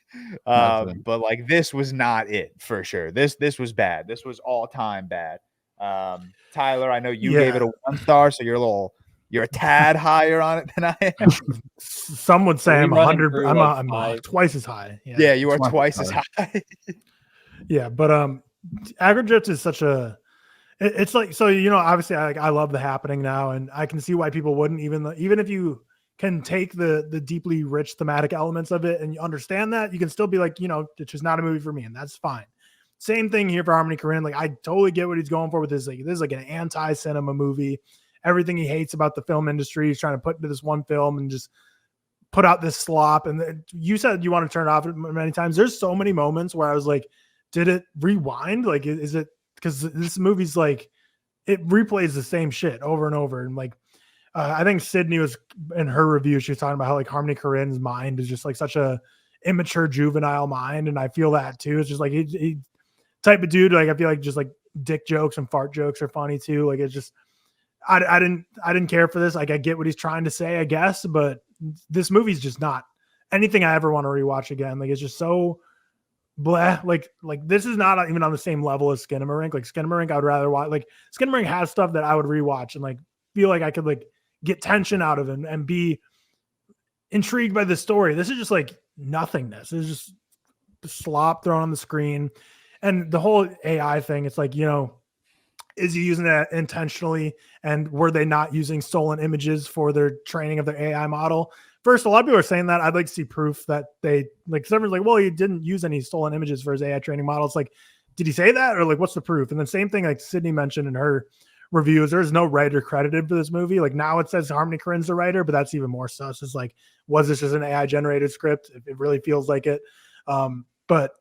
But like, this was not it for sure. This was bad. This was all time bad. Tyler, I know you gave it a 1 star, so you're a tad higher on it than I am. Some would say I'm 100. I'm twice as high. Yeah, you are twice as high. Yeah, but AGGRO is such a. It's like, so, you know, obviously I love The Happening now, and I can see why people wouldn't, even if you can take the deeply rich thematic elements of it and you understand that, you can still be like, you know, it's just not a movie for me, and that's fine. Same thing here for Harmony Korine. Like, I totally get what he's going for with this. Like, this is like an anti-cinema movie. Everything he hates about the film industry, he's trying to put into this one film and just put out this slop. And you said you want to turn it off many times. There's so many moments where I was like, did it rewind? Like, is it, because this movie's like, it replays the same shit over and over. And like, I think Sydney was in her review, she was talking about how like Harmony Korine's mind is just like such a immature juvenile mind. And I feel that too. It's just like, he type of dude. Like, I feel like just like dick jokes and fart jokes are funny too. Like, it's just, I didn't care for this. Like, I get what he's trying to say, I guess, but this movie's just not anything I ever want to rewatch again. Like, it's just so blah. Like this is not even on the same level as Skinamarink. Like, Skinamarink, I would rather watch. Like, Skinamarink has stuff that I would rewatch and like feel like I could like get tension out of it and be intrigued by the story. This is just like nothingness. It's just slop thrown on the screen. And the whole AI thing, it's like, you know, is he using that intentionally? And were they not using stolen images for their training of their AI model? First, a lot of people are saying that. I'd like to see proof that they, like, someone's like, well, he didn't use any stolen images for his AI training model. It's like, did he say that? Or like, what's the proof? And then same thing, like Sydney mentioned in her reviews, there's no writer credited for this movie. Like, now it says Harmony Korine's the writer, but that's even more sus. It's like, was this just an AI generated script? It really feels like it. But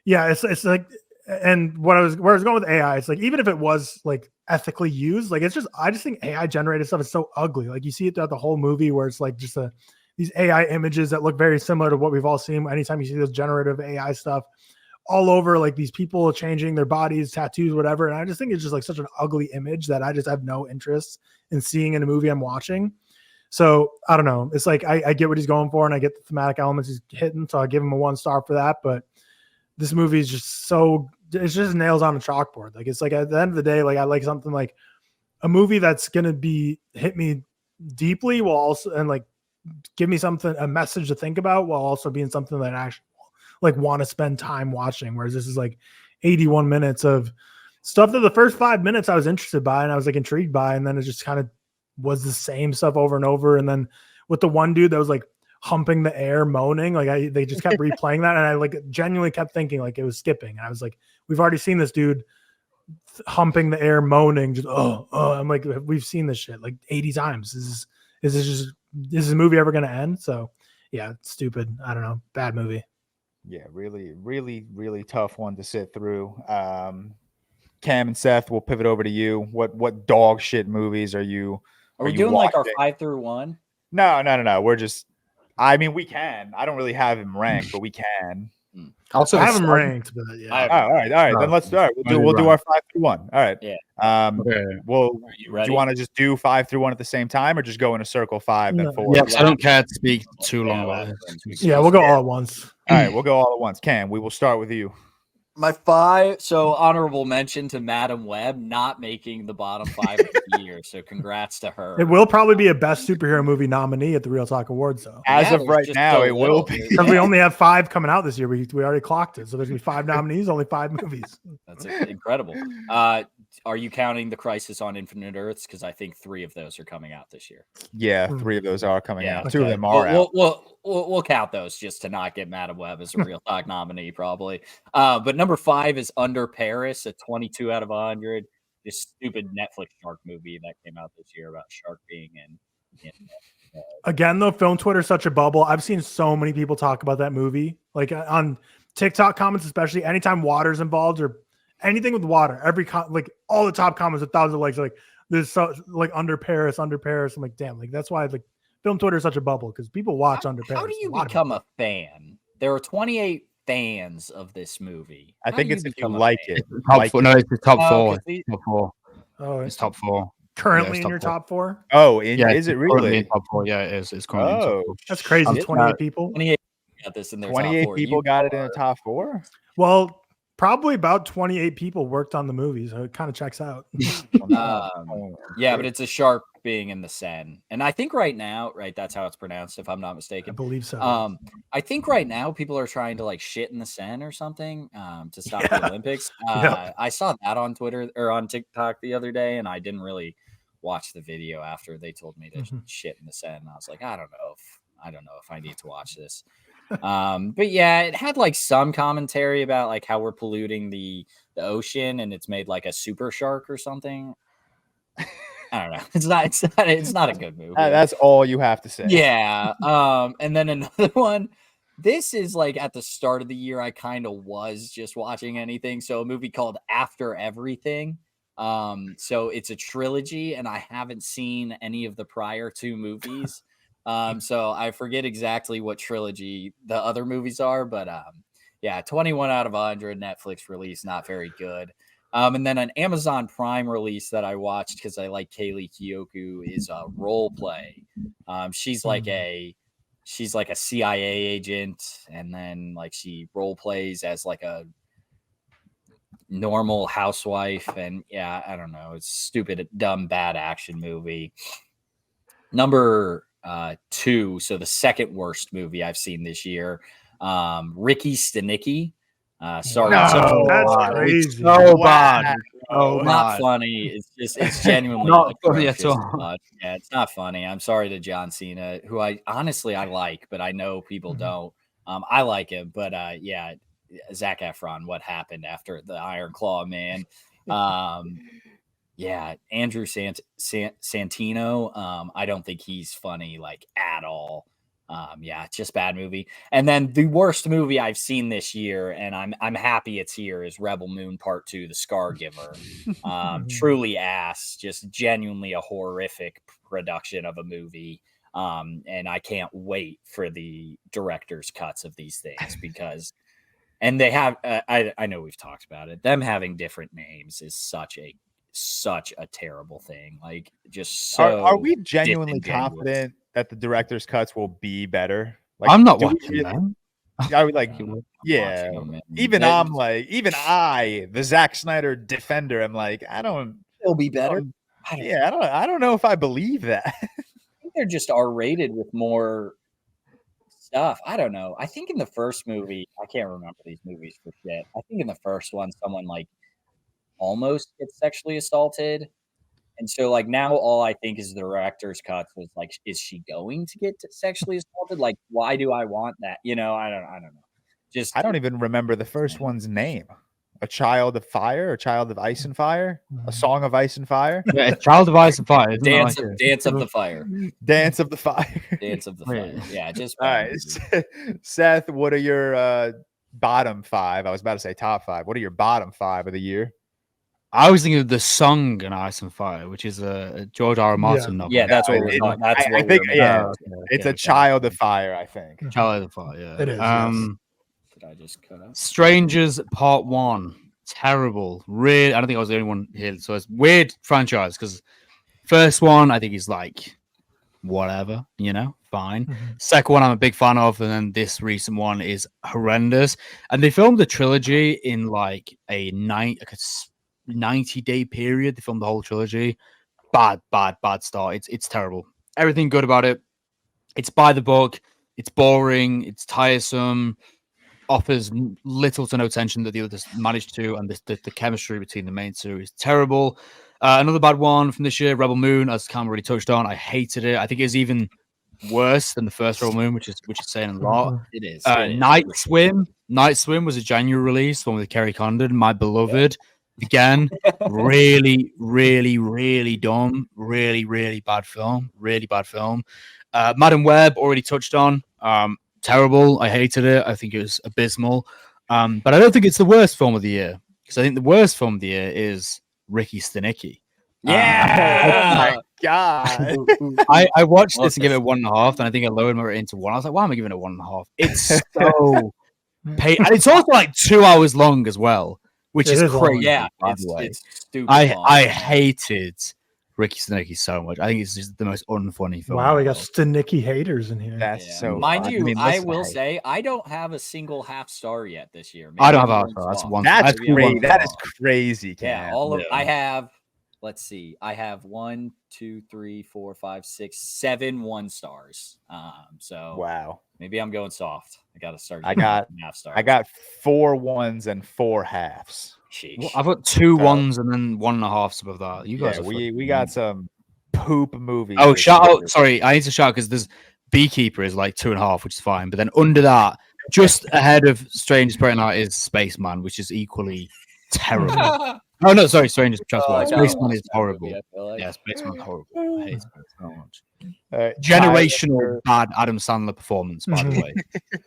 yeah, it's like, and where I was going with AI, it's like, even if it was like ethically used, like, it's just, I just think AI generated stuff is so ugly. Like, you see it throughout the whole movie where it's like just these AI images that look very similar to what we've all seen. Anytime you see this generative AI stuff all over, like these people changing their bodies, tattoos, whatever. And I just think it's just like such an ugly image that I just have no interest in seeing in a movie I'm watching. So I don't know. It's like, I get what he's going for and I get the thematic elements he's hitting. So I give him a 1 star for that. But this movie is just so, it's just nails on a chalkboard. Like, it's like, at the end of the day, like, I like something like a movie that's going to hit me deeply while also, and like give me something, a message to think about, while also being something that I actually like want to spend time watching. Whereas this is like 81 minutes of stuff that the first 5 minutes I was interested by and I was like intrigued by. And then it just kind of was the same stuff over and over. And then with the one dude that was like humping the air, moaning, like they just kept replaying that. And I like genuinely kept thinking like it was skipping. And I was like, we've already seen this dude humping the air, moaning, just, I'm like, we've seen this shit like 80 times. Is this movie ever going to end? So yeah, it's stupid. I don't know. Bad movie. Yeah, really, really, really tough one to sit through. Cam and Seth, we'll pivot over to you. What dog shit movies are you? Are we you doing like our watching? 5 through 1? No. We're just. I mean, we can. I don't really have him ranked, but we can. Also, I have them ranked, but yeah. All right. Then let's start. We'll do our 5 through 1. All right. Yeah. Okay. Well, You do ready? you want to just do 5 through 1 at the same time, or just go in a circle 5 then No. 4? Yeah, 'cause I don't care to speak too long Yeah, about last this. one. Yeah, we'll go all at once. All right, we'll go all at once. Cam, we will start with you. My 5, so honorable mention to Madam Web not making the bottom 5 of the year. So congrats to her. It will probably be a best superhero movie nominee at the ReelTok Awards, though. As of there's right just now, so it will little. be. Because we only have 5 coming out this year. We already clocked it. So there's going to be 5 nominees, only 5 movies. That's incredible. Are you counting the Crisis on Infinite Earths? Because I think 3 of those are coming out this year. Yeah, 3 of those are coming Yeah, out. 2 of okay. them are out. We'll count those just to not get Madam Web as a Real Talk nominee, probably. But number 5 is Under Paris, a 22 out of 100. This stupid Netflix shark movie that came out this year about shark being in Again, though, film Twitter is such a bubble. I've seen so many people talk about that movie, like on TikTok comments, especially anytime water's involved or anything with water. Like all the top comments, 1,000 likes. Like there's so like Under Paris. I'm like, damn, like that's why like film Twitter is such a bubble because people watch Under Paris. How do you become a fan? There are 28 fans of this movie. I How think do it's you if you become a like fan? it. Top Like 4. No, it's the top 4. 'cause these- Top 4. Oh, It's top 4. currently it's in top your 4. top 4. Oh, Yeah, is it it's currently really? in top 4. Yeah, it is. It's currently in top Oh, 4. That's crazy. It's 28 people. 28 got this in their top 28 4. people You got it in the are- top 4? Well, probably about 28 people worked on the movie, so it kind of checks out. Yeah, but it's a shark being in the Seine. And I think right now, that's how it's pronounced, if I'm not I mistaken. believe so. I think right now people are trying to like shit in the Seine or something to stop the Olympics. Yep. I saw that on Twitter or on TikTok the other day, and I didn't really watch the video after they told me to shit in the Seine. And I was like, I don't know if I need to watch this. But yeah, it had like some commentary about like how we're polluting the ocean, and it's made like a super shark or something. I don't know. It's not a good movie. That's all you have to say. Yeah. And then another one. This is like at the start of the year, I kind of was just watching anything. So a movie called After Everything. So it's a trilogy, and I haven't seen any of the prior 2 movies. So I forget exactly what trilogy the other movies are, but yeah, 21 out of 100 Netflix release, not very good. And then an Amazon Prime release that I watched because I like Kaylee Kiyoko is Role Play. She's like a CIA agent, and then like she role plays as like a normal housewife, and yeah, I don't know, it's stupid, dumb, bad action movie. Number 2, so the second worst movie I've seen this year, Ricky Stenicki. Sorry, No, that's bad. crazy. So bad. Oh, not funny. It's genuinely Not funny at atrocious all. to watch. Yeah, it's not funny. I'm sorry to John Cena, who I honestly like, but I know people don't. I like him, but yeah, Zac Efron. What happened after the Iron Claw, man? Yeah, Andrew Santino. I don't think he's funny like at all. Yeah, it's just bad movie. And then the worst movie I've seen this year, and I'm happy it's here, is Rebel Moon Part 2, The Scar Giver. Truly ass, just genuinely a horrific production of a movie. And I can't wait for the director's cuts of these things because, and they have, I know we've talked about it. Them having different names is such a terrible thing. Like, just so. Are we genuinely disingenuous. confident that the director's cuts will be better? Like, I'm not do we watching really- them. I would like, I'm yeah. watching them, and Even they- the Zack Snyder defender, I'm like, I don't. It'll be better. I don't know if I believe that. I think they're just R-rated with more stuff. I don't know. I think in the first movie, I can't remember these movies for shit. I think in the first one, someone like almost gets sexually assaulted. And so like now all I think is the director's cuts was like, is she going to get sexually assaulted? Like, why do I want that? You know, I don't know. Just I don't even remember the first one's name. A Child of Fire, A Child of Ice and Fire, A Song of Ice and Fire, Yeah, it's Child of Ice and Fire. Isn't Dance it? of the Fire. Dance of the Fire. Dance of the Wait. Fire. Yeah, just All bad right, movies. Seth, what are your bottom 5? I was about to say top 5. What are your bottom 5 of the year? I was thinking of The Song in Ice and Fire, which is a George R. R. Martin novel. Yeah, that's what we're talking. That's I think, it's a Child of Fire, I think. Child of Fire, yeah. It is. Yes. Did I just cut out? Strangers Part 1. Terrible. Really, I don't think I was the only one here. So it's weird franchise because first one, I think is like whatever, fine. Second one, I'm a big fan of, and then this recent one is horrendous. And they filmed the trilogy in like a 90-day period. They filmed the whole trilogy. Bad start. It's terrible. Everything good about it. It's by the book. It's boring. It's tiresome. Offers little to no tension that the others managed to, and the chemistry between the main two is terrible. Another bad one from this year, Rebel Moon, as Cam already touched on. I hated it. I think it's even worse than the first Rebel Moon, which is saying a lot. It is. Night Swim. Night Swim was a January release, one with Kerry Condon, my beloved. Again, really, really, really dumb. Really, really bad film. Really bad film. Madam Web, already touched on. Terrible. I hated it. I think it was abysmal. But I don't think it's the worst film of the year, because I think the worst film of the year is Ricky Stenicki. Yeah. Oh my God. I watched this and gave it 1.5, and I think I lowered my rating to 1. I was like, why am I giving it 1.5? It's so and it's also like 2 hours long as well, which is crazy. Yeah, by the way. it's stupid. I hated Ricky Stenicki so much. I think it's just the most unfunny film. Wow, we got Stenicki haters in here. That's so mind fun. you, I will say I don't have a single half star yet this year. I don't have a half star. That's one. That's Maybe crazy. one That star. is crazy. Cam. Yeah, all of I have. Let's see. I have 1, 2, 3, 4, 5, 6, 7 1-stars. So wow. Maybe I'm going soft. I got to start. I got half stars. I got 4 1s and 4 halves. Sheesh. Well, I've got 2 1s and then 1.5 above that. You guys, we got some poop movies. Oh, shout out! Sorry, I need to shout because there's Beekeeper is like 2.5, which is fine. But then under that, just ahead of Strangers Paradise Night is Spaceman, which is equally terrible. Oh no, sorry, Strangers Paradise Night. Spaceman is horrible. Yeah, Spaceman's horrible. I hate Spaceman so much. Generational bad Adam Sandler performance, by the way.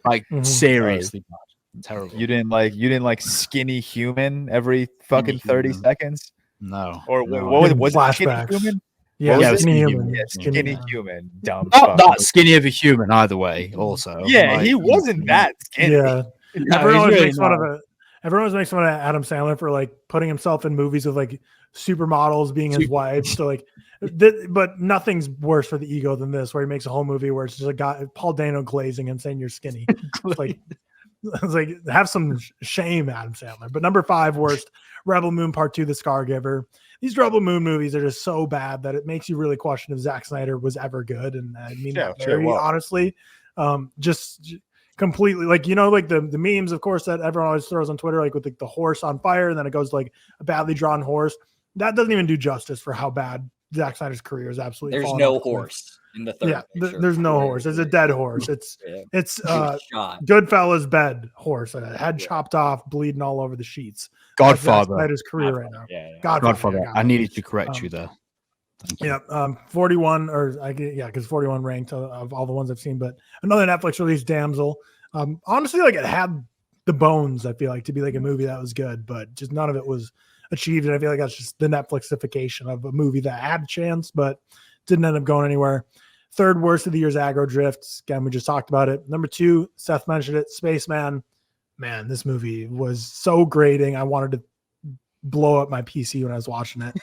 Like seriously bad. Terrible. You didn't like Skinny Human every fucking 30 seconds? No. Or what was it? Skinny Flashbacks. Human? Yeah, Skinny Human. Yeah, Skinny Human. Dumb. Not that skinny of a human either way. Also, Yeah, like, he wasn't that skinny. Yeah. No, Everyone he's always really makes fun not. of it. Everyone always makes fun of Adam Sandler for like putting himself in movies with like supermodels being his wives. So like, but nothing's worse for the ego than this, where he makes a whole movie where it's just a guy, Paul Dano glazing and saying you're skinny. It's like have some shame, Adam Sandler. But number 5 worst, Rebel Moon Part 2, The Scar Giver. These Rebel Moon movies are just so bad that it makes you really question if Zack Snyder was ever good. And I mean that very honestly, just completely like the memes, of course, that everyone always throws on Twitter, like with the horse on fire, and then it goes to like a badly drawn horse. That doesn't even do justice for how bad Zack Snyder's career is. Absolutely, there's no horse in the third. Yeah, there's no horse. It's a dead horse. It's Goodfellas bed horse, head chopped off, bleeding all over the sheets. Godfather. That's his career right now. Yeah. Godfather. I needed to correct you there. Yeah, 41 because 41 ranked of all the ones I've seen. But another Netflix release, Damsel. Honestly, like it had the bones. I feel like to be like a movie that was good, but just none of it was achieved. And I feel like that's just the Netflixification of a movie that had a chance, but didn't end up going anywhere. Third worst of the year's Aggro Drifts. Again, we just talked about it. Number 2, Seth mentioned it, Spaceman. Man, this movie was so grating. I wanted to blow up my PC when I was watching it.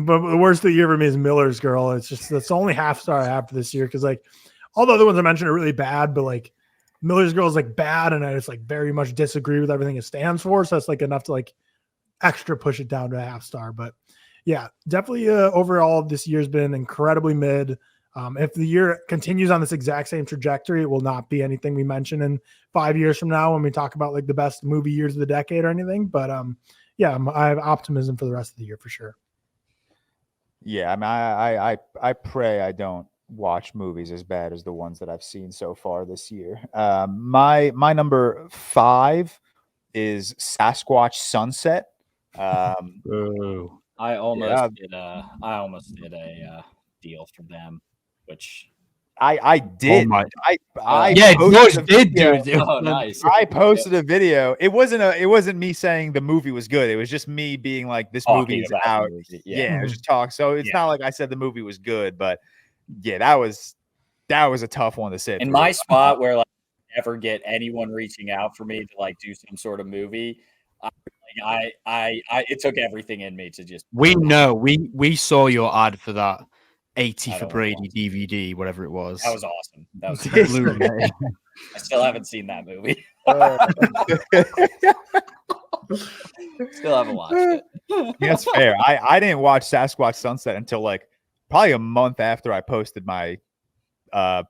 But the worst of the year for me is Miller's Girl. It's just that's the only half star I have for this year, because like all the other ones I mentioned are really bad, but like Miller's Girl is like bad, and I just like very much disagree with everything it stands for. So that's like enough to like extra push it down to a half star. But yeah, definitely overall this year's been incredibly mid. If the year continues on this exact same trajectory, it will not be anything we mention in 5 years from now when we talk about like the best movie years of the decade or anything. But yeah, I have optimism for the rest of the year for sure. Yeah, I mean, I pray I don't watch movies as bad as the ones that I've seen so far this year. My number 5 is Sasquatch Sunset. I almost did a deal for them, which I did. my- I Yeah, posted George a did do video. it. Oh, nice. I posted a video. It wasn't me saying the movie was good. It was just me being like, this Talking movie's about the out. movie, Yeah, yeah. it was just talk. So it's Yeah. not like I said the movie was good, but yeah, that was a tough one to sit In through. my spot where like I never get anyone reaching out for me to like do some sort of movie, I it took everything in me to just. We know. We saw your ad for that 80 I for don't Brady want DVD, whatever it was. That was awesome. That was Blu-ray. I still haven't seen that movie. Still haven't watched it. Yeah, that's fair. I didn't watch Sasquatch Sunset until like probably a month after I posted my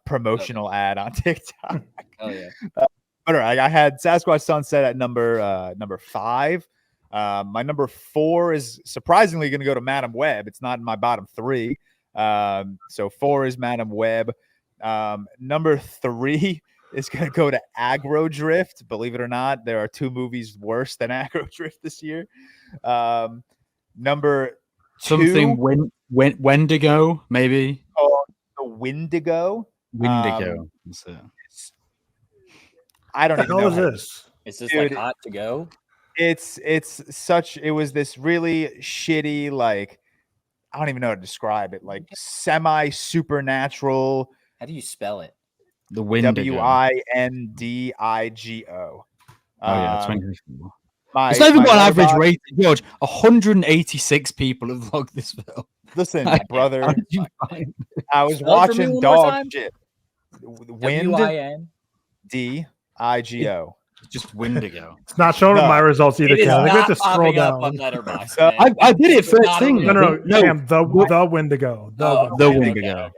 promotional ad on TikTok. Oh yeah. But all right, I had Sasquatch Sunset at number 5. My number 4 is surprisingly going to go to Madam Web. It's not in my bottom 3. So 4 is Madam Web. Number 3 is going to go to Aggro Drift. Believe it or not, there are 2 movies worse than Aggro Drift this year. Number 2, Something Wendigo, maybe. oh, the Wendigo. Wendigo. That's it. I don't What even the know. hell how- is this? Is this Dude, like hot to go? It was this really shitty, like, I don't even know how to describe it, like semi supernatural How do you spell it? The Wendigo. Windigo. Oh yeah, 2024. My, It's not even my got an average letterbox- rating, George. 186 people have logged this film. Listen, How brother, did you find it? I was Spell it for me watching one more dog time. shit. WIN. Windigo. Just Wendigo. It's not showing No, up my results either, It is Ken. I think we have not to scroll popping up on down. Letterboxd. I did it It's first not thing. a- No, No, Cam, the Wendigo. The Wendigo.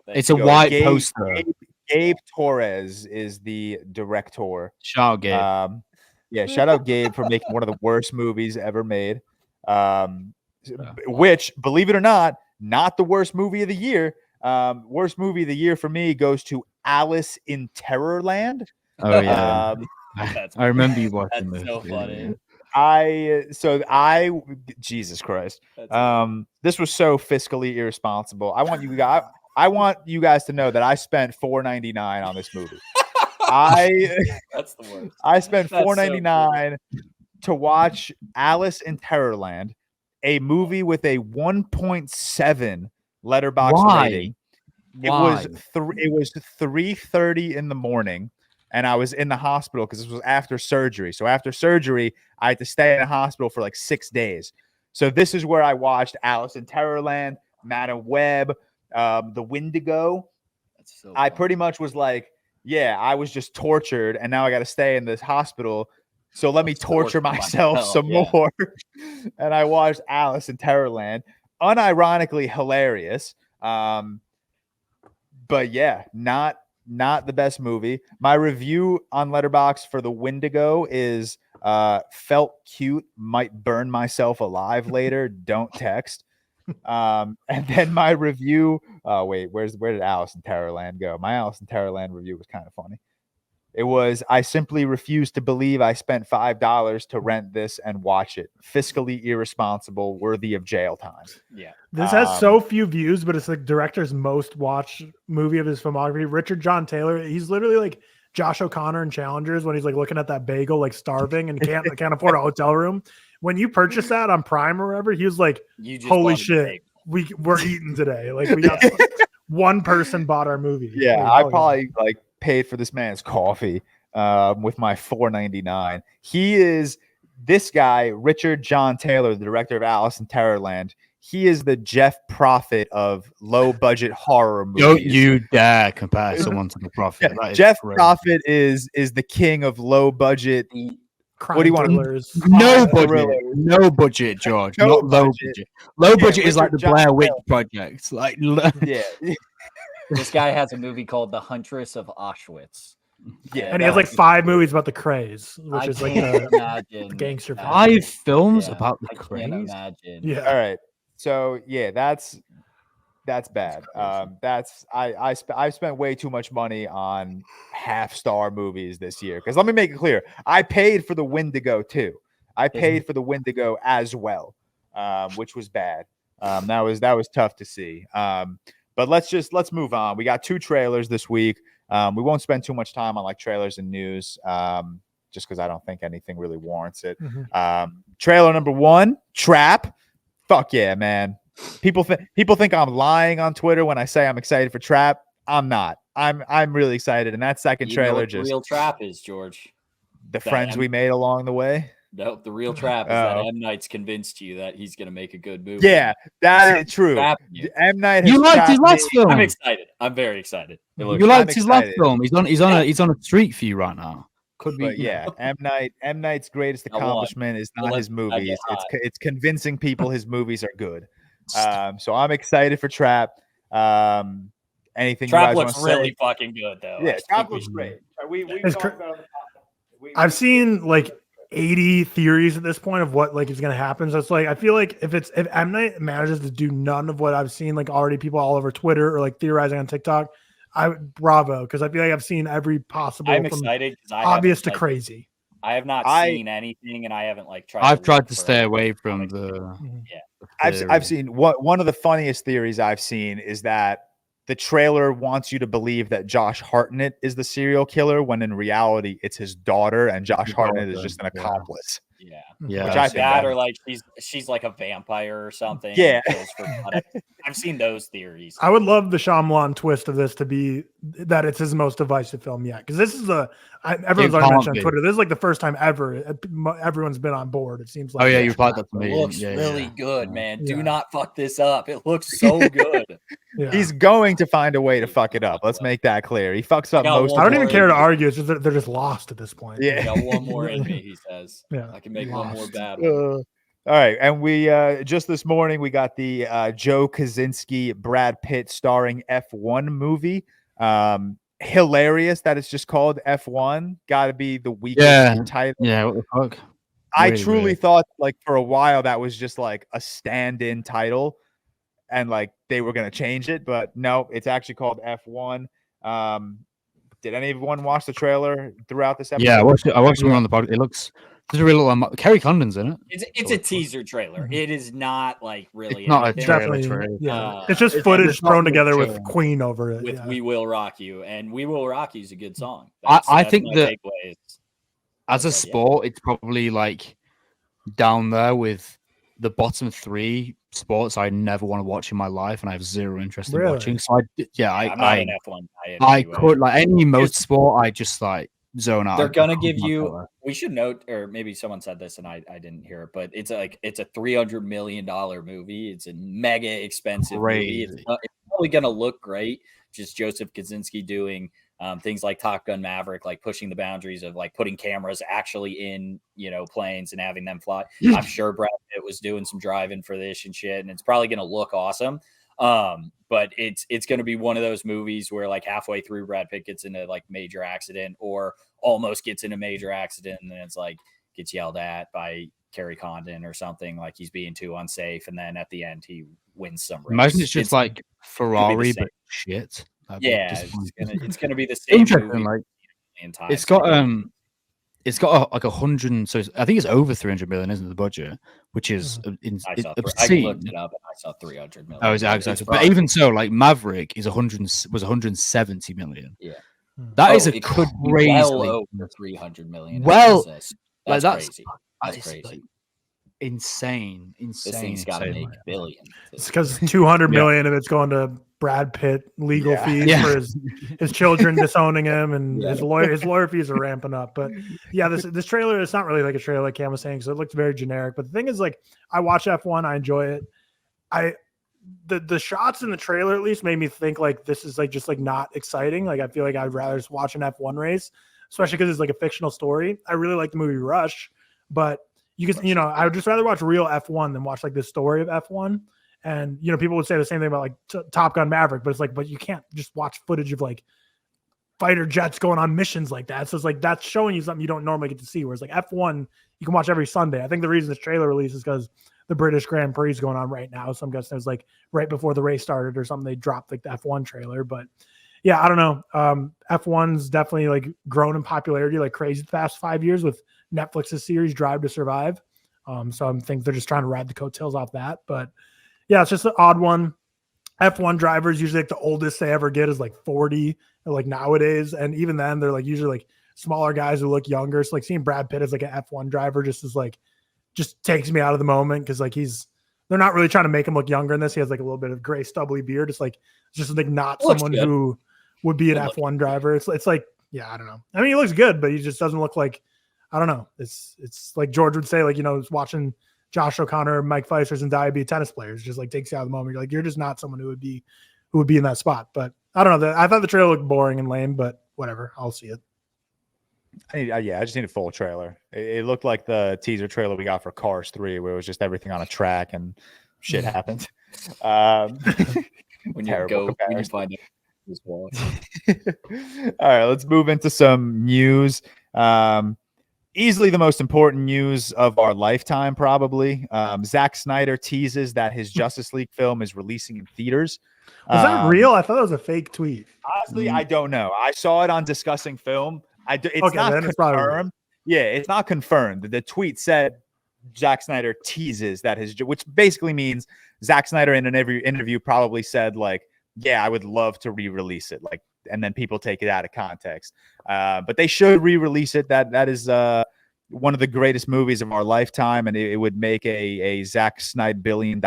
It's a Go. white Gabe- poster. Gabe Torres is the director. Shout out, Gabe. Yeah, shout out Gabe for making one of the worst movies ever made. Which, believe it or not the worst movie of the year. Worst movie of the year for me goes to Alice in Terrorland. Oh yeah. That's- I remember you watching That's this. so funny. Jesus Christ. That's- This was so fiscally irresponsible. I want you guys to know that I spent $4.99 on this movie. That's the worst. I spent That's so $4.99 to watch Alice in Terrorland, a movie with a 1.7 letterbox Why? rating. It Why? was 3:30 in the morning, and I was in the hospital because this was after surgery. So after surgery, I had to stay in the hospital for like 6 days. So this is where I watched Alice in Terrorland, Madam Web, the Wendigo. That's so I funny. pretty much was like, yeah, I was just tortured, and now I got to stay in this hospital. So let me Let's torture torture myself myself, some yeah. more. And I watched Alice in Terrorland, unironically hilarious. But yeah, not the best movie. My review on Letterboxd for the Wendigo is felt cute, might burn myself alive later. Don't text. And then my review. Oh wait, where did Alice in Terrorland go? My Alice in Terrorland review was kind of funny. It was, I simply refuse to believe I spent $5 to rent this and watch it. Fiscally irresponsible, worthy of jail time. Yeah. This has so few views, but it's the director's most watched movie of his filmography. Richard John Taylor. He's literally like Josh O'Connor in Challengers when he's like looking at that bagel, like starving and can't afford a hotel room. When you purchase that on Prime or whatever, he was like, You just "Holy bought a shit, mistake. we're eating today." Like we got one person bought our movie. Yeah, Like, I hell probably like paid for this man's coffee with my $4.99. He is this guy, Richard John Taylor, the director of Alice in Terrorland. He is the Jeff Prophet of low budget horror movies. Don't you dare compare someone to the Prophet. That is Jeff crazy. Prophet is the king of low budget. crime What do you want? thrillers. No Crime budget, thriller. no budget, George. No not low budget. budget. Low budget is Richard like the John Blair Witch Taylor. Project. Like, Yeah, This guy has a movie called The Huntress of Auschwitz. yeah. And he has like 5 movies about the craze, which I is like can't the imagine gangster that. film. 5 films Yeah, about the I can't craze. imagine. yeah. All right. So yeah, that's bad. I spent way too much money on half-star movies this year. Because let me make it clear, I paid for the Wendigo too. I paid for the Wendigo as well, which was bad. That was tough to see. But let's move on. We got 2 trailers this week. We won't spend too much time on like trailers and news, just because I don't think anything really warrants it. Trailer number 1, Trap. Fuck yeah, man. People think I'm lying on Twitter when I say I'm excited for Trap. I'm not. I'm really excited. And that second trailer, the real Trap is, George. The friends we made along the way. Nope, the real Trap is that M. Night's convinced you that he's going to make a good movie. Yeah, that is true. M. Night. You liked his last film. I'm excited. I'm very excited. You liked his last film. He's on a streak for you right now. Could be. But yeah, M. Night's greatest accomplishment is not his movies. It's convincing people his movies are good. So I'm excited for Trap. Anything Trap you guys looks really fucking good though. Yeah, Trap looks great. I've seen like 80 theories at this point of what like is going to happen. So it's like I feel like if M. Night manages to do none of what I've seen, like already people all over Twitter or like theorizing on TikTok, bravo, because I feel like I've seen every possible. I'm excited because obvious to crazy. I have not seen anything, and I haven't like tried. I've tried to stay away from the. Yeah, I've seen one of the funniest theories I've seen is that the trailer wants you to believe that Josh Hartnett is the serial killer when in reality it's his daughter and Josh Hartnett is just an accomplice. Yeah. Which I think that or like she's like a vampire or something. Yeah. I've seen those theories. I would love the Shyamalan twist of this to be that it's his most divisive film yet. Because this is everyone's already mentioned on Twitter. This is like the first time ever everyone's been on board. It seems like. Oh yeah, you replied that to me. It looks really good, man. Do not fuck this up. It looks so good. He's going to find a way to fuck it up. Let's make that clear. He fucks up most. I don't even care to argue. It's just that they're just lost at this point. Yeah. I got one more in me, he says. Yeah. I can make one more bad one. All right, and we just this morning we got the Joe Kosinski, Brad Pitt starring F1 movie. Hilarious that it's just called F1. Got to be the weakest title. Yeah, what the fuck? I truly thought like for a while that was just like a stand-in title, and like they were gonna change it, but no, it's actually called F1. Did anyone watch the trailer throughout this episode? Yeah, I watched it on the podcast. It looks. There's a real Kerry Condon's in it. It's a teaser trailer. It is not like really. It's not anything. a trailer. Yeah, it's just footage thrown together with Queen over it. With "We Will Rock You," and "We Will Rock You" is a good song. I think that as a sport, it's probably like down there with the bottom 3 sports I never want to watch in my life, and I have zero interest in watching. So I'm not an F1 I could like any motorsport. I just like zone out. They're gonna give you. We should note, or maybe someone said this and I didn't hear it, but it's a $300 million movie. It's a mega expensive movie. It's probably gonna look great. Just Joseph Kosinski doing things like Top Gun Maverick, like pushing the boundaries of like putting cameras actually in planes and having them fly. I'm sure Brad Pitt was doing some driving for this and shit, and it's probably gonna look awesome. But it's going to be one of those movies where like halfway through Brad Pitt gets into like major accident or almost gets in a major accident. And then it's like gets yelled at by Kerry Condon or something, like he's being too unsafe. And then at the end he wins some race. Imagine it's just like Ferrari, but shit. It's gonna be the same movie. Like, it's got like 100. So I think it's over 300 million, isn't it, the budget? Which is obscene. I looked it up and I saw 300 million. Oh, exactly. But even so, like Maverick was 170 million. Yeah, that is a crazy. Well over 300 million. Well, that's crazy. That's crazy. Like, insane. This thing's got to make billions. It's because 200 million of it's going to Brad Pitt legal fees for his children disowning him, and his lawyer fees are ramping up. But yeah, this trailer, it's not really like a trailer like Cam was saying, so it looks very generic. But the thing is, like, I watch F1, I enjoy it. The shots in the trailer at least made me think like this is like just like not exciting. Like I feel like I'd rather just watch an F1 race, especially because it's like a fictional story. I really like the movie Rush, but I would just rather watch real F1 than watch like this story of F1. And, people would say the same thing about like Top Gun Maverick, but it's like, but you can't just watch footage of like fighter jets going on missions like that. So it's like, that's showing you something you don't normally get to see. Whereas like F1, you can watch every Sunday. I think the reason this trailer release is because the British Grand Prix is going on right now. So I'm guessing it was like right before the race started or something, they dropped like the F1 trailer. But yeah, I don't know. F1's definitely like grown in popularity like crazy the past 5 years with Netflix's series Drive to Survive. So I think they're just trying to ride the coattails off that. But yeah, it's just an odd one. F1 drivers usually like the oldest they ever get is like 40, like nowadays, and even then they're like usually like smaller guys who look younger. So like seeing Brad Pitt as like an F1 driver just takes me out of the moment because like they're not really trying to make him look younger in this. He has like a little bit of gray stubbly beard. It's like just like not someone who would be an F1 driver. It's like, yeah, I don't know. I mean, he looks good, but he just doesn't look like, I don't know. It's like George would say, like, watching Josh O'Connor, Mike Pfeiffer's and be tennis players, just like takes you out of the moment. You're like, you're just not someone who would be in that spot. But I don't know. I thought the trailer looked boring and lame, but whatever. I'll see it. I just need a full trailer. It looked like the teaser trailer we got for Cars 3, where it was just everything on a track and shit happened. When you find it. All right, let's move into some news. Easily the most important news of our lifetime, probably. Zack Snyder teases that his Justice League film is releasing in theaters. Was that real? I thought that was a fake tweet. Honestly, I don't know. I saw it on Discussing Film. It's not confirmed. It's not confirmed. The tweet said Zack Snyder teases that which basically means Zack Snyder in an interview probably said like, yeah, I would love to re-release it. Like, and then people take it out of context. But they should re-release it. That is one of the greatest movies of our lifetime, and it would make a Zack Snyder $1 billion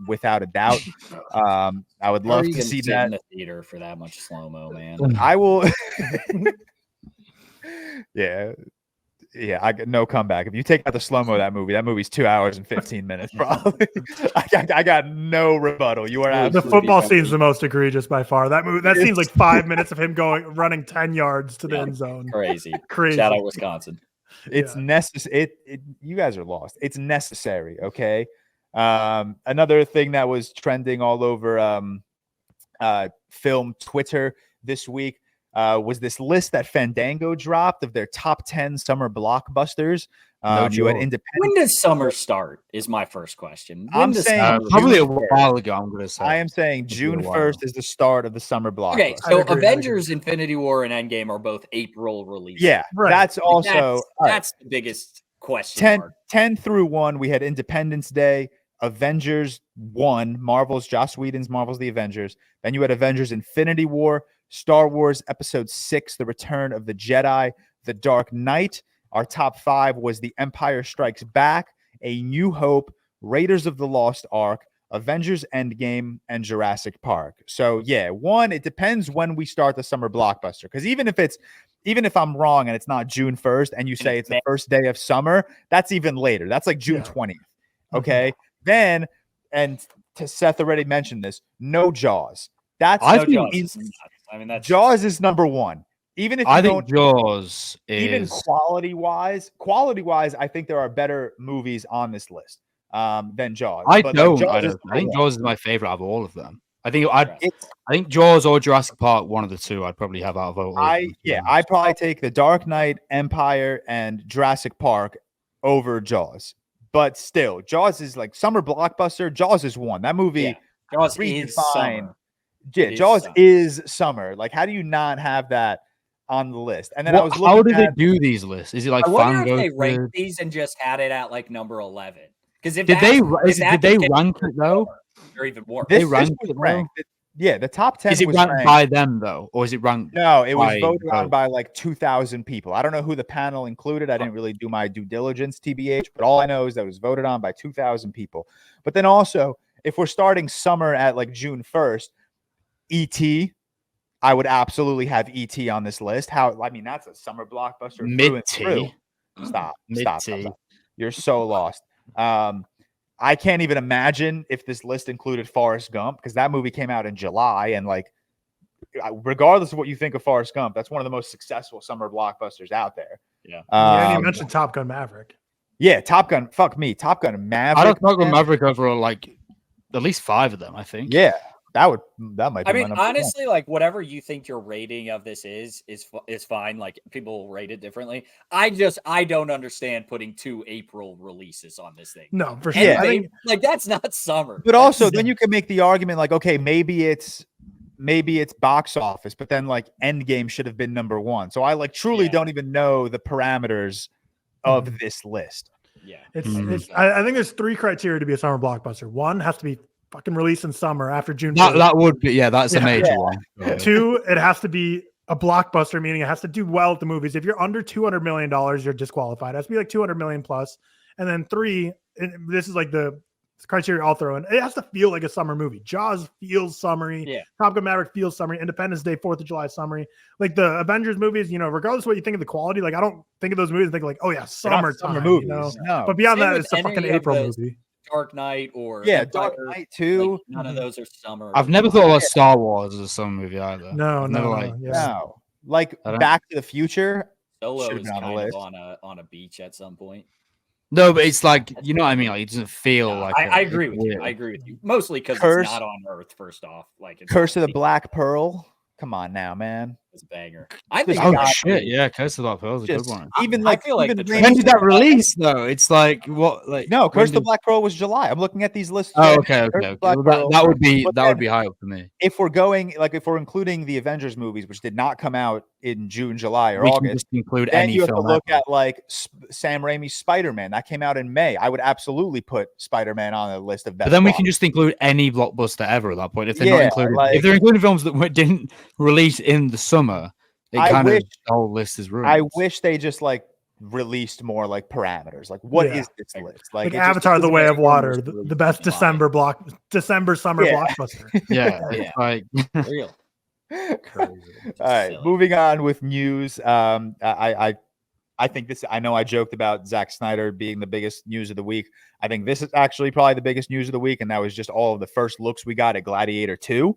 without a doubt. I would love to see that in the theater for that much slow-mo, man. I will. Yeah, I got no comeback. If you take out the slow-mo of that movie's 2 hours and 15 minutes, probably. I got no rebuttal. You are absolutely the football scene's the most egregious by far. That seems like 5 minutes of him running 10 yards to the end zone. Crazy. Shout out Wisconsin. It's necessary. You guys are lost. It's necessary. Okay. Another thing that was trending all over film Twitter this week was this list that Fandango dropped of their top 10 summer blockbusters. You had Independence. When does summer start? Is my first question. I'm saying probably a while ago. I'm going to say. I am saying June 1st is the start of the summer blockbuster. Okay, so Avengers: Infinity War and Endgame are both April releases. Yeah, right. That's also that's the biggest question. 10 through 1, we had Independence Day, Avengers 1, Joss Whedon's Marvel's The Avengers. Then you had Avengers: Infinity War, Star Wars Episode 6, The Return of the Jedi, The Dark Knight. Our top 5 was The Empire Strikes Back, A New Hope, Raiders of the Lost Ark, Avengers Endgame, and Jurassic Park. So yeah, it depends when we start the summer blockbuster. Because even if I'm wrong and it's not June 1st and you say it's the first day of summer, that's even later. That's like June 20th. Okay. Then, and Seth already mentioned this, no Jaws. Jaws is number 1. Even if I think Jaws is even quality wise, I think there are better movies on this list than Jaws. I think Jaws is my favorite of all of them. I think Jaws or Jurassic Park, one of the two, I'd probably have out of all. I'd probably take The Dark Knight, Empire, and Jurassic Park over Jaws. But still, Jaws is like summer blockbuster. Jaws is 1. That movie. Jaws is summer. Yeah, Jaws is summer. Like, how do you not have that on the list? And then I was looking how do they do these lists? Is it like I wonder if they ranked these and just had it at like number 11? Because did they rank it though? Or even more. They ranked it though? Yeah, the top 10 is it ranked by them though, or is it ranked? No, it was voted on by like 2,000 people. I don't know who the panel included. I didn't really do my due diligence, TBH, but all I know is that it was voted on by 2,000 people. But then also, if we're starting summer at like June 1st, E.T., I would absolutely have E.T. on this list. That's a summer blockbuster. Mid-T. Stop. You're so lost. I can't even imagine if this list included Forrest Gump, because that movie came out in July, and like, regardless of what you think of Forrest Gump, that's one of the most successful summer blockbusters out there. Yeah. And you mentioned Top Gun Maverick. Yeah, Top Gun. Fuck me, Top Gun Maverick. I don't Top Gun Maverick over like at least 5 of them, I think. Yeah. That might be. I mean, honestly, like whatever you think your rating of this is fine. Like people rate it differently. I don't understand putting 2 April releases on this thing. No, for sure. Yeah, I think, like that's not summer. But also, then you can make the argument like, okay, maybe it's box office, but then like Endgame should have been number 1. So I like truly don't even know the parameters of this list. Yeah, I think there's 3 criteria to be a summer blockbuster. 1 has to be fucking release in summer after June. That would be, that's a major one. 2, it has to be a blockbuster, meaning it has to do well at the movies. If you're under $200 million, you're disqualified. It has to be like 200 million plus. And then 3, and this is like the criteria I'll throw in. It has to feel like a summer movie. Jaws feels summery. Yeah. Top Gun Maverick feels summery. Independence Day, 4th of July summery. Like the Avengers movies, regardless of what you think of the quality, like I don't think of those movies and think like, oh yeah, summer movies. No. But beyond Same that, with it's a fucking any of April those movie. Dark Knight or Dark Empire, Knight too. like, none of those are summer. I've never thought about Star Wars as a summer movie either. No. Like Back to the Future. Solo Should've is been on the kind list. of on a beach at some point. No, but it's like, you know what I mean? Like, it doesn't feel No, like I agree with you. I agree with you. Mostly because it's not on Earth. First off, like it's Curse of the Black Pearl. Come on now, man. It's a banger. I think. Oh shit! Yeah, Curse of the Black Pearl is a good one. Even like, I feel like even the When did that release though? It's like what? Like no, Curse of the Black Pearl was July. I'm looking at these lists. Oh, okay. Well, that would be high up for me. If we're including the Avengers movies, which did not come out in June, July, or We can August, just include then any you have to film look ever. at like Sam Raimi's Spider-Man. That came out in May. I would absolutely put Spider-Man on the list of best. But then we blockbusters. can just include any blockbuster ever at that point. If they're Yeah, not including, like- if they're including films that didn't release in the summer, the whole list is ruined. I wish they just like released more like parameters. Like, what is this list? Like it Avatar: just The Way doesn't of Water, the best December summer blockbuster. Yeah, Yeah. it's like real. All right, silly. moving on with news. I think this. I know I joked about Zack Snyder being the biggest news of the week. I think this is actually probably the biggest news of the week, and that was just all of the first looks we got at Gladiator 2.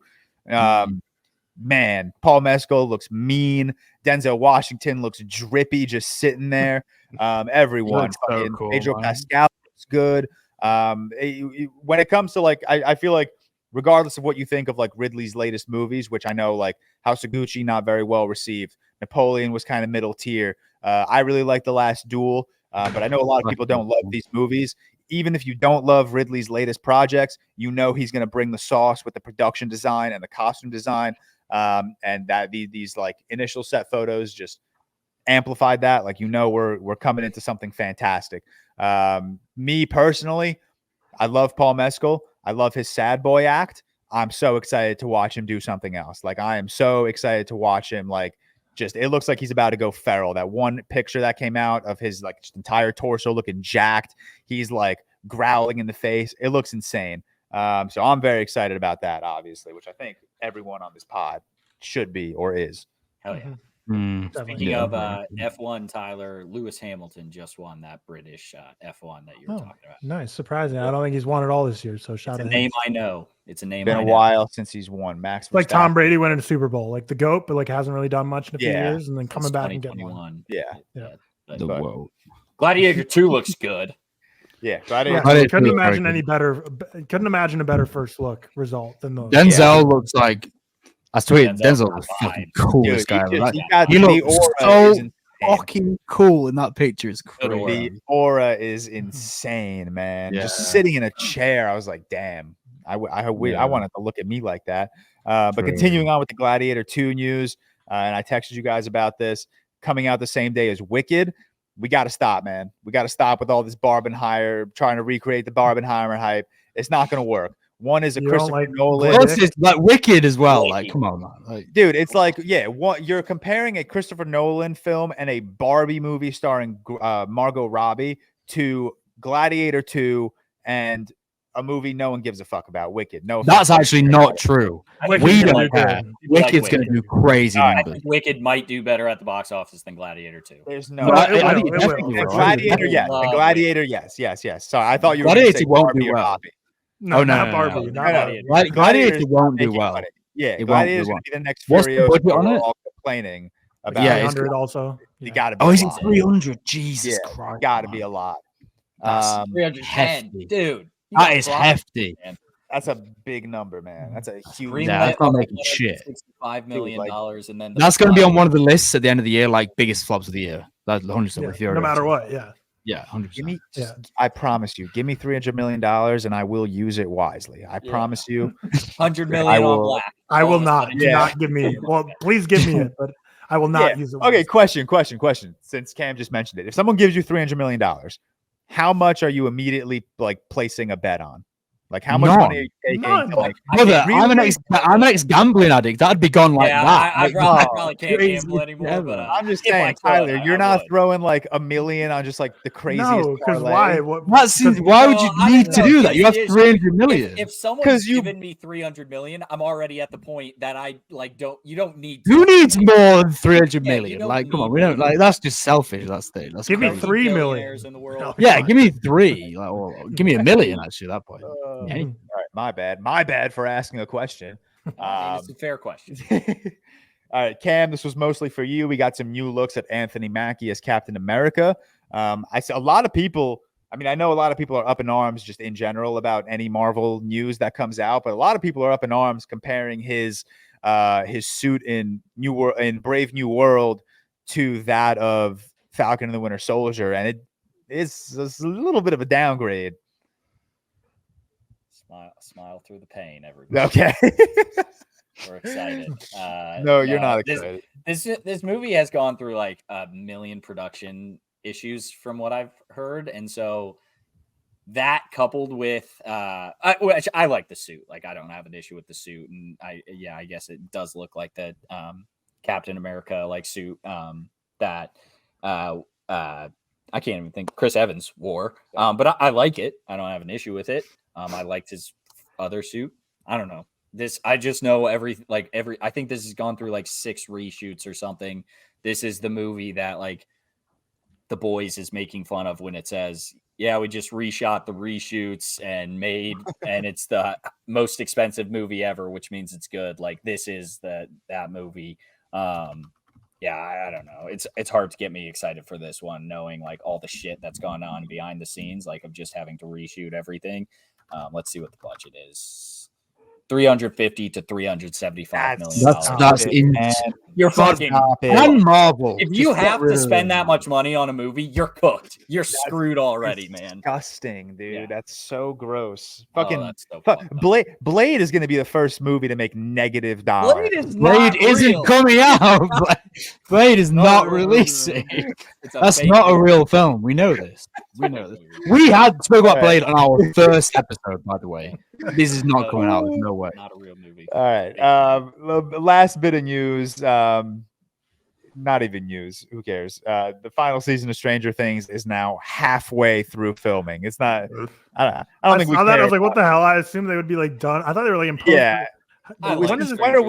Man, Paul Mescal looks mean. Denzel Washington looks drippy, just sitting there. Everyone, looks so fucking cool, Pedro man. Pascal looks good. When it comes to like, I feel like regardless of what you think of like Ridley's latest movies, which I know like House of Gucci not very well received. Napoleon was kind of middle tier. I really like The Last Duel, but I know a lot of people don't love these movies. Even if you don't love Ridley's latest projects, you know he's going to bring the sauce with the production design and the costume design. And that these like initial set photos just amplified that. Like, we're coming into something fantastic. Me personally, I love Paul Mescal. I love his sad boy act. I'm so excited to watch him do something else. Like, I am so excited to watch him. Like, just it looks like he's about to go feral. That one picture that came out of his like just entire torso looking jacked. He's like growling in the face. It looks insane. So I'm very excited about that, obviously, which I think everyone on this pod should be or is. Hell yeah. Definitely. Speaking of F1, Tyler, Lewis Hamilton just won that British F1 that you were talking about. Nice, surprising. I don't think he's won it all this year. So shout It's out. a name I know. It's a name. Been I a know. while since he's won. Max Like Tom Verstappen. Brady winning a Super Bowl, like the GOAT, but like hasn't really done much in a few Yeah. years, and then coming Since back and getting one. 2021. Yeah. But the world. Gladiator 2 looks good. Yeah. Yeah, Gladiator couldn't is very imagine good. any better. Couldn't imagine a better first look result than those. Denzel looks like I tweeted. Denzel's Denzel was got fucking vibes. coolest guy. Dude, Like, he got he the looks aura so is insane. fucking cool in that picture. It's Good aura. crazy. The aura is insane, man. Yeah. Just sitting in a chair, I was like, damn. I wanted to look at me like that. But True. continuing on with the Gladiator 2 news, and I texted you guys about this, coming out the same day as Wicked. We got to stop, man. We got to stop with all this Barbenheimer, trying to recreate the Barbenheimer hype. It's not going to work. One is a You don't Christopher like Nolan. Wicked? Plus, it's like Wicked as well. Wicked. Like, come on, man. Like, Dude, it's like, you're comparing a Christopher Nolan film and a Barbie movie starring Margot Robbie to Gladiator 2 and a movie no one gives a fuck about, Wicked. No, that's actually not true. Wicked's We gonna don't do care. good. People like Wicked's going to do crazy I numbers. think Wicked might do better at the box office than Gladiator 2. There's no. No, I it think will, it it definitely will. will. Gladiator, yes. Love Gladiator, yes. Sorry, I thought you were Gladiator going to say won't Barbie do or well. Robbie. No, Oh, no, not no, Barbie. no. Not No, no. Barbie. Gladiator won't do making well. money. Yeah, It won't Gladiator's do going well. to be the next What's the Furiosa. budget on We're it? all complaining about. Yeah, it. it's 300 also. You Yeah. got to be. Oh, a is it lot. 300? Jesus Yeah, Christ. got to be a lot. That's 310, hefty. dude. That is hefty. That's a big number, man. That's a huge. Greenlit Yeah, that's not making shit. $65 million, and then That's going to be on one of the lists at the end of the year, like biggest flops of the year. That's 100% with Yeah, you. no matter what. Yeah. Yeah, 100%. Give me, Yeah. I promise you, give me $300 million and I will use it wisely. I promise you. 100 million I on will- black. I All will of a not. sudden, Do Yeah. not give me. Well, please give me it, but I will not use it. Okay, question. Since Cam just mentioned it, if someone gives you $300 million, how much are you immediately like placing a bet on? Like, how much money are you taking? None. To, like, Brother, really? I'm an ex-gambling addict. That'd be gone like that. I Like, probably can't crazy gamble anymore. But I'm just if I saying, could, Tyler, I you're not would. throwing like $1 million on just like the craziest. No, because parlay. why? why would you I need don't to know. do that? You have It's- 300 million. If someone's 'Cause you- given me 300 million, I'm already at the point that I like don't. You don't need. To. Who needs more than 300 Yeah, you million? don't Like, come on, need we don't more. like that's just selfish. That's Give me crazy. 3 million. Billionaires in the world. Yeah, give me 3. Like, well, give me $1 million actually at that point. All Yeah. right, my bad for asking a question. It's a fair question. All right, Cam, this was mostly for you. We got some new looks at Anthony Mackie as Captain America. I see a lot of people. I mean, I know a lot of people are up in arms just in general about any Marvel news that comes out, but a lot of people are up in arms comparing his suit in Brave New World to that of Falcon and the Winter Soldier, and it is a little bit of a downgrade. Smile through the pain, everybody. Okay. We're excited. No, you're not excited. This movie has gone through like a million production issues from what I've heard, and so that coupled with which I like the suit. Like, I don't have an issue with the suit, and I guess it does look like the Captain America like suit that I can't even think Chris Evans wore. But I like it. I don't have an issue with it. I liked his other suit. I don't know. I just know I think this has gone through like 6 reshoots or something. This is the movie that like The Boys is making fun of when it says, yeah, we just reshot the reshoots and it's the most expensive movie ever, which means it's good. Like, this is that movie. Yeah, I don't know. It's hard to get me excited for this one, knowing like all the shit that's gone on behind the scenes, like of just having to reshoot everything. Let's see what the budget is. $350 to $375 million. That's You're fucking and Marvel. If you have to spend that much money on a movie, you're cooked. You're screwed already, man. Disgusting, dude. Yeah. That's so gross. That's so Blade is going to be the first movie to make negative dollars. Blade isn't coming out. Blade is not releasing. That's not a real film. We know this. We had spoke about Blade on our first episode, by the way. This is not coming out. There's no way. Not a real movie. All right. Last bit of news. Not even news. Who cares? The final season of Stranger Things is now halfway through filming. It's not. I don't think we. I was like, what the hell? I assumed they would be like done. I thought they were like in post. Yeah. Why are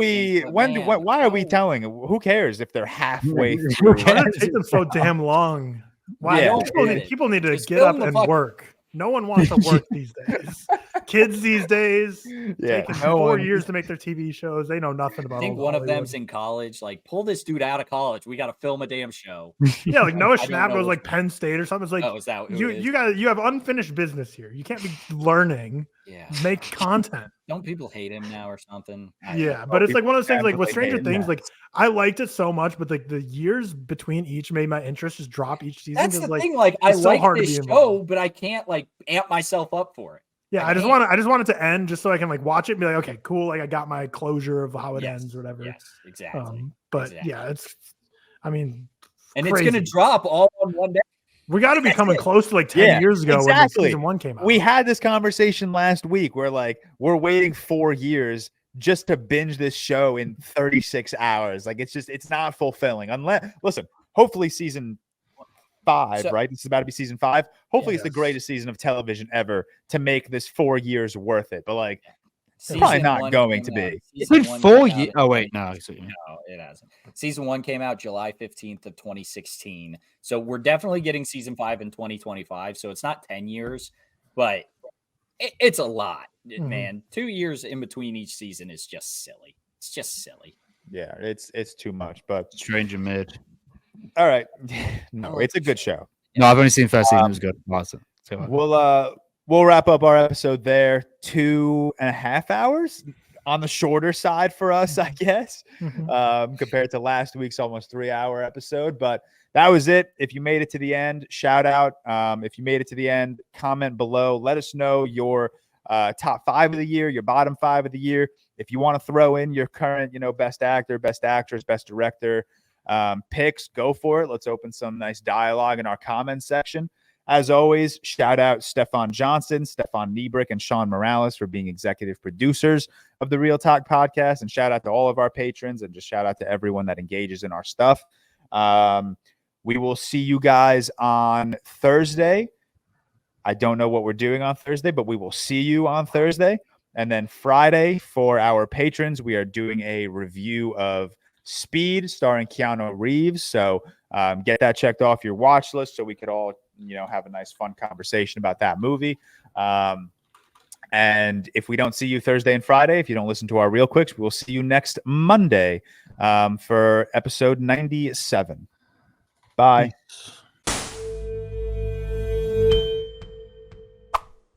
we telling? Who cares if they're halfway through? Why did it take them so damn long? Why? Yeah. People need to Just get up film the and fuck- work. No one wants to work these days. Kids these days, Yeah, taking no 4 one- years to make their TV shows. They know nothing about. I think old one of Hollywood. them's in college. Like, pull this dude out of college. We got to film a damn show. Yeah, like Noah I don't Schnapp know goes what- like Penn State or something. It's like Is that who it is? you have unfinished business here. You can't be learning. Yeah. Make content. Don't people hate him now or something? Yeah, but it's like one of those things. Like with Absolutely Stranger hate Things, that. like I liked it so much, but like the years between each made my interest just drop each season. That's 'cause, the like, thing. Like, I it's so like hard to this be show, involved. but I can't like amp myself up for it. Yeah, I just want it to end just so I can like watch it and be like, okay, cool. Like I got my closure of how it Yes, ends or whatever. Yes, exactly. But exactly. yeah, I mean, And crazy. it's going to drop all on one day. We got to be coming close to like 10 Yeah, years ago when exactly. like, season 1 came out. We had this conversation last week where like we're waiting 4 years just to binge this show in 36 hours. Like it's not fulfilling unless hopefully season 5, right? This is about to be season 5. Hopefully it's the greatest season of television ever to make this 4 years worth it. But like probably not going to be. It's been 4 years. Oh wait, no, no, it hasn't. Season 1 came out July 15th of 2016. So we're definitely getting season 5 in 2025. So it's not 10 years, but it's a lot, man. 2 years in between each season is just silly. It's just silly. Yeah, it's too much. But Stranger Mid. all right, no, it's a good show. No, I've only seen first season. It was good. Awesome. We'll wrap up our episode there. 2.5 hours on the shorter side for us, I guess, compared to last week's almost 3-hour episode. But that was it. If you made it to the end, shout out. If you made it to the end, comment below. Let us know your top 5 of the year, your bottom 5 of the year. If you want to throw in your current, best actor, best actress, best director picks, go for it. Let's open some nice dialogue in our comments section. As always, shout out Stefan Johnson, Stefan Niebrick, and Sean Morales for being executive producers of the ReelTok Podcast. And shout out to all of our patrons, and just shout out to everyone that engages in our stuff. We will see you guys on Thursday. I don't know what we're doing on Thursday, but we will see you on Thursday. And then Friday, for our patrons, we are doing a review of Speed starring Keanu Reeves. So get that checked off your watch list so we could all, have a nice, fun conversation about that movie. And if we don't see you Thursday and Friday, if you don't listen to our Real Quicks, we'll see you next Monday for episode 97. Bye. Peace.